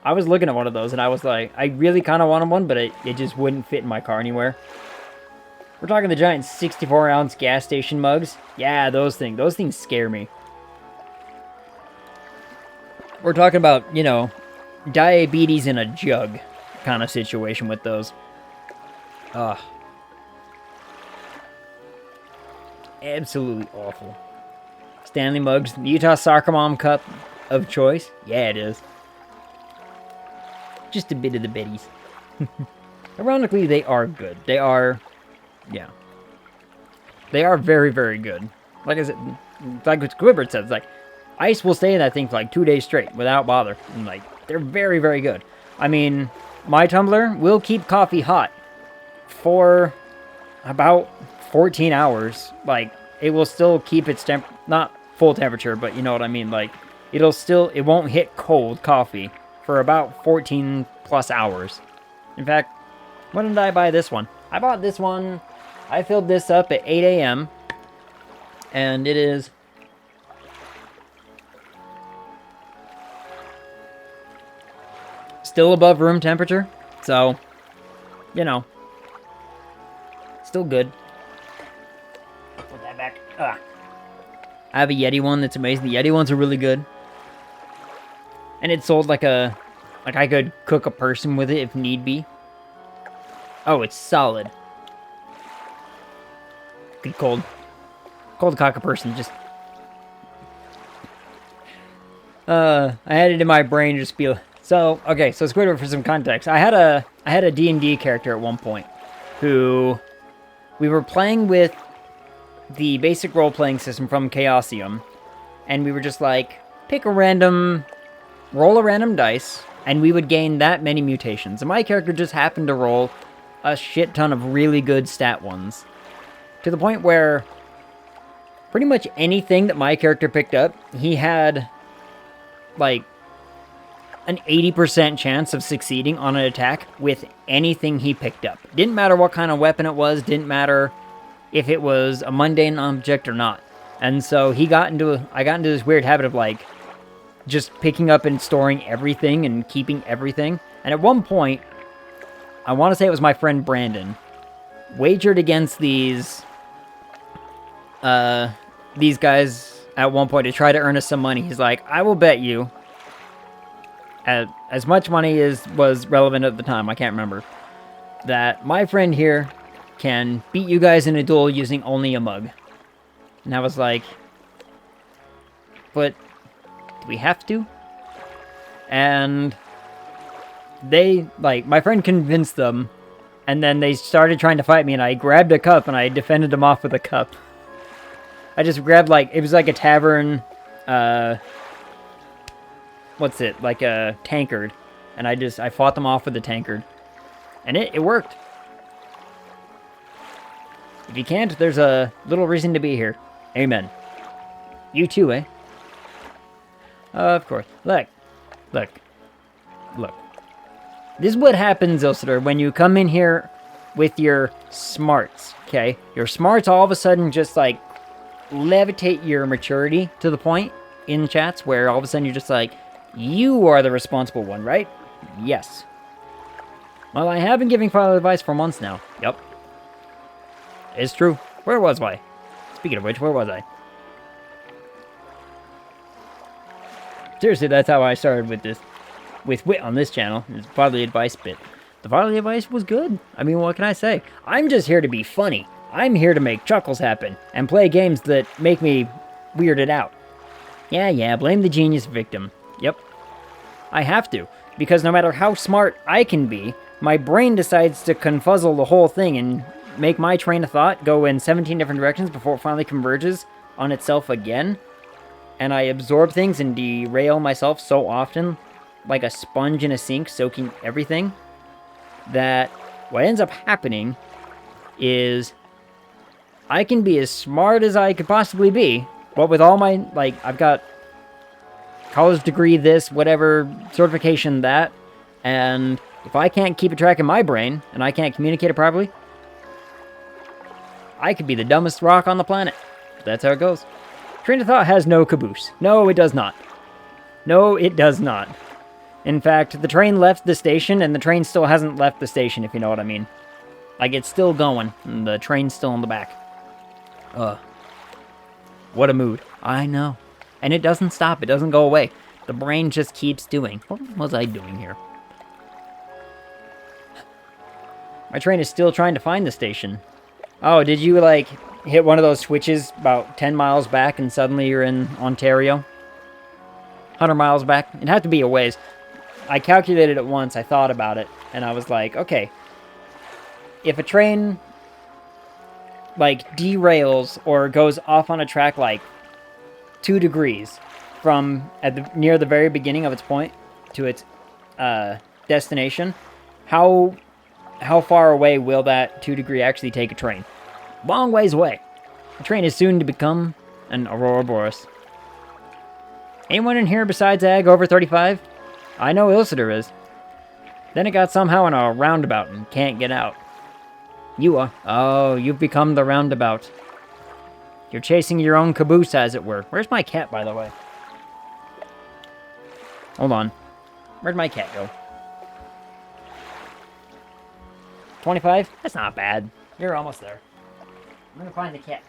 I was looking at one of those and I was like, I really kind of wanted one, but it just wouldn't fit in my car anywhere. We're talking the giant 64-ounce gas station mugs. Yeah, those things. Those things scare me. We're talking about, diabetes in a jug kind of situation with those. Ugh. Absolutely awful. Stanley mugs. The Utah Soccer Mom cup of choice. Yeah, it is. Just a bit of the biddies. Ironically, they are good. They are... Yeah. They are very, very good. Like I said, like what Squibbert says, like, ice will stay in that thing for like 2 days straight without bother. And like, they're very, very good. I mean, my tumbler will keep coffee hot for about 14 hours. Like, it will still keep its not full temperature, but you know what I mean. Like, it won't hit cold coffee for about 14 plus hours. In fact, when did I buy this one? I bought this one, I filled this up at 8 a.m. And it is still above room temperature. So, still good. Put that back. I have a Yeti one that's amazing. The Yeti ones are really good. And it's sold like I could cook a person with it if need be. Oh, it's solid. Good cold. Cold cock a person, just... I had it in my brain to just be... So, okay, so Squidward, for some context. I had a D&D character at one point who... We were playing with the basic role-playing system from Chaosium, and we were just like, roll a random dice, and we would gain that many mutations. And my character just happened to roll a shit ton of really good stat ones. To the point where pretty much anything that my character picked up, he had, like, an 80% chance of succeeding on an attack with anything he picked up. Didn't matter what kind of weapon it was, didn't matter if it was a mundane object or not. And so I got into this weird habit of, like, just picking up and storing everything and keeping everything. And at one point, I want to say it was my friend Brandon, wagered against these guys at one point to try to earn us some money. He's like, I will bet you, as much money as was relevant at the time, I can't remember, that my friend here can beat you guys in a duel using only a mug. And I was like, but do we have to? And they, like, my friend convinced them, and then they started trying to fight me, and I grabbed a cup, and I defended them off with a cup. I just grabbed, like, it was like a tavern, what's it, like a tankard, and I fought them off with the tankard, and it worked. If you can't, there's a little reason to be here. Amen. You too, eh? Of course. Look. This is what happens, Ilsitor, when you come in here with your smarts, okay? Your smarts all of a sudden just, like, levitate your maturity to the point in chats where all of a sudden you're just like, you are the responsible one, right? Yes. Well, I have been giving final advice for months now. Yep. It's true. Where was I? Speaking of which, where was I? Seriously, that's how I started with this. With wit on this channel. It's a fatherly advice bit. The fatherly advice was good. I mean, what can I say? I'm just here to be funny. I'm here to make chuckles happen. And play games that make me weirded out. Yeah, blame the genius victim. Yep. I have to. Because no matter how smart I can be, my brain decides to confuzzle the whole thing and make my train of thought go in 17 different directions before it finally converges on itself again. And I absorb things and derail myself so often, like a sponge in a sink soaking everything, that what ends up happening is I can be as smart as I could possibly be, but with all my, like, I've got college degree this, whatever, certification that, and if I can't keep a track in my brain, and I can't communicate it properly, I could be the dumbest rock on the planet. That's how it goes. Train of thought has no caboose. No, it does not. No, it does not. In fact, the train left the station, and the train still hasn't left the station, if you know what I mean. Like, it's still going, and the train's still in the back. What a mood. I know. And it doesn't stop. It doesn't go away. The brain just keeps doing. What was I doing here? My train is still trying to find the station. Oh, did you, like, hit one of those switches about 10 miles back and suddenly you're in Ontario? 100 miles back? It'd have to be a ways. I calculated it once, I thought about it, and I was like, okay, if a train, like, derails or goes off on a track, like, 2 degrees from near the very beginning of its point to its destination, how far away will that 2 degree actually take a train? Long ways away. The train is soon to become an Aurora Boreas. Anyone in here besides Ag over 35? I know Ilsitor is. Then it got somehow in a roundabout and can't get out. You are. Oh, you've become the roundabout. You're chasing your own caboose, as it were. Where's my cat, by the way? Hold on. Where'd my cat go? 25? That's not bad. You're almost there. I'm gonna find the cat.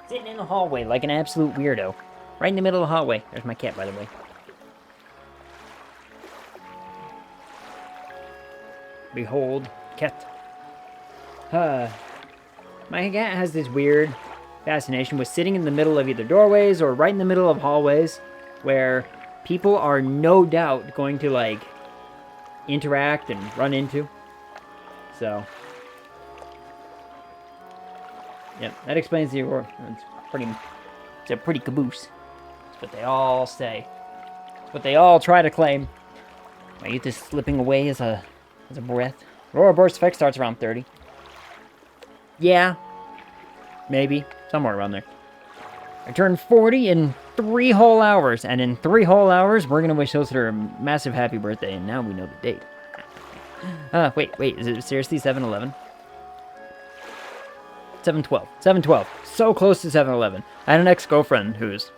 Sitting in the hallway like an absolute weirdo. Right in the middle of the hallway. There's my cat, by the way. Behold, cat. My cat has this weird fascination with sitting in the middle of either doorways or right in the middle of hallways where people are no doubt going to, like, interact and run into. So, yeah, that explains the award. It's a pretty caboose. That's what they all say. That's what they all try to claim. My youth is slipping away as a breath. Aurora burst effect starts around 30. Yeah, maybe somewhere around there. I turned 40 in 3 whole hours, and in 3 whole hours, we're gonna wish Hilster a massive happy birthday, and now we know the date. Wait, is it seriously 7-11? 7-12. 7-12. So close to 7-11. I had an ex-girlfriend whose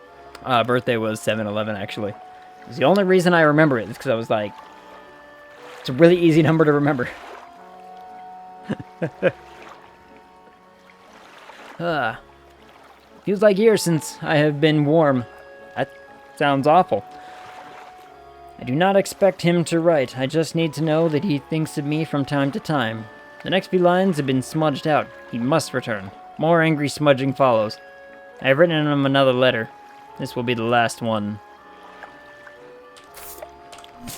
birthday was 7-11, actually. The only reason I remember it is because I was like, it's a really easy number to remember. Feels like years since I have been warm. That sounds awful. I do not expect him to write. I just need to know that he thinks of me from time to time. The next few lines have been smudged out. He must return. More angry smudging follows. I have written him another letter. This will be the last one.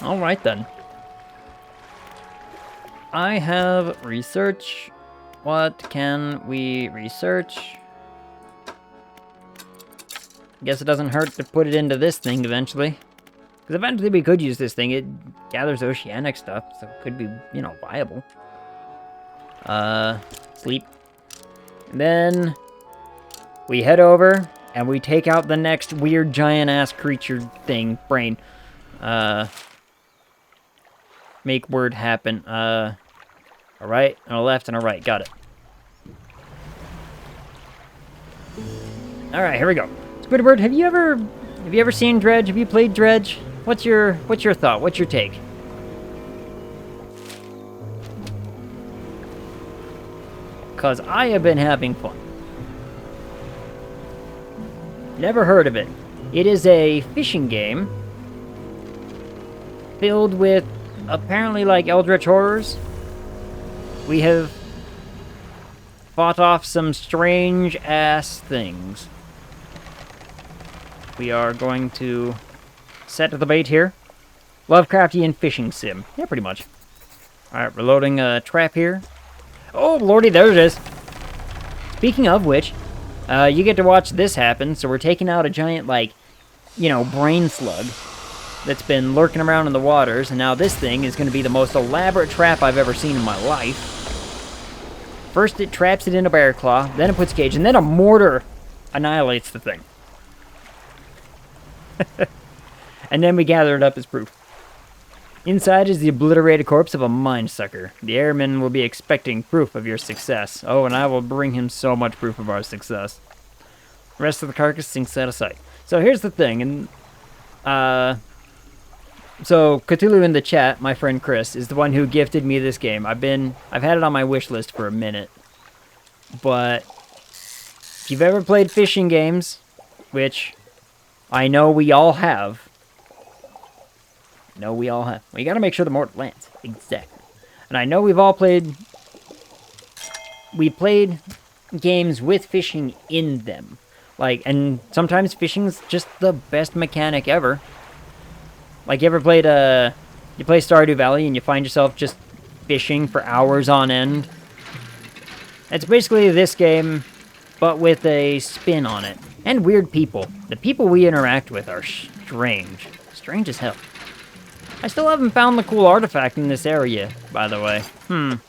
Alright then. I have research. What can we research? Guess it doesn't hurt to put it into this thing eventually. Because eventually we could use this thing. It gathers oceanic stuff, so it could be, you know, viable. Sleep. And then we head over and we take out the next weird giant-ass creature thing, brain. Make word happen. A right, and a left, and a right. Got it. Alright, here we go. Squidward, have you ever seen Dredge? Have you played Dredge? What's your thought? What's your take? Cause I have been having fun. Never heard of it. It is a fishing game filled with apparently like eldritch horrors. We have fought off some strange ass things. We are going to set the bait here. Lovecraftian fishing sim. Yeah, pretty much. Alright, we're loading a trap here. Oh, lordy, there it is. Speaking of which, you get to watch this happen. So we're taking out a giant, like, you know, brain slug that's been lurking around in the waters. And now this thing is going to be the most elaborate trap I've ever seen in my life. First it traps it in a bear claw, then it puts cage, and then a mortar annihilates the thing. And then we gather it up as proof. Inside is the obliterated corpse of a mind sucker. The airman will be expecting proof of your success. Oh, and I will bring him so much proof of our success. The rest of the carcass sinks out of sight. So here's the thing, and so Cthulhu in the chat, my friend Chris, is the one who gifted me this game. I've had it on my wish list for a minute. But if you've ever played fishing games, which I know we all have. Well, you gotta make sure the mortar lands. Exactly. And I know we've all played... We played games with fishing in them. Like, and sometimes fishing's just the best mechanic ever. Like, you ever played, you play Stardew Valley and you find yourself just fishing for hours on end? It's basically this game, but with a spin on it. And weird people. The people we interact with are strange. Strange as hell. I still haven't found the cool artifact in this area, by the way. No,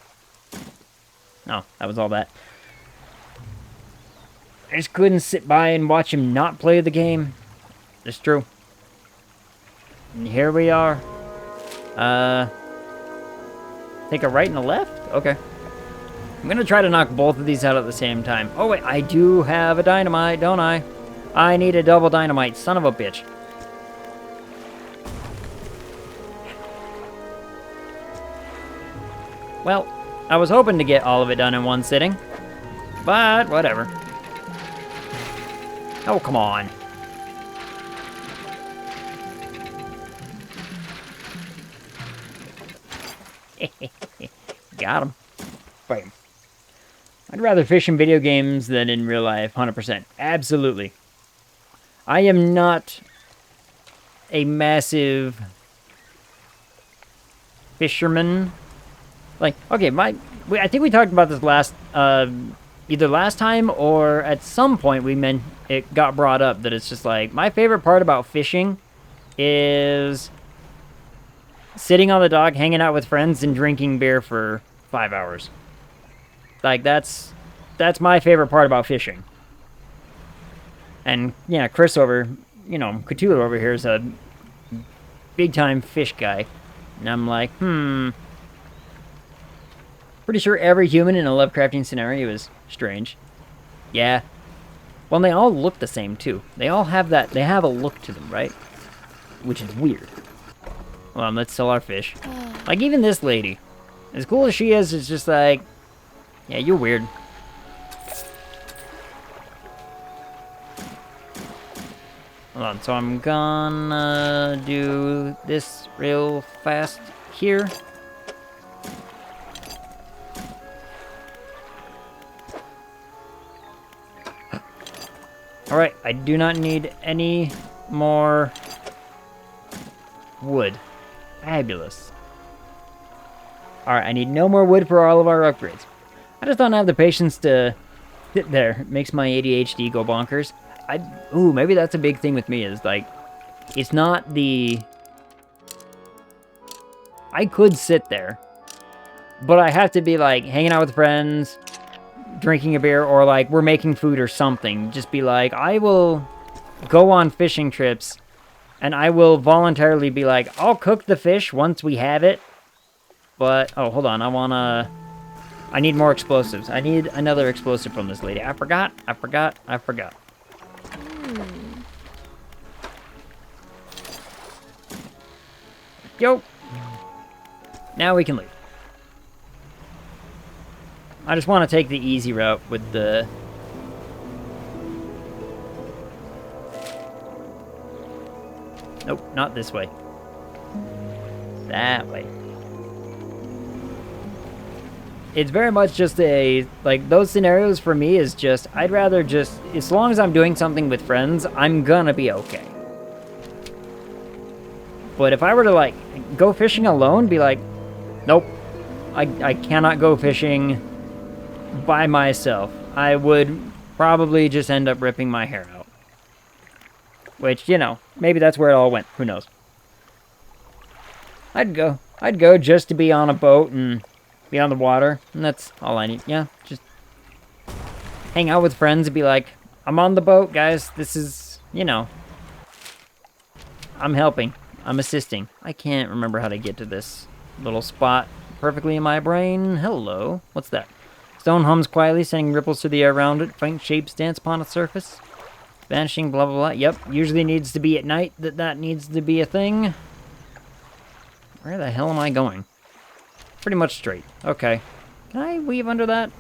that was all that. I just couldn't sit by and watch him not play the game. It's true. And here we are. Take a right and a left? Okay. I'm gonna try to knock both of these out at the same time. Oh wait, I do have a dynamite, don't I? I need a double dynamite, son of a bitch. Well, I was hoping to get all of it done in one sitting, but whatever. Oh, come on. Got him. Bam. I'd rather fish in video games than in real life, 100%. Absolutely. I am not a massive fisherman. Like, okay, I think we talked about this last, either last time or at some point it got brought up that it's just like, my favorite part about fishing is sitting on the dock, hanging out with friends, and drinking beer for 5 hours. Like, that's my favorite part about fishing. And, yeah, Chris Cthulhu over here is a big-time fish guy. And I'm like, pretty sure every human in a Lovecraftian scenario is strange. Yeah. Well, they all look the same, too. They all have they have a look to them, right? Which is weird. Well, let's sell our fish. Like, even this lady, as cool as she is, it's just like, yeah, you're weird. Hold on, so I'm gonna do this real fast here. Alright, I do not need any more wood. Fabulous. Alright, I need no more wood for all of our upgrades. I just don't have the patience to sit there. It makes my ADHD go bonkers. Ooh, maybe that's a big thing with me, is like, it's not the... I could sit there, but I have to be like hanging out with friends, drinking a beer, or like we're making food or something. Just be like, I will go on fishing trips and I will voluntarily be like, I'll cook the fish once we have it. But, oh, hold on, I need more explosives. I need another explosive from this lady. I forgot. Yo! Now we can leave. I just want to take the easy route with the... Nope, not this way. That way. It's very much just like, those scenarios for me is just, I'd rather just, as long as I'm doing something with friends, I'm gonna be okay. But if I were to, like, go fishing alone, be like, nope, I cannot go fishing by myself. I would probably just end up ripping my hair out. Which, maybe that's where it all went. Who knows? I'd go just to be on a boat and be on the water, and that's all I need. Yeah, just hang out with friends and be like, I'm on the boat, guys. This is, I'm helping. I'm assisting. I can't remember how to get to this little spot perfectly in my brain. Hello. What's that? Stone hums quietly, sending ripples through the air around it. Faint shapes dance upon its surface. Vanishing, blah, blah, blah. Yep, usually needs to be at night that needs to be a thing. Where the hell am I going? Pretty much straight. Okay. Can I weave under that?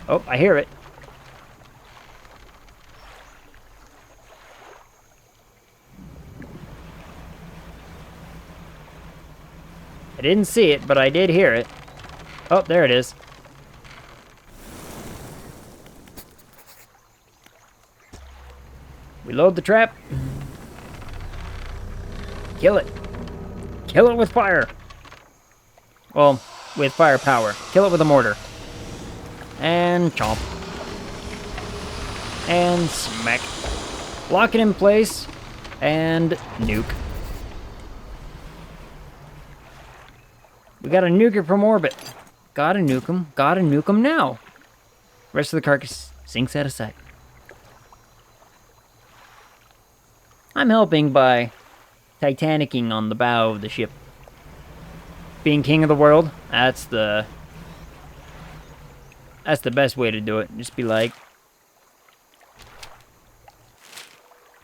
Oh, I hear it. I didn't see it, but I did hear it. Oh, there it is. We load the trap. Kill it. Kill it with fire. Well, with firepower. Kill it with a mortar. And chomp. And smack. Lock it in place. And nuke. We gotta nuke it from orbit. Gotta nuke him. Gotta nuke him now. Rest of the carcass sinks out of sight. I'm helping by Titanicking on the bow of the ship. Being king of the world, that's the best way to do it. Just be like,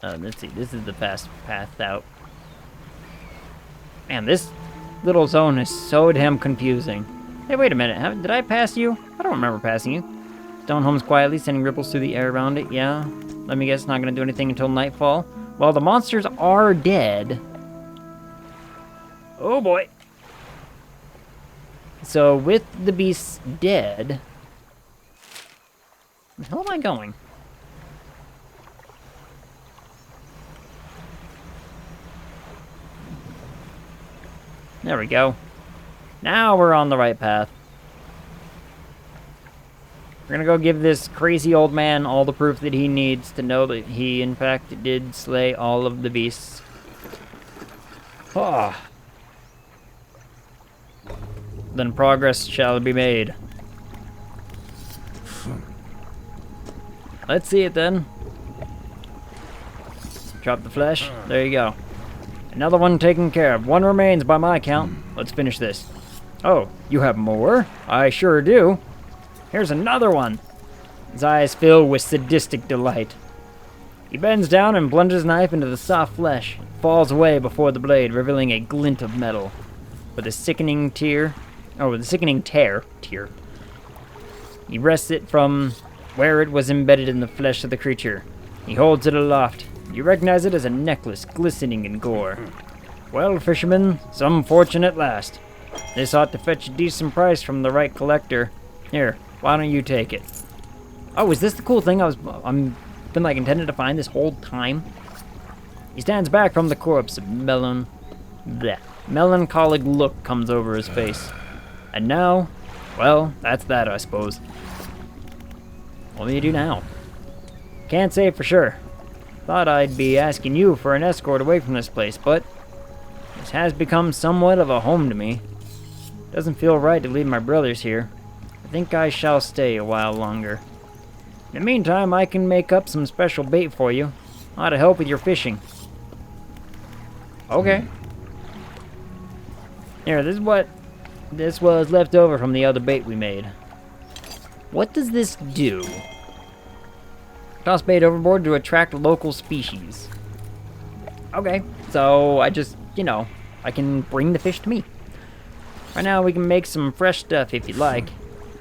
let's see, this is the fast path out. Man, this little zone is so damn confusing. Hey, wait a minute. Did I pass you? I don't remember passing you. Stone hums quietly, sending ripples through the air around it. Yeah. Let me guess, it's not going to do anything until nightfall. Well, the monsters are dead. Oh, boy. So, with the beasts dead... Where the hell am I going? There we go. Now we're on the right path. We're gonna go give this crazy old man all the proof that he needs to know that he, in fact, did slay all of the beasts. Ah. Then progress shall be made. Let's see it then. Drop the flesh. There you go. Another one taken care of. One remains by my count. Let's finish this. Oh, you have more? I sure do. Here's another one. His eyes fill with sadistic delight. He bends down and plunges his knife into the soft flesh. It falls away before the blade, revealing a glint of metal. With a sickening tear, he wrests it from where it was embedded in the flesh of the creature. He holds it aloft. You recognize it as a necklace glistening in gore. Well, fisherman, some fortune at last. This ought to fetch a decent price from the right collector. Here, why don't you take it? Oh, is this the cool thing I'm been like intended to find this whole time? He stands back from the corpse. Melancholic look comes over his face. And now, well, that's that, I suppose. What do you do now? Can't say for sure. Thought I'd be asking you for an escort away from this place, but this has become somewhat of a home to me. Doesn't feel right to leave my brothers here. I think I shall stay a while longer. In the meantime, I can make up some special bait for you. Ought to help with your fishing. Okay. Here, this was left over from the other bait we made. What does this do? Toss bait overboard to attract local species. Okay, so I just, I can bring the fish to me. Right now we can make some fresh stuff if you like.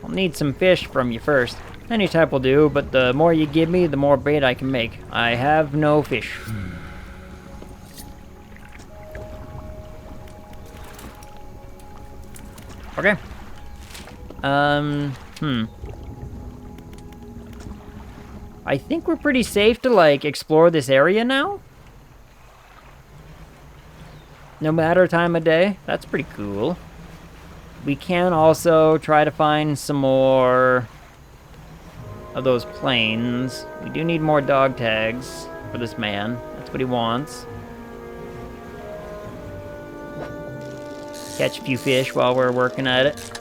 I'll need some fish from you first. Any type will do, but the more you give me, the more bait I can make. I have no fish. Okay. I think we're pretty safe to, explore this area now. No matter time of day. That's pretty cool. We can also try to find some more of those planes. We do need more dog tags for this man. That's what he wants. Catch a few fish while we're working at it.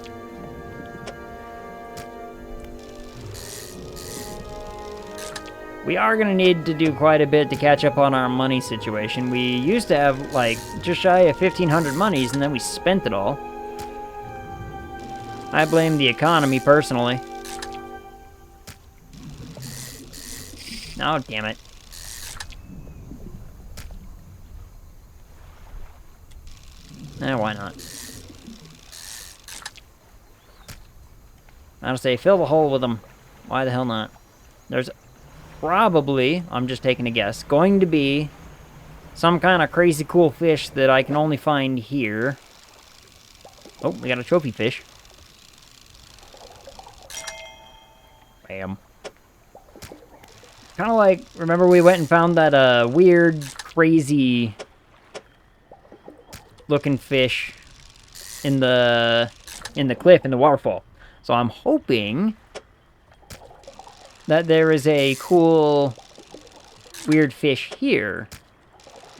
We are going to need to do quite a bit to catch up on our money situation. We used to have, just shy of 1,500 monies, and then we spent it all. I blame the economy, personally. Oh, damn it. Why not? I'll say, fill the hole with them. Why the hell not? There's probably, I'm just taking a guess, going to be some kind of crazy cool fish that I can only find here. Oh, we got a trophy fish. Bam. Kind of like, remember we went and found that weird, crazy looking fish in the cliff, in the waterfall. So I'm hoping that there is a cool, weird fish here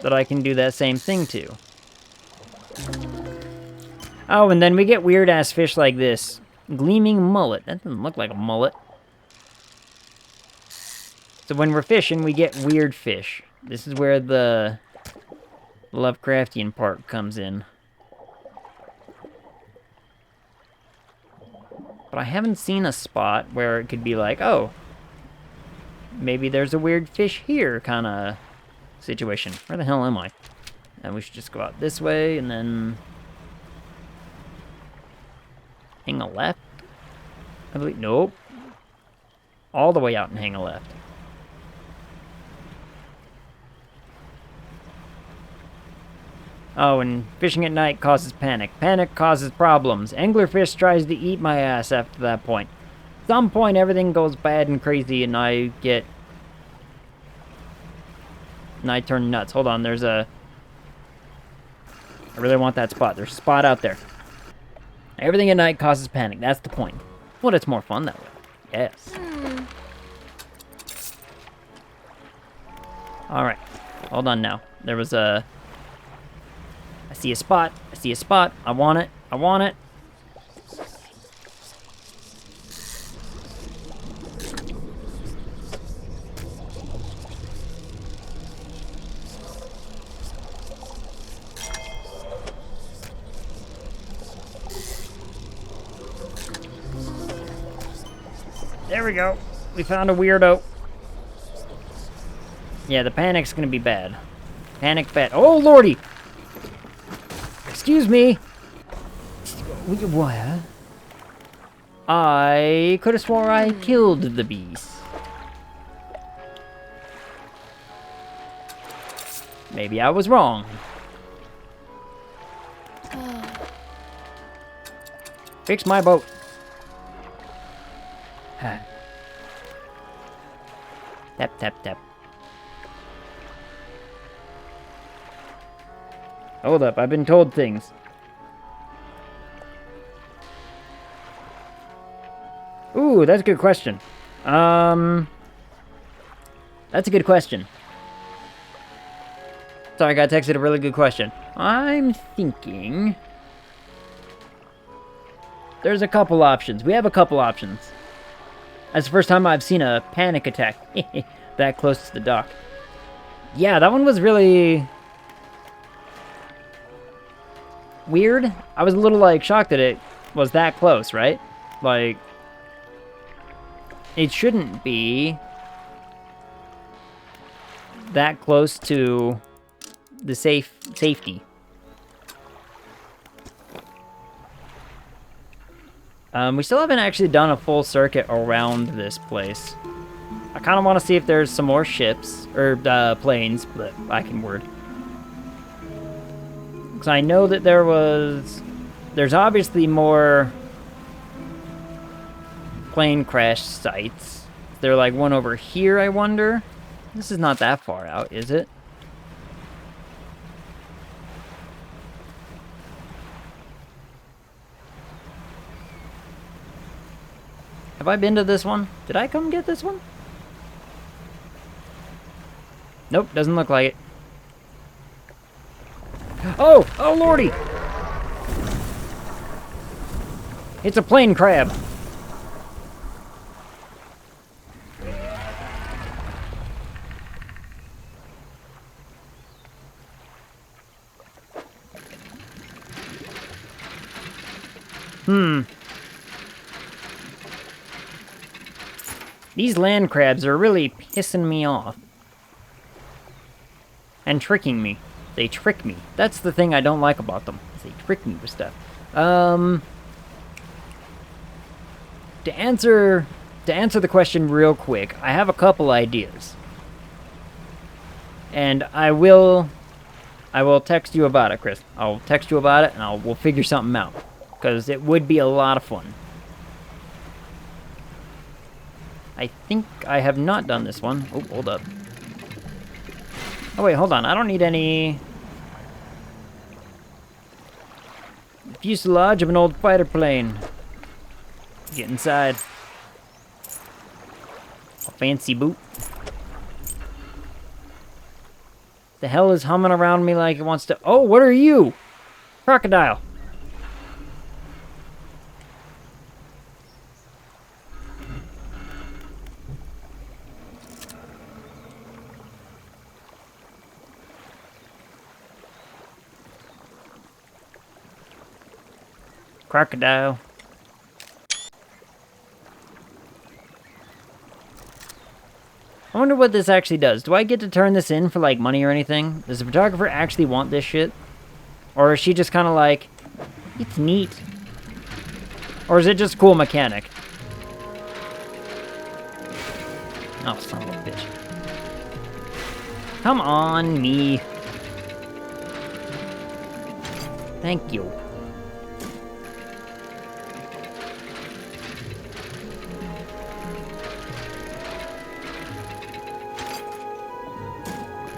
that I can do that same thing to. Oh, and then we get weird-ass fish like this. Gleaming mullet. That doesn't look like a mullet. So when we're fishing, we get weird fish. This is where the Lovecraftian part comes in. But I haven't seen a spot where it could be like, oh, maybe there's a weird fish here kind of situation. Where the hell am I? And we should just go out this way and then... Hang a left? I believe, nope. All the way out and hang a left. Oh, and fishing at night causes panic. Panic causes problems. Anglerfish tries to eat my ass after that point. At some point, everything goes bad and crazy, and I turn nuts. Hold on, there's a... I really want that spot. There's a spot out there. Everything at night causes panic. That's the point. Well, it's more fun that way. Yes. Alright. Hold on now. There was a... I see a spot. I see a spot. I want it. I want it. There we go. We found a weirdo. Yeah, the panic's gonna be bad. Panic bad. Oh, lordy! Excuse me. What? I could have swore I killed the beast. Maybe I was wrong. Fix my boat. Tap, tap, tap. Hold up, I've been told things. Ooh, that's a good question. That's a good question. Sorry, I got texted a really good question. I'm thinking... There's a couple options. We have a couple options. That's the first time I've seen a panic attack that close to the dock. Yeah, that one was really... weird. I was a little, like, shocked that it was that close, right? Like... It shouldn't be that close to the safety. We still haven't actually done a full circuit around this place. I kind of want to see if there's some more ships, or planes, but I can word. Because I know that there's obviously more plane crash sites. Is there like one over here, I wonder? This is not that far out, is it? Have I been to this one? Did I come get this one? Nope, doesn't look like it. Oh! Oh, lordy! It's a plane crab. These land crabs are really pissing me off. And tricking me. They trick me. That's the thing I don't like about them. Is they trick me with stuff. To answer the question real quick, I have a couple ideas. And I will text you about it, Chris. I'll text you about it and we'll figure something out. Because it would be a lot of fun. I think I have not done this one. Oh, hold up. Oh, wait, hold on. I don't need any... fuselage of an old fighter plane. Get inside. A fancy boot. The hell is humming around me like it wants to... Oh, what are you? Crocodile. Crocodile. I wonder what this actually does. Do I get to turn this in for, like, money or anything? Does the photographer actually want this shit? Or is she just kind of like, it's neat. Or is it just a cool mechanic? Oh, son of a bitch. Come on, me. Thank you.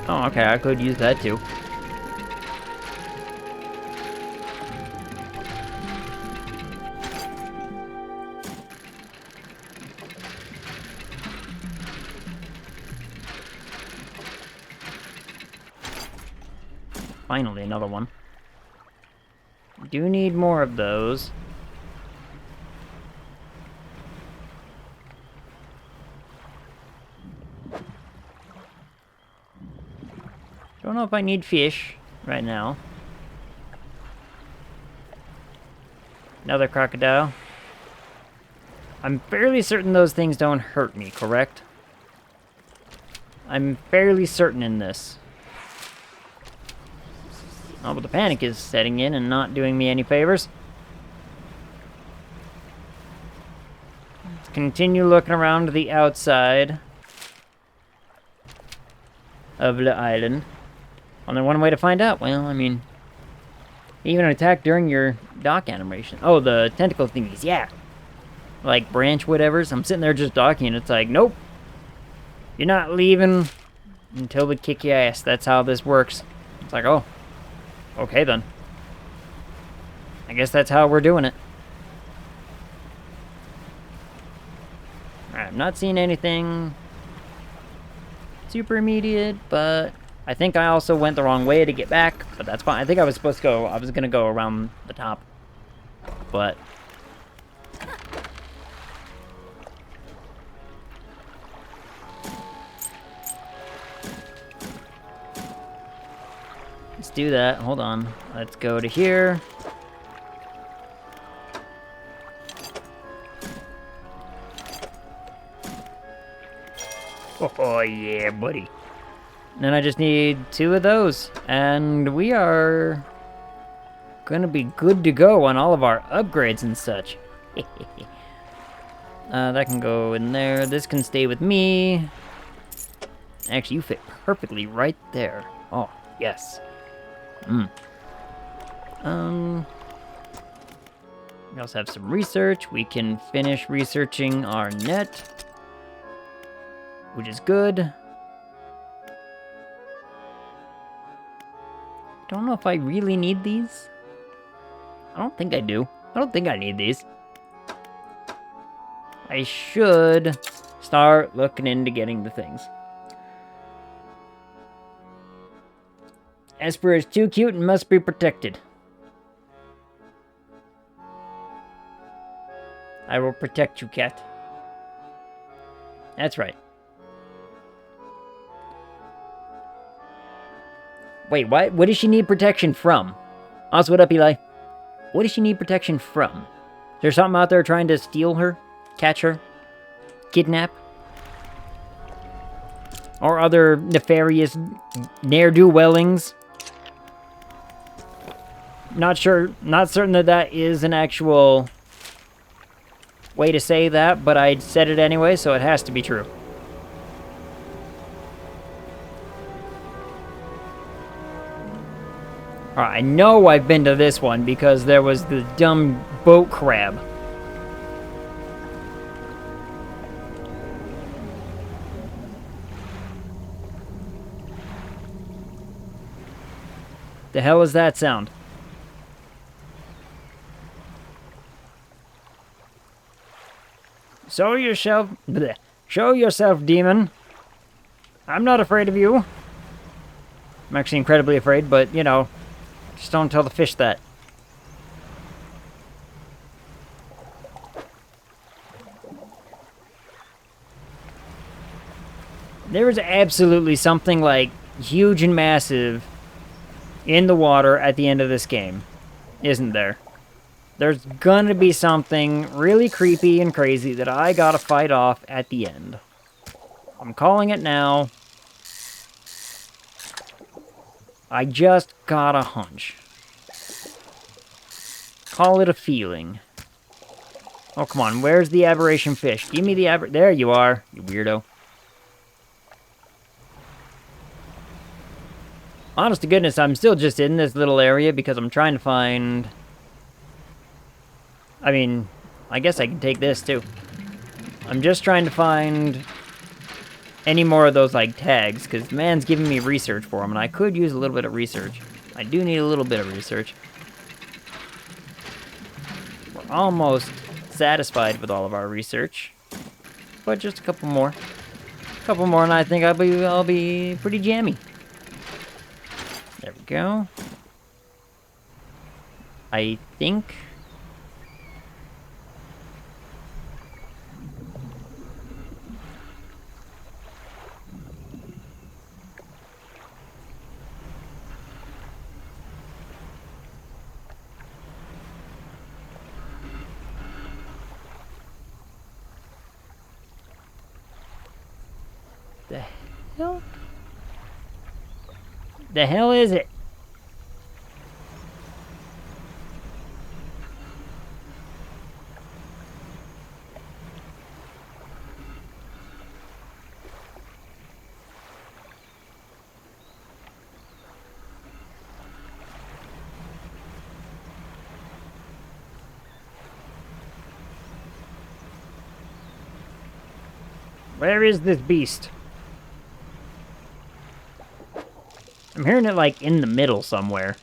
Oh, okay, I could use that too. Finally, another one. Do need more of those. Don't know if I need fish right now. Another crocodile. I'm fairly certain those things don't hurt me, correct? I'm fairly certain in this. Oh, but the panic is setting in and not doing me any favors. Let's continue looking around the outside of the island. Only one way to find out. Well, I mean, even attack during your dock animation. Oh, the tentacle thingies, yeah. Like branch whatevers. I'm sitting there just docking and it's like, nope. You're not leaving until we kick your ass. That's how this works. It's like, oh. Okay, then. I guess that's how we're doing it. Alright, I'm not seeing anything super immediate, but I think I also went the wrong way to get back, but that's fine. I think I was supposed to go, I was going to go around the top, but... Let's do that. Hold on. Let's go to here. Oh, yeah, buddy. And then I just need 2 of those. And we are gonna be good to go on all of our upgrades and such. That can go in there. This can stay with me. Actually, you fit perfectly right there. Oh, yes. We also have some research. We can finish researching our net, which is good. Don't know if I really need these. I don't think I do. I don't think I need these. I should start looking into getting the things. Esper is too cute and must be protected. I will protect you, cat. That's right. Wait, what does she need protection from? Also, what up, Eli? What does she need protection from? Is there something out there trying to steal her? Catch her? Kidnap? Or other nefarious ne'er-do-wellings? Not sure, not certain that that is an actual way to say that, but I said it anyway, so it has to be true. Alright, I know I've been to this one because there was the dumb boat crab. The hell is that sound? Show yourself, bleh. Show yourself, demon. I'm not afraid of you. I'm actually incredibly afraid, but, you know, just don't tell the fish that. There is absolutely something, like, huge and massive in the water at the end of this game, isn't there? There's gonna be something really creepy and crazy that I gotta fight off at the end. I'm calling it now. I just got a hunch. Call it a feeling. Oh, come on. Where's the aberration fish? Give me the There you are, you weirdo. Honest to goodness, I'm still just in this little area because I'm trying to find... I mean, I guess I can take this, too. I'm just trying to find any more of those, like, tags, because the man's giving me research for them, and I could use a little bit of research. I do need a little bit of research. We're almost satisfied with all of our research, but just a couple more. A couple more, and I think I'll be pretty jammy. There we go. I think... The hell? The hell is it? Where is this beast? I'm hearing it, like, in the middle somewhere.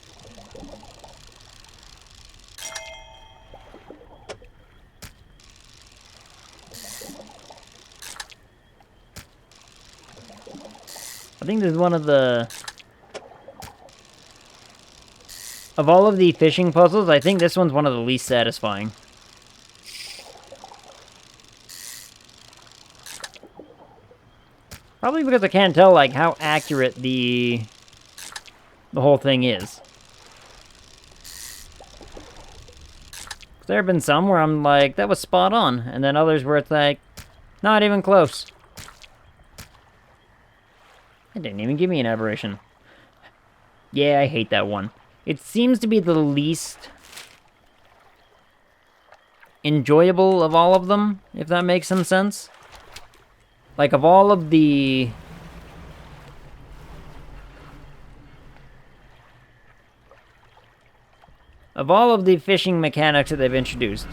I think this is one of the... Of all of the fishing puzzles, I think this one's one of the least satisfying. Probably because I can't tell, like, how accurate the whole thing is. There have been some where I'm like, that was spot on, and then others where it's like, not even close. It didn't even give me an aberration. Yeah, I hate that one. It seems to be the least enjoyable of all of them, if that makes some sense. Like, of all of the... Of all of the fishing mechanics that they've introduced,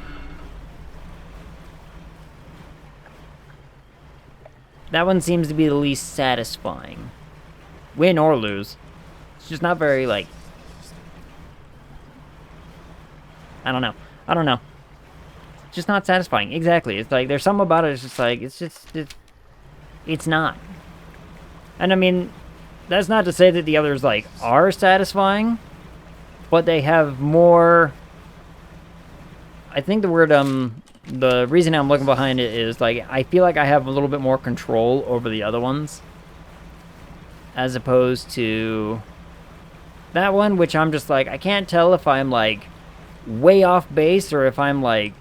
that one seems to be the least satisfying. Win or lose. It's just not very, like... I don't know. I don't know. It's just not satisfying. Exactly. It's like, there's something about it, it's just like, it's not. And I mean, that's not to say that the others, like, are satisfying, but they have more... I think the word, the reason I'm looking behind it is, like, I feel like I have a little bit more control over the other ones, as opposed to that one, which I'm just like, I can't tell if I'm, like, way off base, or if I'm, like,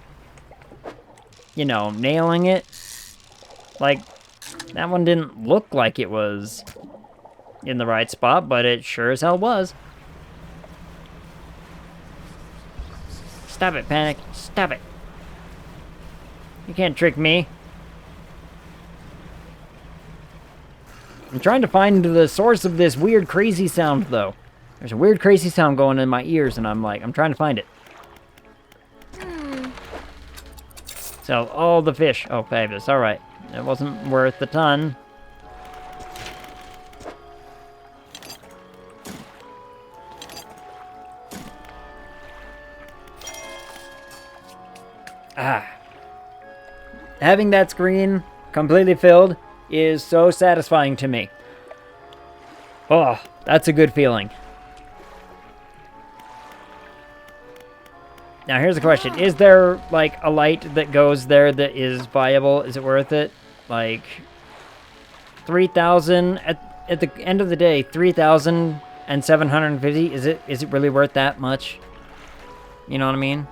you know, nailing it. Like, that one didn't look like it was in the right spot, but it sure as hell was. Stop it, Panic. Stop it. You can't trick me. I'm trying to find the source of this weird, crazy sound, though. There's a weird, crazy sound going in my ears, and I'm like, I'm trying to find it. Sell all the fish. Oh, fabulous. All right. It wasn't worth the ton. Having that screen completely filled is so satisfying to me. Oh, that's a good feeling. Now here's the question. Is there, like, a light that goes there that is viable? Is it worth it? Like, 3,000 at the end of the day, 3,750, is it really worth that much? You know what I mean?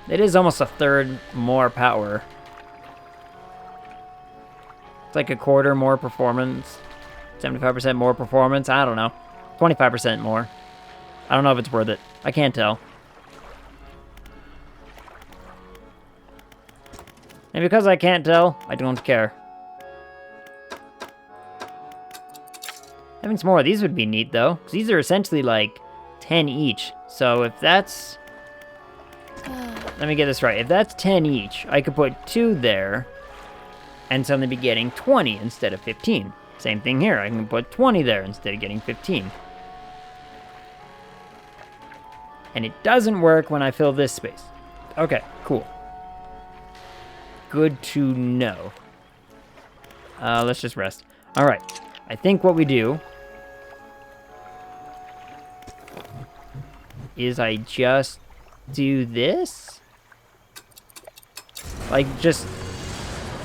It is almost a third more power. It's like a quarter more performance. 75% more performance? I don't know. 25% more. I don't know if it's worth it. I can't tell. And because I can't tell, I don't care. Having some more of these would be neat, though. Because these are essentially, like, 10 each. So if that's... Let me get this right. If that's 10 each, I could put 2 there and suddenly be getting 20 instead of 15. Same thing here. I can put 20 there instead of getting 15. And it doesn't work when I fill this space. Okay, cool. Good to know. Let's just rest. Alright. I think what we do is I just do this. Like, just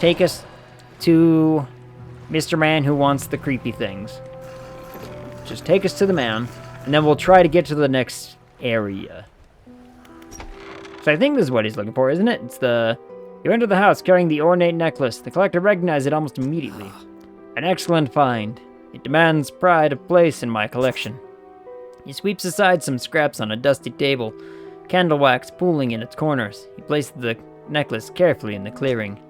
take us to Mr. Man who wants the creepy things. Just take us to the man, and then we'll try to get to the next area. So I think this is what he's looking for, isn't it? It's the... You enter the house carrying the ornate necklace. The collector recognized it almost immediately. An excellent find. It demands pride of place in my collection. He sweeps aside some scraps on a dusty table, candle wax pooling in its corners. He places the necklace carefully in the clearing.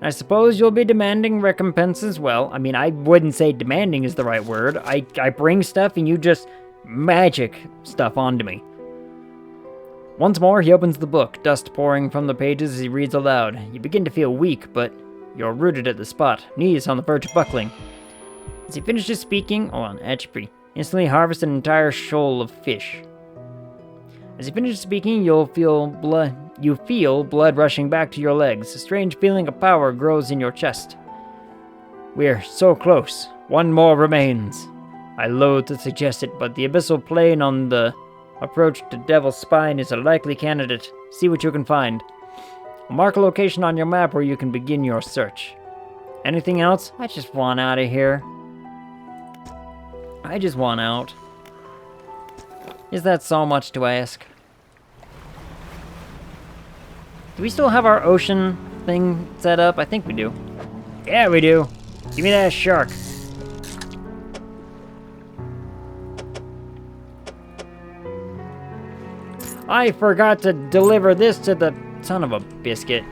I suppose you'll be demanding recompense as well. I mean, I wouldn't say demanding is the right word. I bring stuff and you just magic stuff onto me. Once more, he opens the book, dust pouring from the pages as he reads aloud. You begin to feel weak, but you're rooted at the spot, knees on the verge of buckling. As he finishes speaking, Atchpy instantly harvests an entire shoal of fish. As he finishes speaking, you feel blood rushing back to your legs. A strange feeling of power grows in your chest. We're so close. One more remains. I loathe to suggest it, but the abyssal plane on the approach to Devil's Spine is a likely candidate. See what you can find. I'll mark a location on your map where you can begin your search. Anything else? I just want out of here. I just want out. Is that so much to ask? Do we still have our ocean thing set up? I think we do. Yeah, we do. Give me that shark. I forgot to deliver this to the son of a biscuit.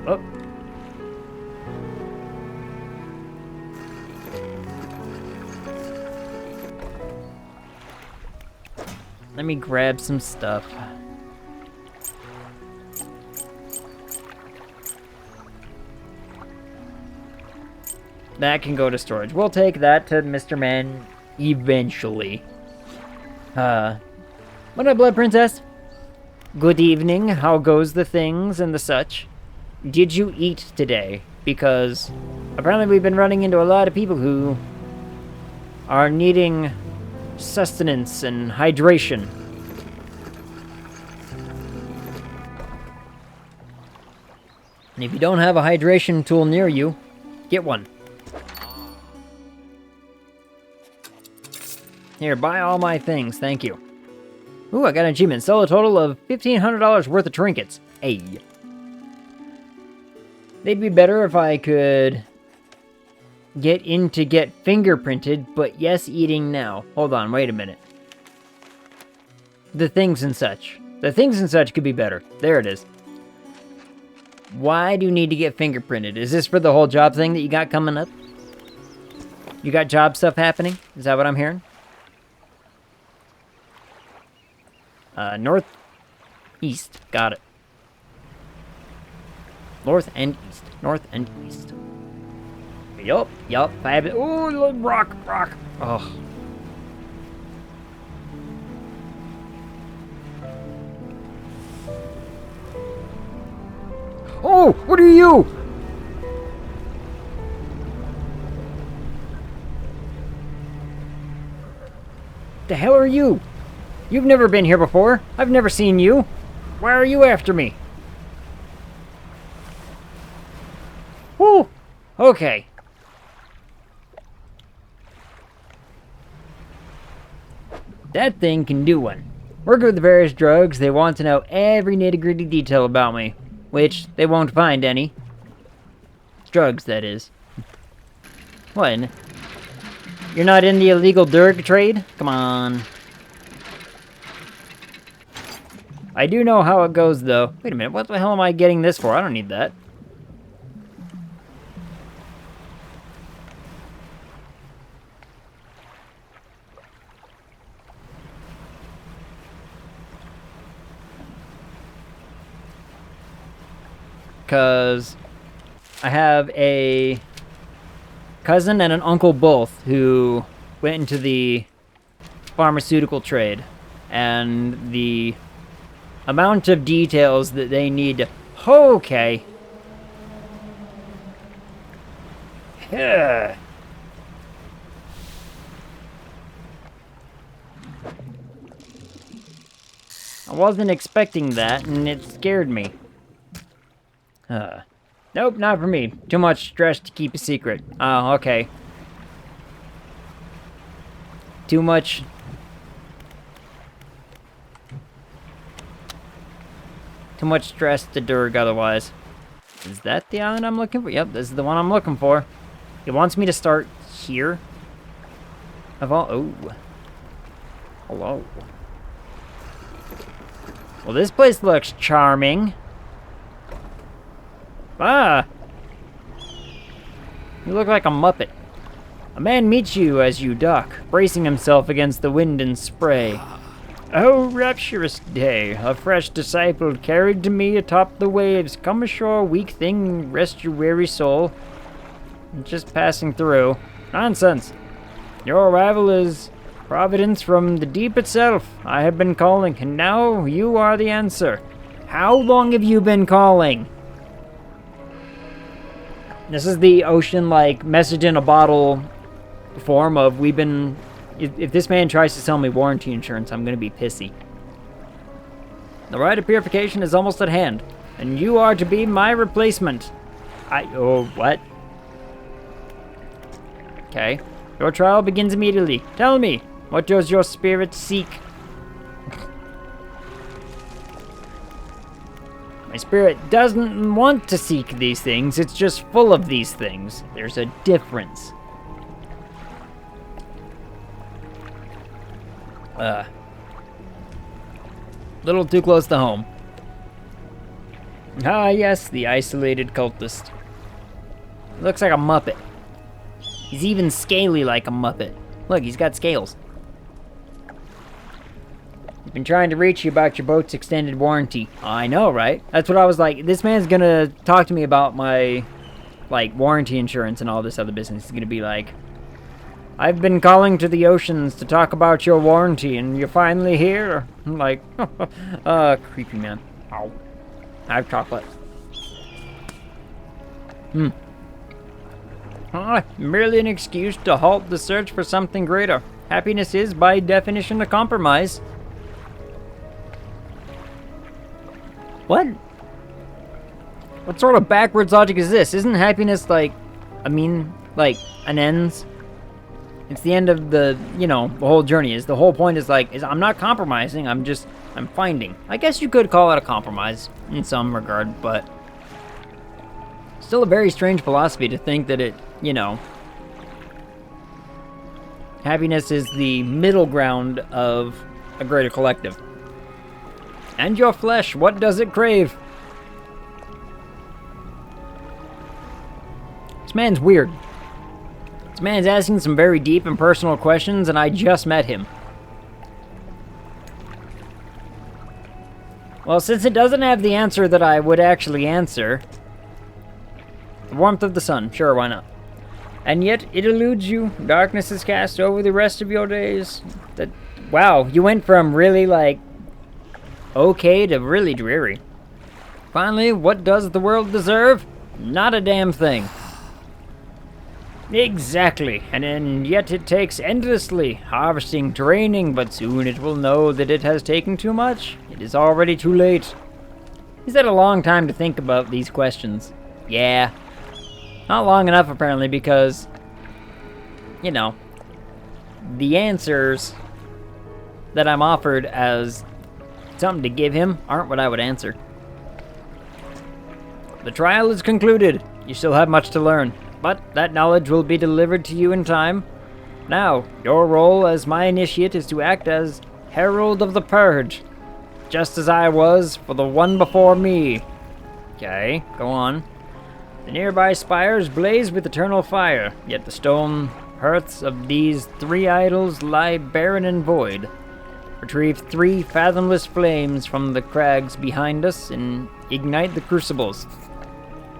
Oh. Let me grab some stuff. That can go to storage. We'll take that to Mr. Man eventually. What up, Blood Princess? Good evening. How goes the things and the such? Did you eat today? Because apparently we've been running into a lot of people who are needing sustenance and hydration. And if you don't have a hydration tool near you, get one. Here, buy all my things, thank you. Ooh, I got an achievement. Sell a total of $1,500 worth of trinkets. Hey. They'd be better if I could get fingerprinted, but yes, eating now. Hold on, wait a minute. The things and such. The things and such could be better. There it is. Why do you need to get fingerprinted? Is this for the whole job thing that you got coming up? You got job stuff happening? Is that what I'm hearing? North, east. Got it. North and east. North and east. Yup. Fabulous. Ooh, rock. Oh. Oh, what are you? The hell are you? You've never been here before. I've never seen you. Why are you after me? Whew. Okay. That thing can do one. Working with the various drugs, they want to know every nitty-gritty detail about me. which they won't find any. Drugs, that is. What? You're not in the illegal drug trade? Come on. I do know how it goes, though. Wait a minute, what the hell am I getting this for? I don't need that. Because I have a cousin and an uncle both who went into the pharmaceutical trade, and the amount of details that they need to... Okay. Yeah. I wasn't expecting that, and it scared me. Nope, not for me. Too much stress to keep a secret. Oh, okay. Too much... Too much stress to Durg otherwise. Is that the island I'm looking for? Yep, this is the one I'm looking for. It wants me to start here. Of all... Oh. Hello. Well, this place looks charming. Ah! You look like a Muppet. A man meets you as you duck, bracing himself against the wind and spray. Oh, rapturous day, a fresh disciple carried to me atop the waves. Come ashore, weak thing, rest your weary soul. Just passing through. Nonsense. Your arrival is providence from the deep itself. I have been calling, and now you are the answer. How long have you been calling? This is the ocean, like, message in a bottle form of, we've been... If this man tries to sell me warranty insurance, I'm gonna be pissy. The rite of purification is almost at hand, and you are to be my replacement. Oh, what? Okay. Your trial begins immediately. Tell me, what does your spirit seek? My spirit doesn't want to seek these things, it's just full of these things. There's a difference. Little too close to home. Ah, yes, the isolated cultist. Looks like a Muppet. He's even scaly like a Muppet. Look, he's got scales. I've been trying to reach you about your boat's extended warranty. I know, right? That's what I was like. This man's gonna talk to me about my, like, warranty insurance and all this other business. He's gonna be like, I've been calling to the oceans to talk about your warranty, and you're finally here? I'm like, creepy man. Ow. I have chocolate. Merely an excuse to halt the search for something greater. Happiness is, by definition, a compromise. What? What sort of backwards logic is this? Isn't happiness like, like, an ends? It's the end of the, you know, the whole journey. The whole point is I'm not compromising, I'm finding. I guess you could call it a compromise in some regard, but still a very strange philosophy to think that it, you know, happiness is the middle ground of a greater collective. And your flesh, what does it crave? This man's weird. This man's asking some very deep and personal questions, and I just met him. Well, since it doesn't have the answer that I would actually answer... The warmth of the sun, sure, why not? And yet, it eludes you. Darkness is cast over the rest of your days. Wow, you went from really, like, okay to really dreary. Finally, what does the world deserve? Not a damn thing. Exactly, and yet it takes endlessly, harvesting, draining, but soon it will know that it has taken too much. It is already too late. He's had a long time to think about these questions. Yeah. Not long enough, apparently, because, you know, the answers that I'm offered as something to give him aren't what I would answer. The trial is concluded. You still have much to learn, but that knowledge will be delivered to you in time. Now, your role as my initiate is to act as Herald of the Purge, just as I was for the one before me. Okay, go on. The nearby spires blaze with eternal fire, yet the stone hearths of these 3 idols lie barren and void. Retrieve 3 fathomless flames from the crags behind us and ignite the crucibles.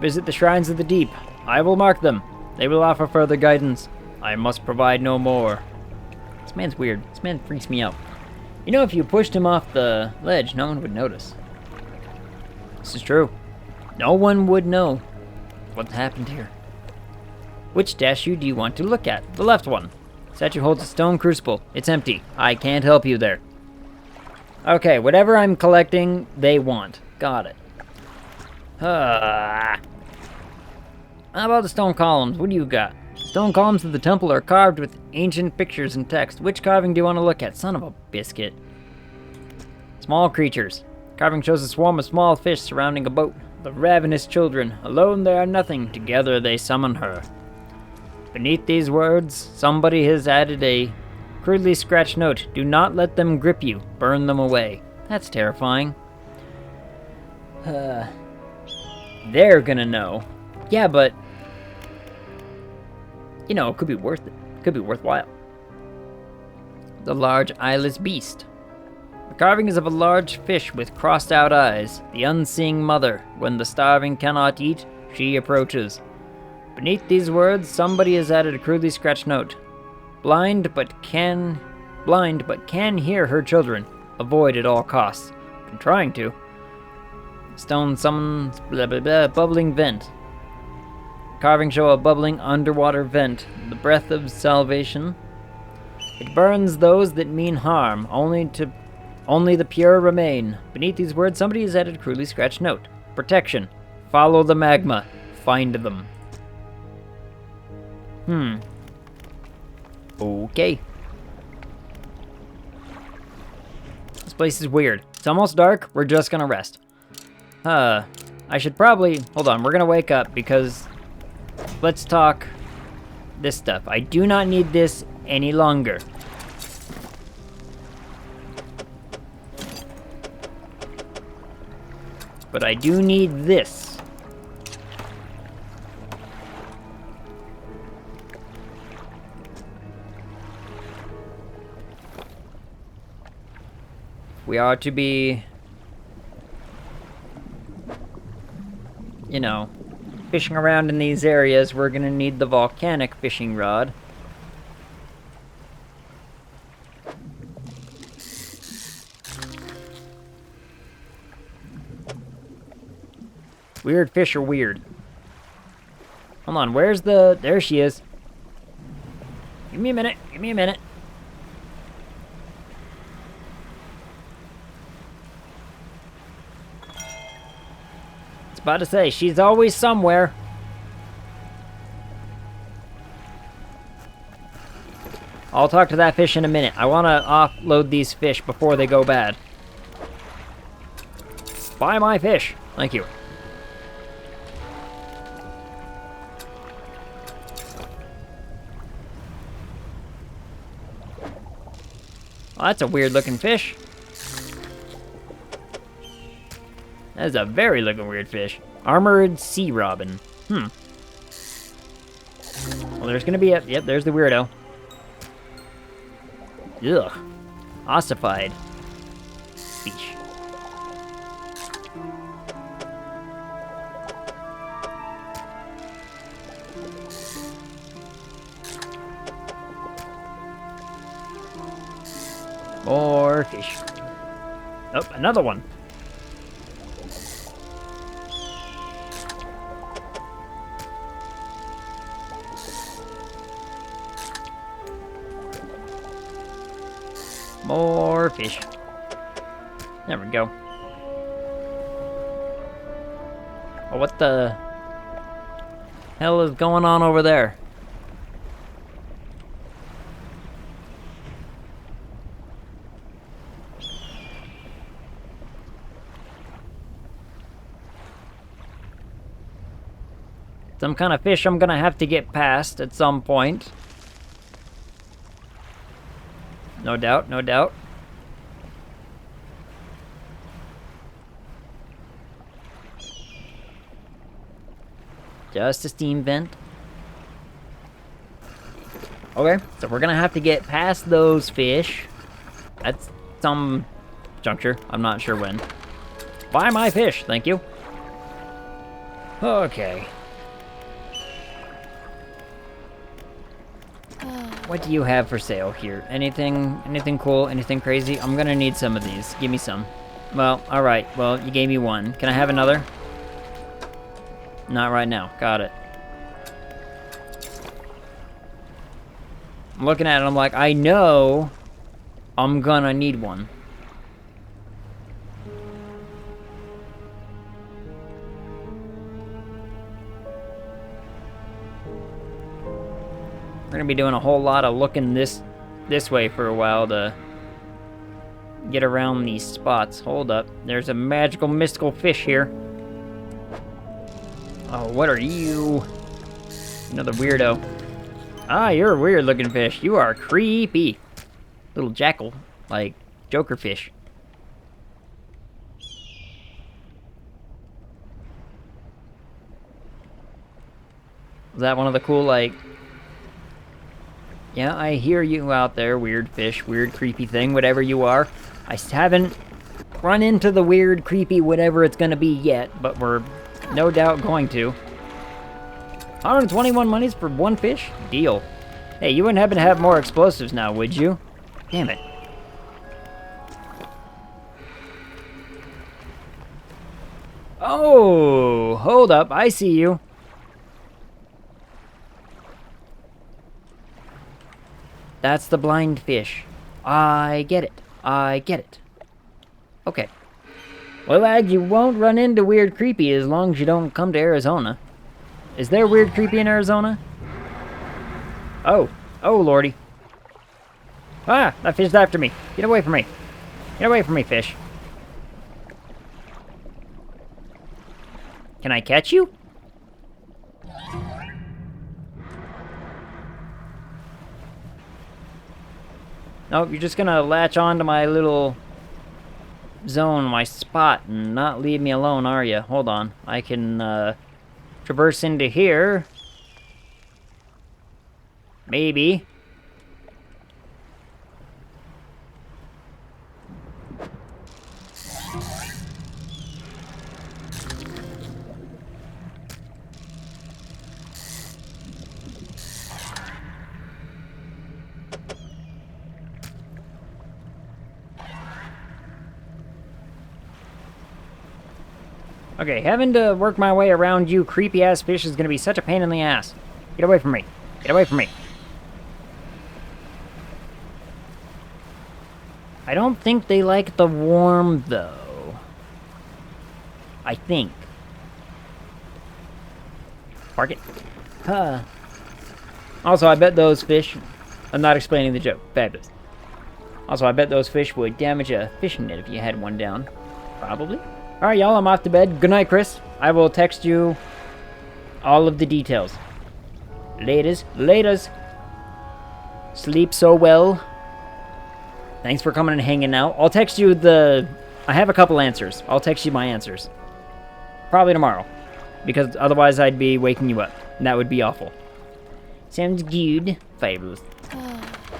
Visit the shrines of the deep. I will mark them. They will offer further guidance. I must provide no more. This man's weird. This man freaks me out. You know, if you pushed him off the ledge, no one would notice. This is true. No one would know what happened here. Which statue do you want to look at? The left one. Statue holds a stone crucible. It's empty. I can't help you there. Okay, whatever I'm collecting, they want. Got it. How about the stone columns? What do you got? Stone columns of the temple are carved with ancient pictures and text. Which carving do you want to look at? Son of a biscuit. Small creatures. Carving shows a swarm of small fish surrounding a boat. The ravenous children. Alone they are nothing. Together they summon her. Beneath these words, somebody has added a crudely scratched note. Do not let them grip you. Burn them away. That's terrifying. They're gonna know. Yeah, but you know, it could be worth it. Could be worthwhile. The large eyeless beast. The carving is of a large fish with crossed out eyes. The unseeing mother. When the starving cannot eat, she approaches. Beneath these words, somebody has added a crudely scratched note. Blind but can hear her children. Avoid at all costs. I'm trying to. Stone summons blah blah blah bubbling vent. Carving show a bubbling underwater vent. The breath of salvation. It burns those that mean harm. Only the pure remain. Beneath these words, somebody has added a crudely scratched note. Protection. Follow the magma. Find them. Okay. This place is weird. It's almost dark. We're just gonna rest. I should probably... Hold on, we're gonna wake up because... Let's talk this stuff. I do not need this any longer. But I do need this. We are to be, you know, fishing around in these areas. We're gonna need the volcanic fishing rod. Weird fish are weird. Hold on, where's the... There she is. Give me a minute, give me a minute. About to say, she's always somewhere. I'll talk to that fish in a minute. I want to offload these fish before they go bad. Buy my fish. Thank you. Well, that's a weird looking fish. That is a very looking weird fish. Armored sea robin. Well, there's gonna be a... Yep, there's the weirdo. Ugh. Ossified fish. More fish. Oh, another one. More fish. There we go. Oh, what the hell is going on over there? Some kind of fish I'm gonna have to get past at some point. No doubt, no doubt. Just a steam vent. Okay, so we're gonna have to get past those fish at some juncture. I'm not sure when. Buy my fish, thank you. Okay. What do you have for sale here? Anything cool? Anything crazy? I'm gonna need some of these. Give me some. Well, alright. Well, you gave me one. Can I have another? Not right now. Got it. I'm looking at it, I'm like, I know I'm gonna need one. We're gonna be doing a whole lot of looking this way for a while to get around these spots. Hold up. There's a magical, mystical fish here. Oh, what are you? Another weirdo. Ah, you're a weird looking fish. You are creepy. Little jackal, like Joker fish. Is that one of the cool, like... Yeah, I hear you out there, weird fish, weird creepy thing, whatever you are. I haven't run into the weird, creepy, whatever it's gonna be yet, but we're no doubt going to. 121 monies for one fish? Deal. Hey, you wouldn't happen to have more explosives now, would you? Damn it. Oh, hold up, I see you. That's the blind fish. I get it. I get it. Okay. Well, lad, you won't run into weird creepy as long as you don't come to Arizona. Is there weird creepy in Arizona? Oh. Oh, lordy. Ah, that fish's after me. Get away from me. Get away from me, fish. Can I catch you? Nope, you're just gonna latch on to my little zone, my spot, and not leave me alone, are you? Hold on. I can, traverse into here. Maybe. Okay, having to work my way around you creepy-ass fish is gonna be such a pain in the ass. Get away from me. Get away from me. I don't think they like the warm, though. I think. Park it. Huh. Also, I bet those fish... I'm not explaining the joke. Fabulous. Also, I bet those fish would damage a fishing net if you had one down. Probably. Alright, y'all, I'm off to bed. Good night, Chris. I will text you all of the details. Laters. Laters. Sleep so well. Thanks for coming and hanging out. I'll text you the... I have a couple answers. I'll text you my answers. Probably tomorrow. Because otherwise I'd be waking you up. And that would be awful. Sounds good. Fabulous.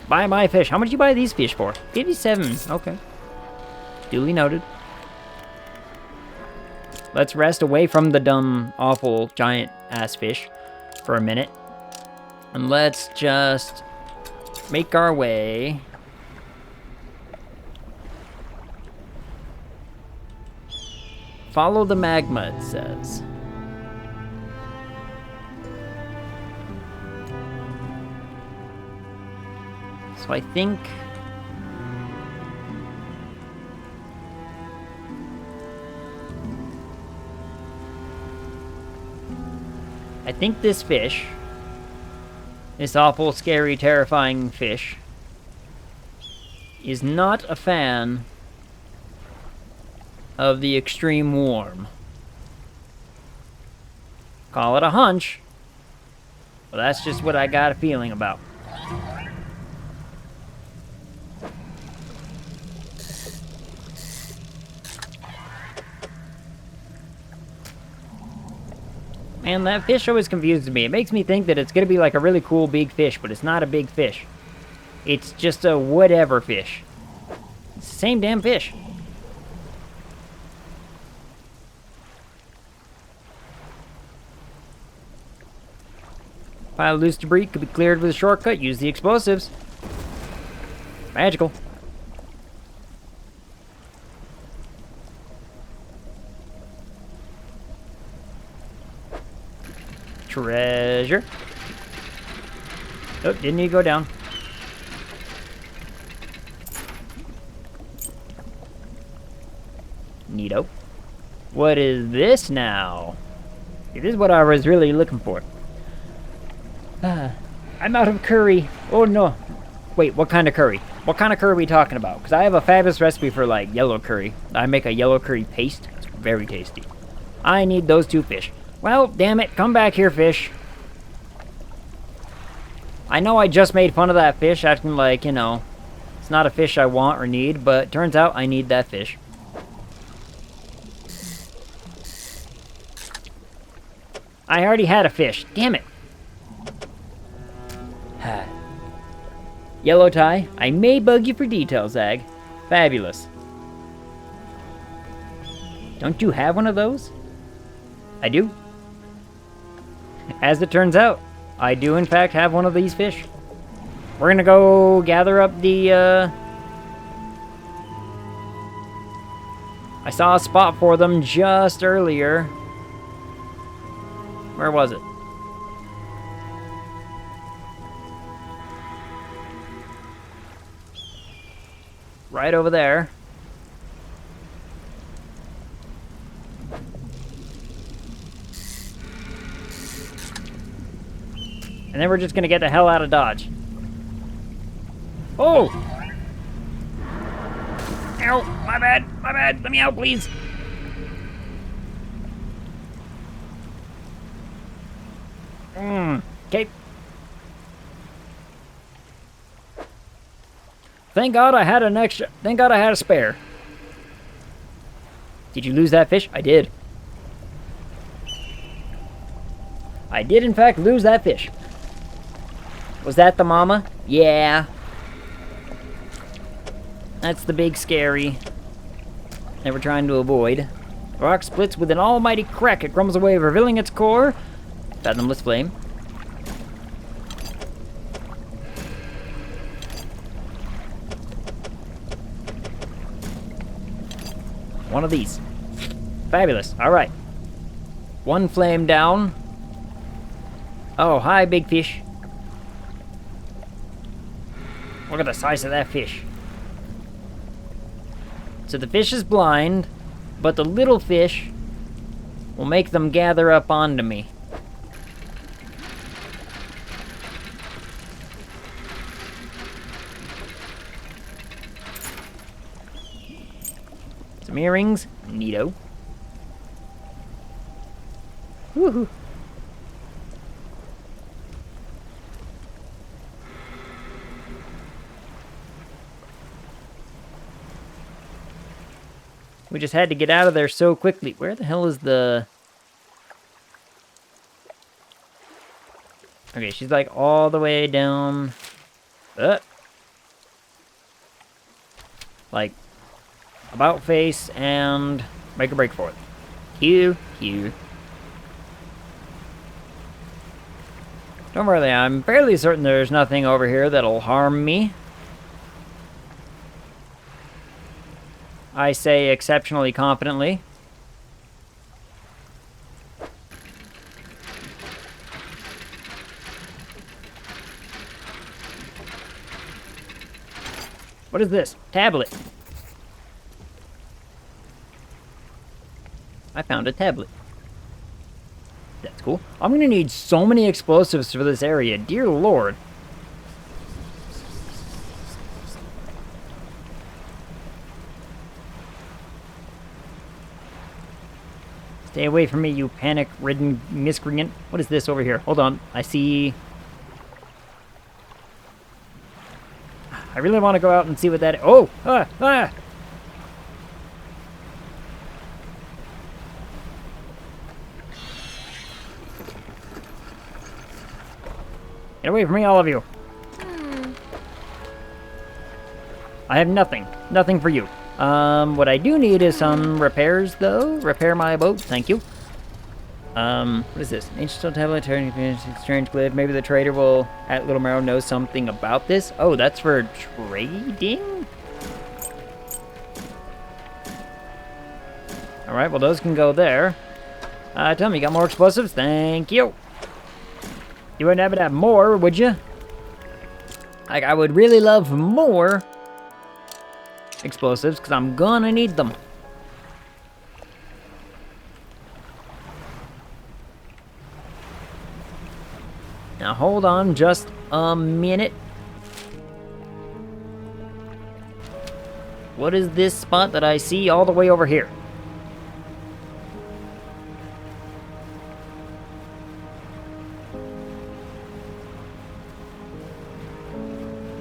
Buy my fish. How much did you buy these fish for? 57. Okay. Duly noted. Let's rest away from the dumb, awful, giant-ass fish for a minute. And let's just make our way... Follow the magma, it says. So I think... this fish, this awful, scary, terrifying fish, is not a fan of the extreme warm. Call it a hunch, Well, that's just what I got a feeling about. Man, that fish always confuses me. It makes me think that it's gonna be like a really cool big fish, but it's not a big fish. It's just a whatever fish. It's the same damn fish. Pile of loose debris could be cleared with a shortcut. Use the explosives. Magical. Treasure. Oh, didn't need to go down. Neato. What is this now? This is what I was really looking for. I'm out of curry. Oh no. Wait, what kind of curry? What kind of curry are we talking about? Because I have a fabulous recipe for like yellow curry. I make a yellow curry paste. It's very tasty. I need those 2 fish. Well, damn it. Come back here, fish. I know I just made fun of that fish, acting like, you know, it's not a fish I want or need, but turns out I need that fish. I already had a fish. Damn it. Yellow tie. I may bug you for details, Zag. Fabulous. Don't you have one of those? I do. As it turns out, I do in fact have one of these fish. We're gonna go gather up the, I saw a spot for them just earlier. Where was it? Right over there. And then we're just gonna get the hell out of Dodge. Oh! Ow! My bad! My bad! Let me out, please! Okay. Thank God I had an extra. Thank God I had a spare. Did you lose that fish? I did. I did in fact lose that fish. Was that the mama? Yeah. That's the big scary that we're trying to avoid. The rock splits with an almighty crack. It crumbles away, revealing its core. Fathomless flame. One of these. Fabulous. Alright. One flame down. Oh, hi, big fish. Look at the size of that fish. So the fish is blind, but the little fish will make them gather up onto me. Some earrings. Neato. Woohoo. We just had to get out of there so quickly. Where the hell is the... Okay, she's like all the way down... Like, about face and make a break for it. Q. Don't worry, I'm fairly certain there's nothing over here that'll harm me. I say exceptionally confidently. What is this? Tablet. I found a tablet. That's cool. I'm gonna need so many explosives for this area. Dear Lord. Stay away from me, you panic-ridden miscreant. What is this over here? Hold on. I see... I really want to go out and see what that is. Oh! Ah! Ah! Get away from me, all of you. I have nothing. Nothing for you. What I do need is some repairs, though. Repair my boat. Thank you. What is this? Ancient stone tablet, turning strange glyph. Maybe the trader will, at Little Marrow, know something about this. Oh, that's for trading? Alright, well, those can go there. Tell me, you got more explosives? Thank you. You wouldn't happen to have more, would you? Like, I would really love more explosives, because I'm gonna need them. Now, hold on just a minute. What is this spot that I see all the way over here?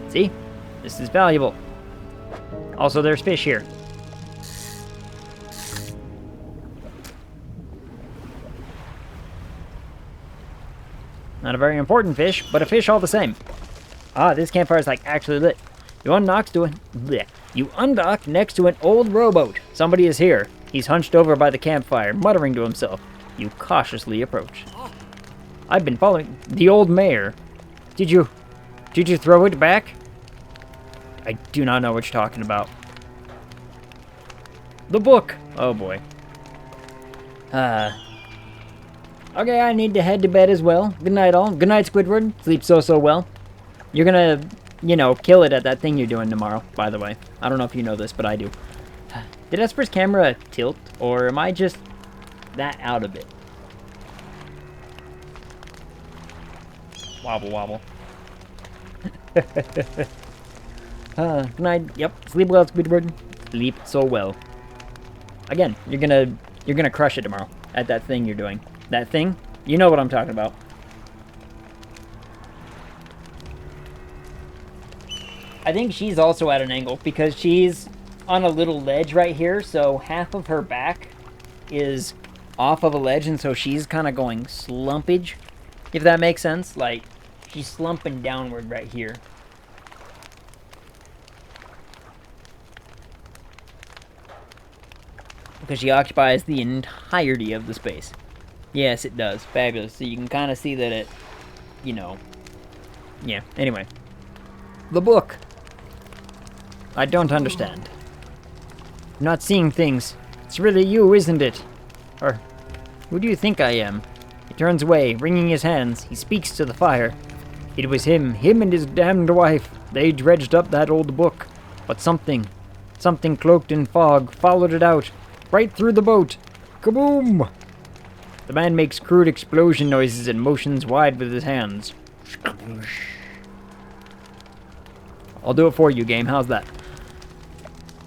See? This is valuable. Also, there's fish here. Not a very important fish, but a fish all the same. Ah, this campfire is like actually lit. You undock next to an old rowboat. Somebody is here. He's hunched over by the campfire, muttering to himself. You cautiously approach. I've been following the old mare. Did you throw it back? I do not know what you're talking about. The book! Oh boy. Okay, I need to head to bed as well. Good night, all. Good night, Squidward. Sleep so well. You're gonna, you know, kill it at that thing you're doing tomorrow, by the way. I don't know if you know this, but I do. Did Esper's camera tilt, or am I just that out of it? Wobble, wobble. Good night. Yep. Sleep well, Squidward. Sleep so well. Again, you're gonna crush it tomorrow at that thing you're doing. That thing? You know what I'm talking about. I think she's also at an angle because she's on a little ledge right here, so half of her back is off of a ledge, and so she's kind of going slumpage, if that makes sense. Like, she's slumping downward right here. Because she occupies the entirety of the space. Yes, it does. Fabulous. So you can kind of see that it, you know. Yeah, anyway. The book. I don't understand. I'm not seeing things. It's really you, isn't it? Or, who do you think I am? He turns away, wringing his hands. He speaks to the fire. It was him and his damned wife. They dredged up that old book. But something cloaked in fog, followed it out, right through the boat. Kaboom! The man makes crude explosion noises and motions wide with his hands. I'll do it for you, game. How's that?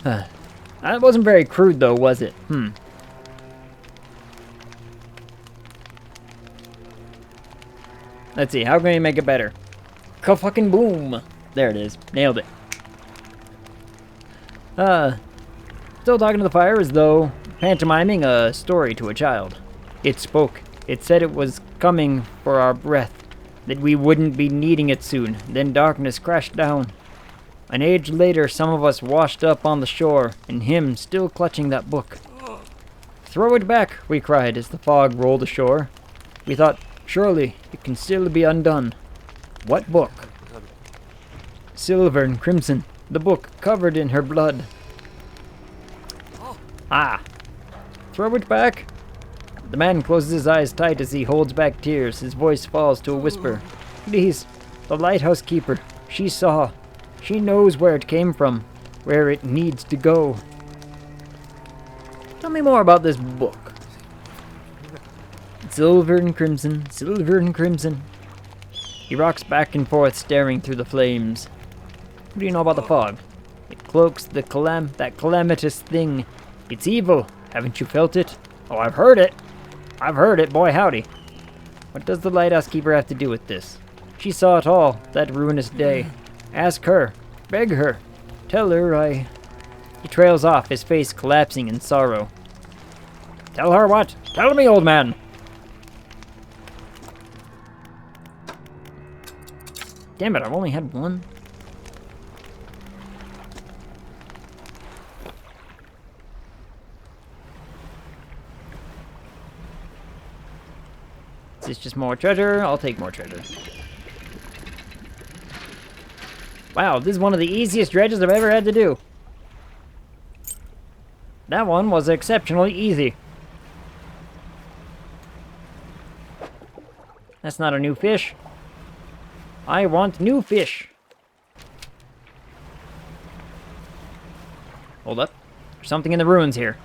That wasn't very crude, though, was it? Let's see. How can we make it better? Ka-fucking boom! There it is. Nailed it. Still talking to the fire as though pantomiming a story to a child. It spoke. It said it was coming for our breath, that we wouldn't be needing it soon. Then darkness crashed down. An age later, some of us washed up on the shore, and him still clutching that book. Throw it back, we cried as the fog rolled ashore. We thought, surely it can still be undone. What book? Silver and crimson, the book covered in her blood. Ah! Throw it back! The man closes his eyes tight as he holds back tears. His voice falls to a whisper. Please, the lighthouse keeper. She saw. She knows where it came from. Where it needs to go. Tell me more about this book. Silver and crimson, silver and crimson. He rocks back and forth, staring through the flames. What do you know about the fog? It cloaks that calamitous thing. It's evil. Haven't you felt it? Oh, I've heard it. I've heard it, boy howdy. What does the lighthouse keeper have to do with this? She saw it all, that ruinous day. Ask her. Beg her. Tell her I... He trails off, his face collapsing in sorrow. Tell her what? Tell me, old man! Damn it, I've only had one. Is this just more treasure? I'll take more treasure. Wow, this is one of the easiest dredges I've ever had to do. That one was exceptionally easy. That's not a new fish. I want new fish. Hold up. There's something in the ruins here.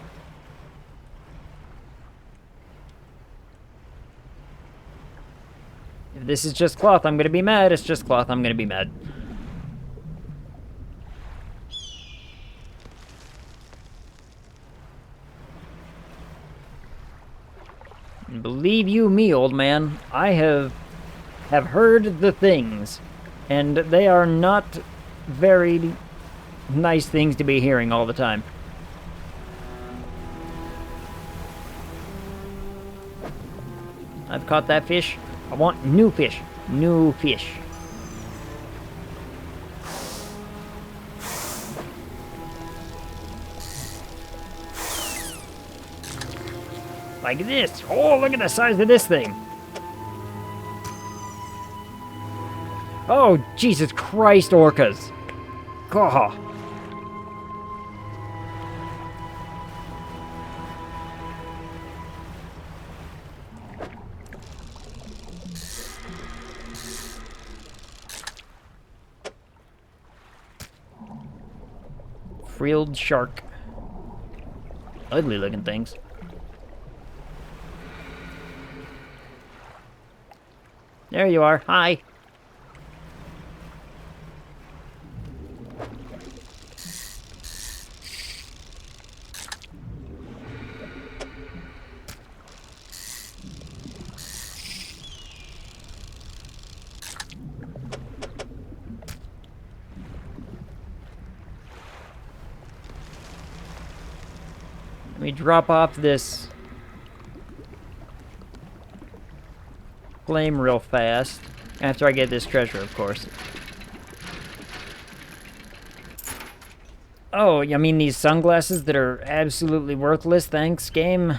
If this is just cloth, I'm gonna be mad. It's just cloth, I'm gonna be mad. And believe you me, old man, I have heard the things, and they are not very nice things to be hearing all the time. I've caught that fish. I want new fish. New fish. Like this. Oh, look at the size of this thing. Oh, Jesus Christ, orcas. God. Frilled shark. Ugly looking things. There you are. Hi. Let me drop off this flame real fast. After I get this treasure, of course. Oh, I mean these sunglasses that are absolutely worthless, thanks, game.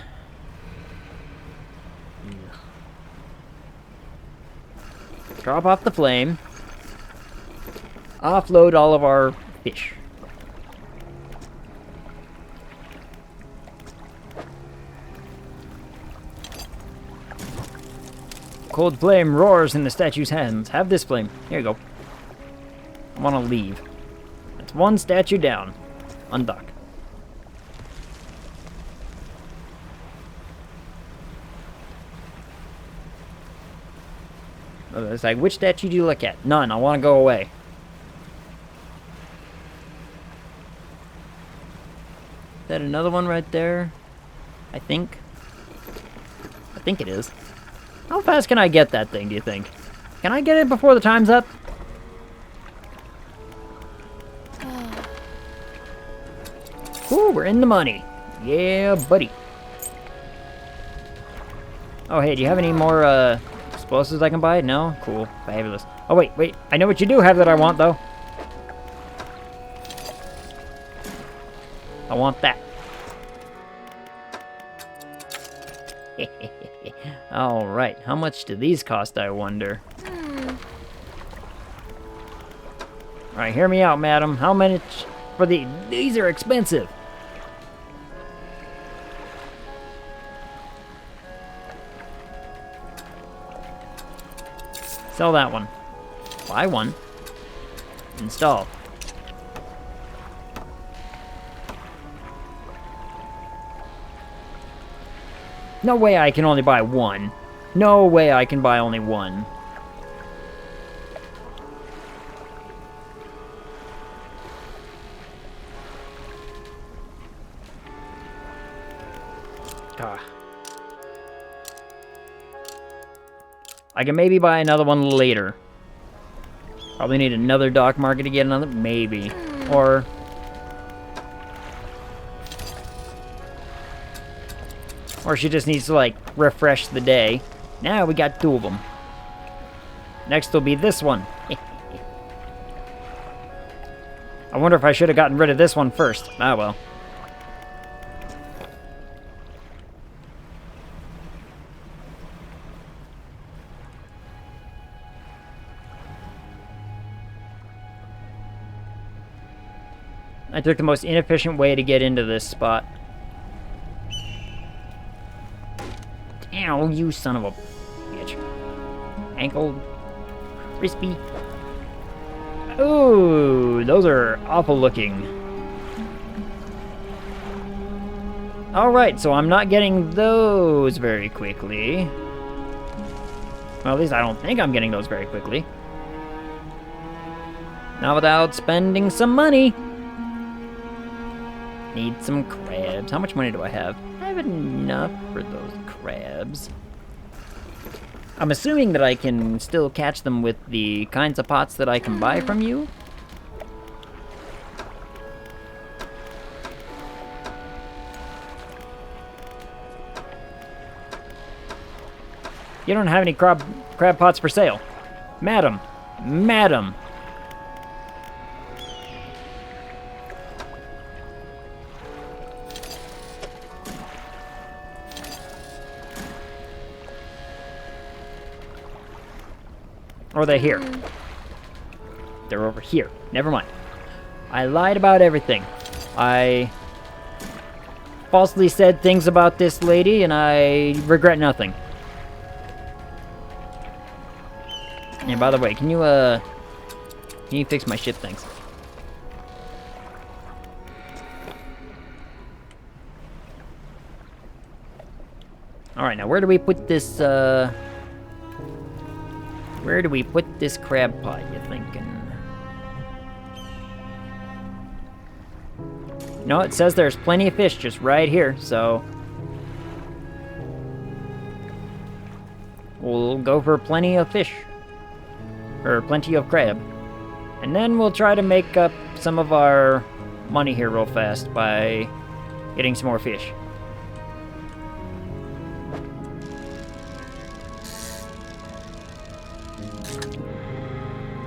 Drop off the flame. Offload all of our fish. Cold flame roars in the statue's hands. Have this flame. Here you go. I want to leave. That's one statue down. Undock. Oh, it's like, which statue do you look at? None. I want to go away. Is that another one right there? I think. I think it is. How fast can I get that thing, do you think? Can I get it before the time's up? Ooh, we're in the money. Yeah, buddy. Oh, hey, do you have any more, explosives I can buy? No? Cool. Fabulous. Oh, wait. I know what you do have that I want, though. I want that. Alright, how much do these cost, I wonder? Alright, hear me out, madam. How much for these are expensive. Sell that one. Buy one. Install. No way I can only buy one. No way I can buy only one. Ah. I can maybe buy another one later. Probably need another dock market to get another, maybe. Or she just needs to, like, refresh the day. Now we got 2 of them. Next will be this one. I wonder if I should have gotten rid of this one first. Ah, well. I took the most inefficient way to get into this spot. Ow, you son of a bitch. Ankle. Crispy. Ooh, those are awful looking. Alright, so I'm not getting those very quickly. Well, at least I don't think I'm getting those very quickly. Not without spending some money. Need some crabs. How much money do I have? I have enough for those crabs. I'm assuming that I can still catch them with the kinds of pots that I can buy from you. You don't have any crab pots for sale. Madam. Madam. Or are they here? They're over here. Never mind. I lied about everything. I falsely said things about this lady, and I regret nothing. And by the way, can you fix my ship? Thanks. Alright, now where do we put this, where do we put this crab pot, you thinking? No, it says there's plenty of fish just right here, so we'll go for plenty of fish. Or plenty of crab. And then we'll try to make up some of our money here real fast by getting some more fish.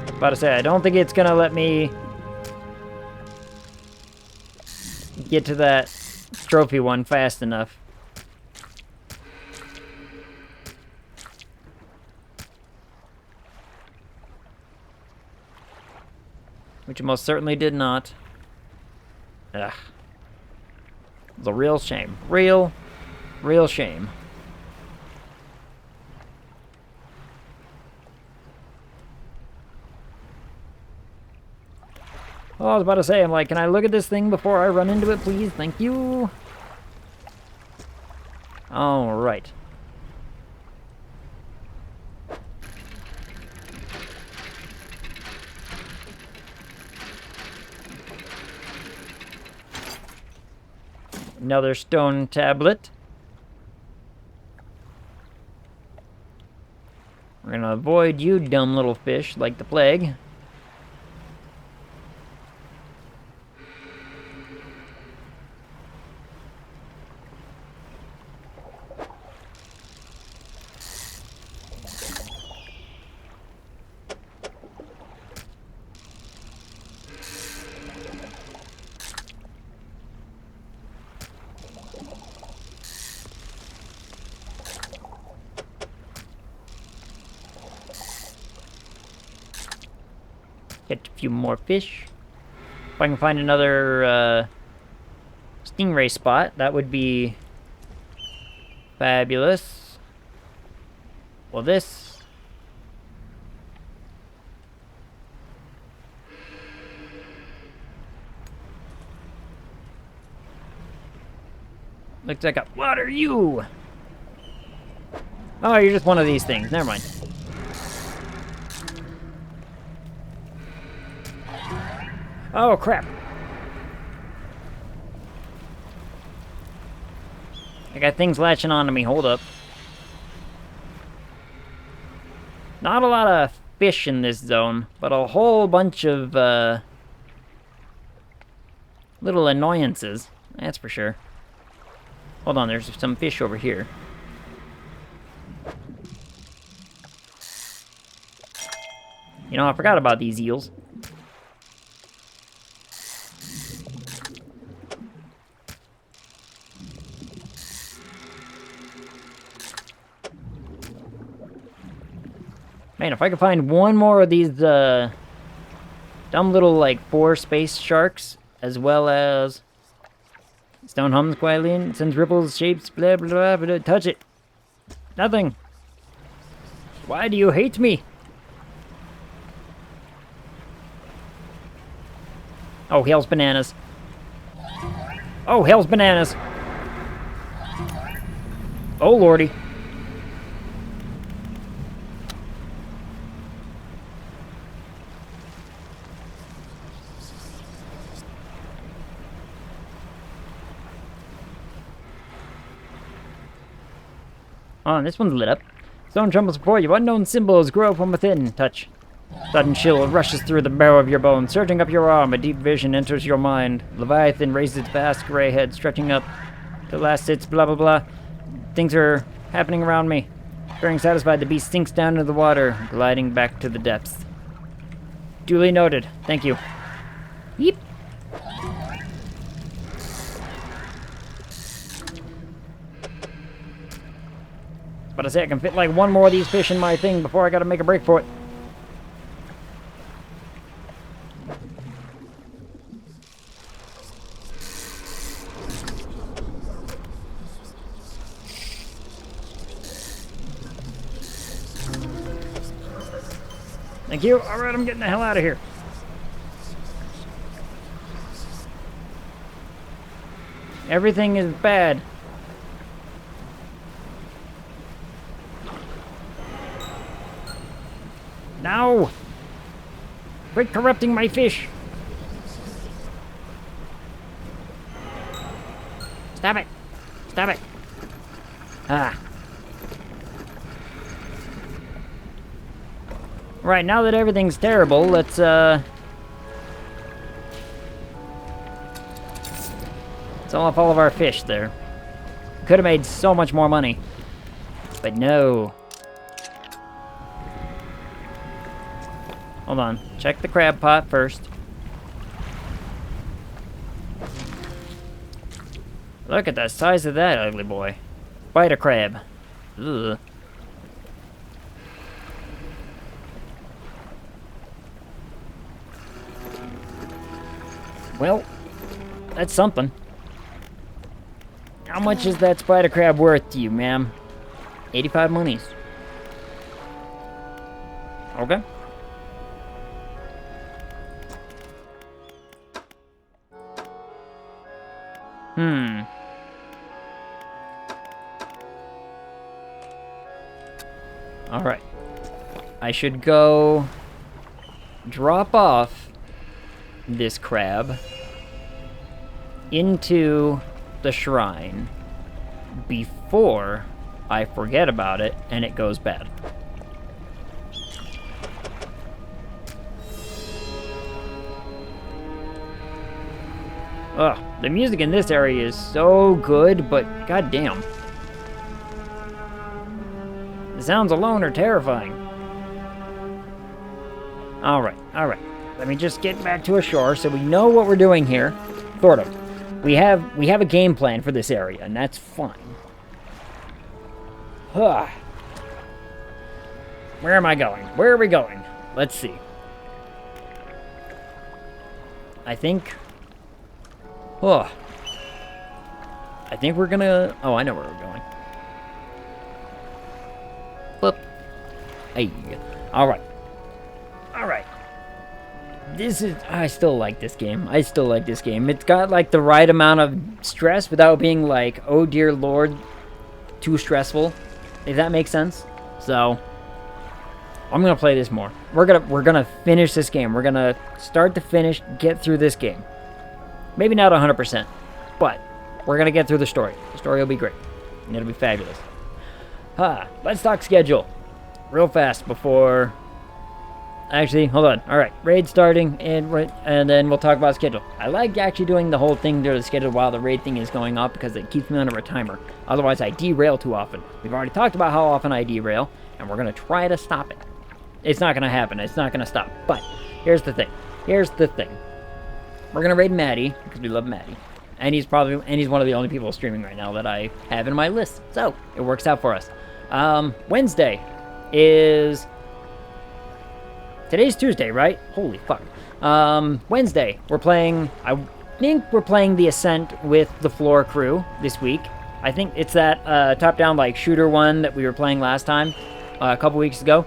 About to say, I don't think it's gonna let me get to that trophy one fast enough. Which it most certainly did not. Ugh. It's a real shame. Real shame. Oh, I was about to say, I'm like, can I look at this thing before I run into it, please? Thank you. All right. Another stone tablet. We're gonna avoid you, dumb little fish, like the plague. Get a few more fish. If I can find another stingray spot, that would be fabulous. Well, this... looks like a... What are you? Oh, you're just one of these things. Never mind. Oh, crap. I got things latching onto me. Hold up. Not a lot of fish in this zone, but a whole bunch of little annoyances. That's for sure. Hold on, there's some fish over here. You know, I forgot about these eels. Man, if I could find one more of these dumb little, like, 4 space sharks, as well as stone hums quietly and sends ripples, shapes, blah, blah, blah, blah, touch it. Nothing. Why do you hate me? Oh, hell's bananas. Oh, hell's bananas. Oh, lordy. Oh, this one's lit up. Stone trembles before you. Unknown symbols grow from within. Touch. Sudden chill rushes through the marrow of your bones. Surging up your arm, a deep vision enters your mind. Leviathan raises its vast gray head, stretching up. The last sits, blah, blah, blah. Things are happening around me. Being satisfied, the beast sinks down into the water, gliding back to the depths. Duly noted. Thank you. Yeep. But I say I can fit like one more of these fish in my thing before I gotta make a break for it. Thank you. Alright, I'm getting the hell out of here. Everything is bad. No! Quit corrupting my fish! Stop it! Stop it! Ah. Right, now that everything's terrible, let's sell off all of our fish there. Could have made so much more money. But no. Hold on. Check the crab pot first. Look at the size of that ugly boy. Spider crab. Ugh. Well, that's something. How much is that spider crab worth to you, ma'am? 85 monies. Okay. Alright. I should go drop off this crab into the shrine before I forget about it and it goes bad. Ugh, the music in this area is so good, but goddamn. The sounds alone are terrifying. Alright, alright. Let me just get back to ashore so we know what we're doing here. Sort of. We have a game plan for this area, and that's fine. Huh. Where am I going? Where are we going? Let's see. I think... Oh. I think we're gonna... Oh, I know where we're going. Whoop. Hey. Alright. Alright. This is... I still like this game. I still like this game. It's got, like, the right amount of stress without being, like, oh dear lord, too stressful. If that makes sense. So... I'm gonna play this more. We're gonna finish this game. We're gonna start to finish, get through this game. Maybe not 100%, but we're gonna get through the story. The story will be great, and it'll be fabulous. Let's talk schedule. real fast before... Actually, hold on. Alright, raid starting, and then we'll talk about schedule. I like actually doing the whole thing to the schedule while the raid thing is going off because it keeps me under a timer. Otherwise, I derail too often. We've already talked about how often I derail, and we're going to try to stop it. It's not going to happen. It's not going to stop. But, here's the thing. We're going to raid Maddie, because we love Maddie. And he's one of the only people streaming right now that I have in my list. So, it works out for us. Wednesday is... Today's Tuesday, right? Holy fuck. Wednesday, I think we're playing the Ascent with the Floor crew this week. I think it's that top-down, like, shooter one that we were playing last time, a couple weeks ago.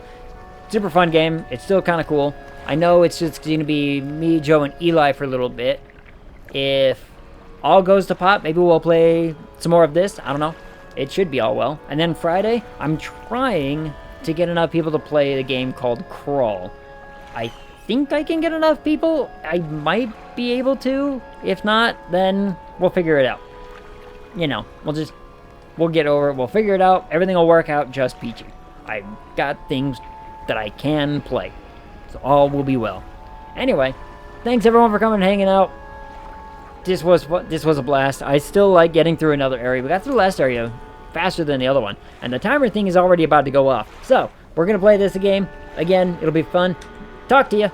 Super fun game. It's still kind of cool. I know it's just going to be me, Joe, and Eli for a little bit. If all goes to pot, maybe we'll play some more of this. I don't know. It should be all well. And then Friday, I'm trying to get enough people to play the game called Crawl. I think I can get enough people. I might be able to. If not, then we'll figure it out. You know, we'll get over it. We'll figure it out. Everything will work out just peachy. I've got things that I can play. So all will be well. Anyway, thanks everyone for coming and hanging out. This was a blast. I still like getting through another area. We got through the last area faster than the other one. And the timer thing is already about to go off. So, we're going to play this game. Again, it'll be fun. Talk to you.